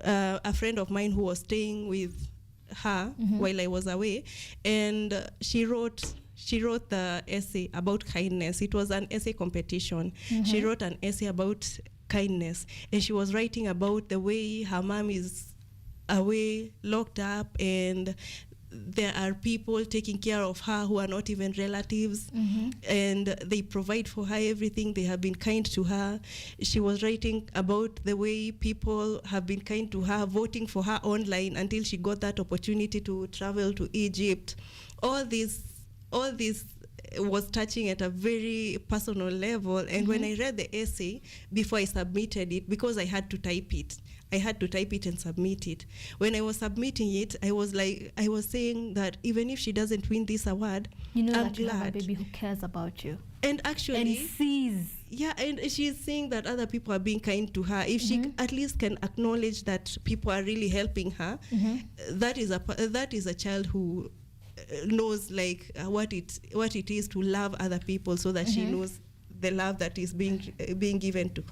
a friend of mine who was staying with her while I was away, and she wrote the essay about kindness. It was an essay competition. She wrote an essay about kindness, and she was writing about the way her mom is away, locked up, and there are people taking care of her who are not even relatives, and they provide for her everything. They have been kind to her. She was writing about the way people have been kind to her, voting for her online until she got that opportunity to travel to Egypt. All this was touching at a very personal level. And when I read the essay before I submitted it, because I had to type it and submit it. When I was submitting it, I was saying that even if she doesn't win this award, you know I'm that you glad. have a baby who cares about you. And actually, and sees. Yeah, and she's saying that other people are being kind to her. If she at least can acknowledge that people are really helping her, that is a child who knows what it is to love other people, so that she knows the love that is being given to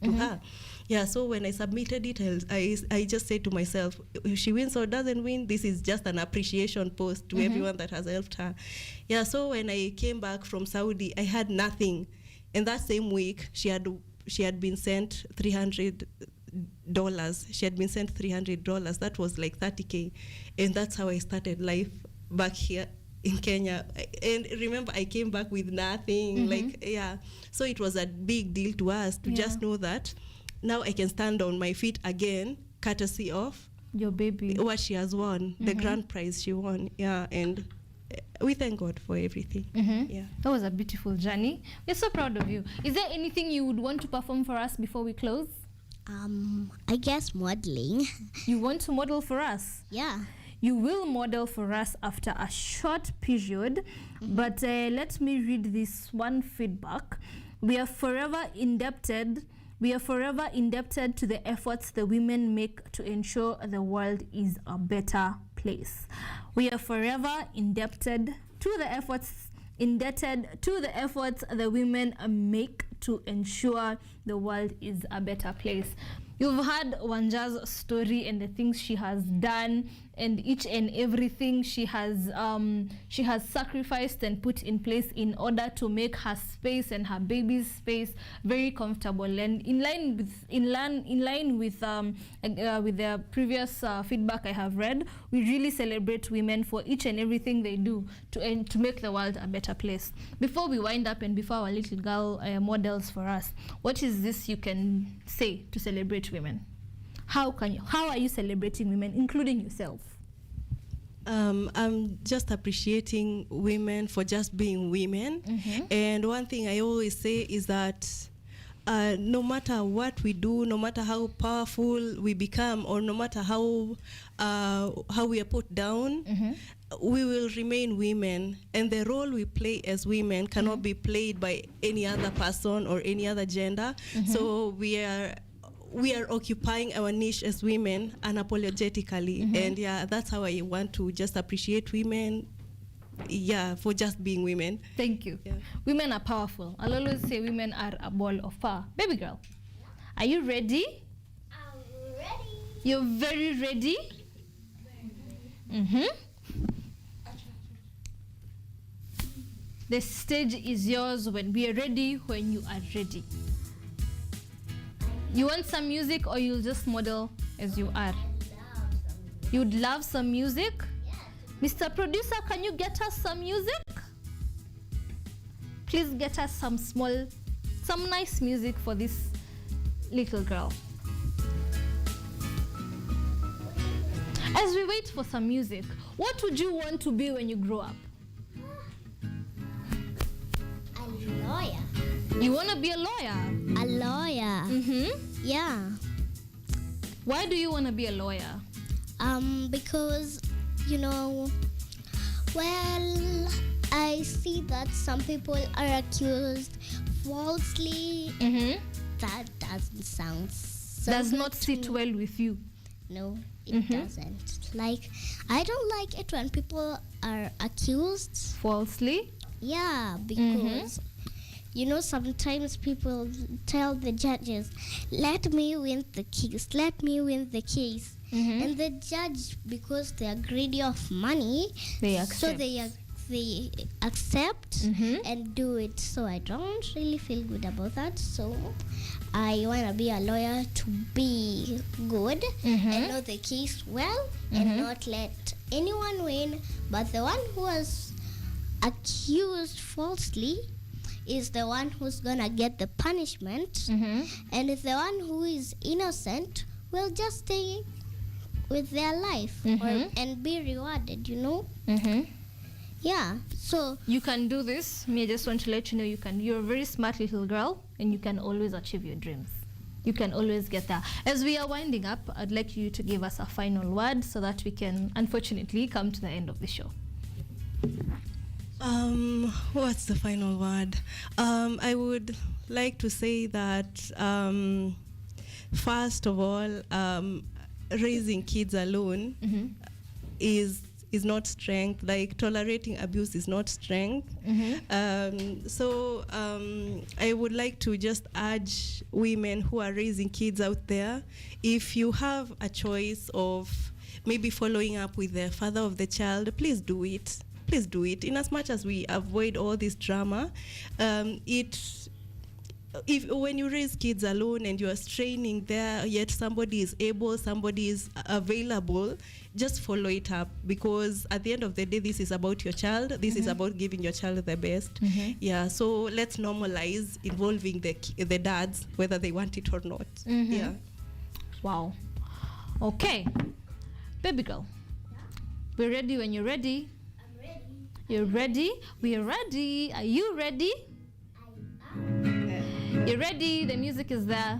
her. Yeah, so when I submitted it, I just said to myself, if she wins or doesn't win, this is just an appreciation post to everyone that has helped her. Yeah, so when I came back from Saudi, I had nothing. And that same week, she had been sent $300. She had been sent $300. That was like $30K. And that's how I started life back here in Kenya. And remember, I came back with nothing. So it was a big deal to us to just know that now I can stand on my feet again, courtesy of your baby, what she has won, the grand prize she won. Yeah, and we thank God for everything. Yeah, that was a beautiful journey. We're so proud of you. Is there anything you would want to perform for us before we close? I guess modeling. You want to model for us? Yeah. You will model for us after a short period, but let me read this one feedback. We are forever indebted to the efforts the women make to ensure the world is a better place. We are forever indebted to the efforts the women make to ensure the world is a better place. You've heard Wanja's story and the things she has done, and each and everything she has sacrificed and put in place in order to make her space and her baby's space very comfortable. And in line with the previous feedback I have read, we really celebrate women for each and everything they do to make the world a better place. Before we wind up and before our little girl models for us, what is this you can say to celebrate women? How are you celebrating women, including yourself? I'm just appreciating women for just being women. And one thing I always say is that no matter what we do, no matter how powerful we become, or no matter how we are put down, we will remain women, and the role we play as women cannot be played by any other person or any other gender. So we are occupying our niche as women unapologetically. And yeah, that's how I want to just appreciate women, for just being women. Thank you. Women are powerful. I'll always say women are a ball of fire. Baby girl, are you ready? I'm ready. You're very ready? The stage is yours. When we are ready, when you are ready. You want some music, or you'll just model as you are? You'd love some music? Yes. Mr. Producer, can you get us some music? Please get us some nice music for this little girl. As we wait for some music, what would you want to be when you grow up? A lawyer. You want to be a lawyer? A lawyer. Yeah. Why do you want to be a lawyer? Because, I see that some people are accused falsely. That doesn't sound so Does good not to sit me. well with you. No, it doesn't. Like, I don't like it when people are accused falsely. Yeah, because sometimes people tell the judges, let me win the case, and the judge, because they are greedy of money, they accept. So they accept and do it. So I don't really feel good about that. So I want to be a lawyer to be good and know the case well and not let anyone win, but the one who was accused falsely is the one who's gonna get the punishment, and if the one who is innocent will just stay with their life and be rewarded, Yeah, so you can do this. I just want to let you know you can. You're a very smart little girl, and you can always achieve your dreams. You can always get there. As we are winding up, I'd like you to give us a final word so that we can, unfortunately, come to the end of the show. What's the final word? I would like to say that first of all, raising kids alone is not strength. Like, tolerating abuse is not strength. So I would like to just urge women who are raising kids out there, if you have a choice of maybe following up with the father of the child, please do it. Please do it. In as much as we avoid all this drama, when you raise kids alone and you are straining there, yet somebody is able, somebody is available, just follow it up, because at the end of the day, this is about your child. This is about giving your child the best. Yeah, so let's normalize involving the dads, whether they want it or not. Yeah. Wow. Okay. Baby girl, we're ready when you're ready. I'm ready. You're ready? We're ready. Are you ready? I am. You're ready? The music is there.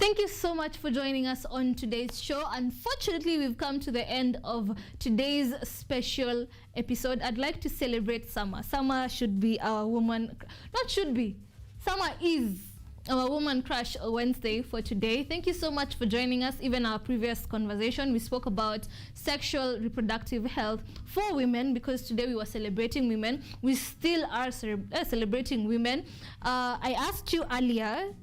Thank you so much for joining us on today's show. Unfortunately, we've come to the end of today's special episode. I'd like to celebrate Summer. Summer should be our woman, not should be, Summer is our Woman Crush Wednesday for today. Thank you so much for joining us. Even our previous conversation, we spoke about sexual reproductive health for women, because today we were celebrating women. We still are celebrating women. I asked you earlier,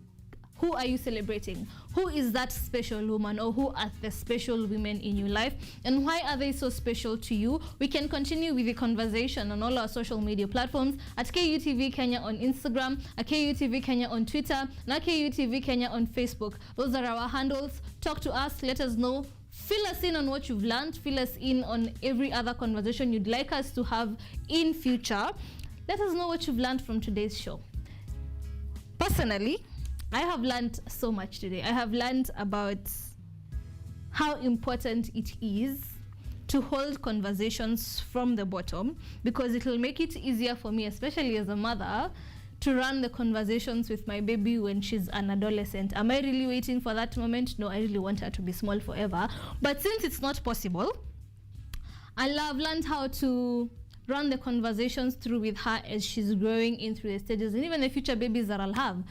who are you celebrating? Who is that special woman, or who are the special women in your life, and why are they so special to you? We can continue with the conversation on all our social media platforms at KUTV Kenya on Instagram, at KUTV Kenya on Twitter, and at KUTV Kenya on Facebook. Those are our handles. Talk to us, let us know. Fill us in on what you've learned. Fill us in on every other conversation you'd like us to have in future. Let us know what you've learned from today's show. Personally, I have learned so much today. I have learned about how important it is to hold conversations from the bottom, because it will make it easier for me, especially as a mother, to run the conversations with my baby when she's an adolescent. Am I really waiting for that moment? No, I really want her to be small forever. But since it's not possible, I have learned how to run the conversations through with her as she's growing in through the stages, and even the future babies that I'll have.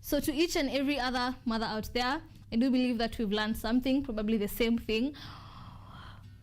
So to each and every other mother out there, I do believe that we've learned something, probably the same thing.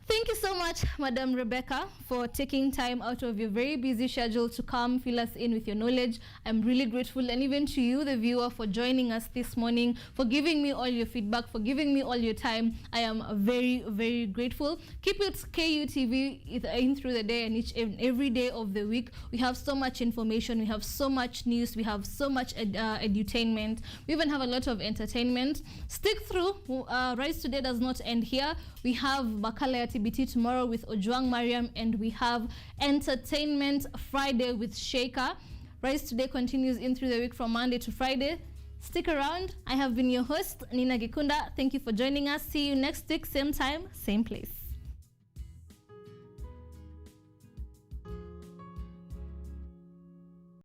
Thank you so much, Madam Rebecca, for taking time out of your very busy schedule to come fill us in with your knowledge. I'm really grateful, and even to you, the viewer, for joining us this morning, for giving me all your feedback, for giving me all your time. I am very, very grateful. Keep it KUTV in through the day and each and every day of the week. We have so much information, we have so much news, we have so much edutainment. We even have a lot of entertainment. Stick through. Rise Today does not end here. We have Bakala TBT tomorrow with Ojwang Mariam, and we have Entertainment Friday with Sheikha. Rise Today continues in through the week from Monday to Friday. Stick around. I have been your host, Nina Gikunda. Thank you for joining us. See you next week, same time, same place.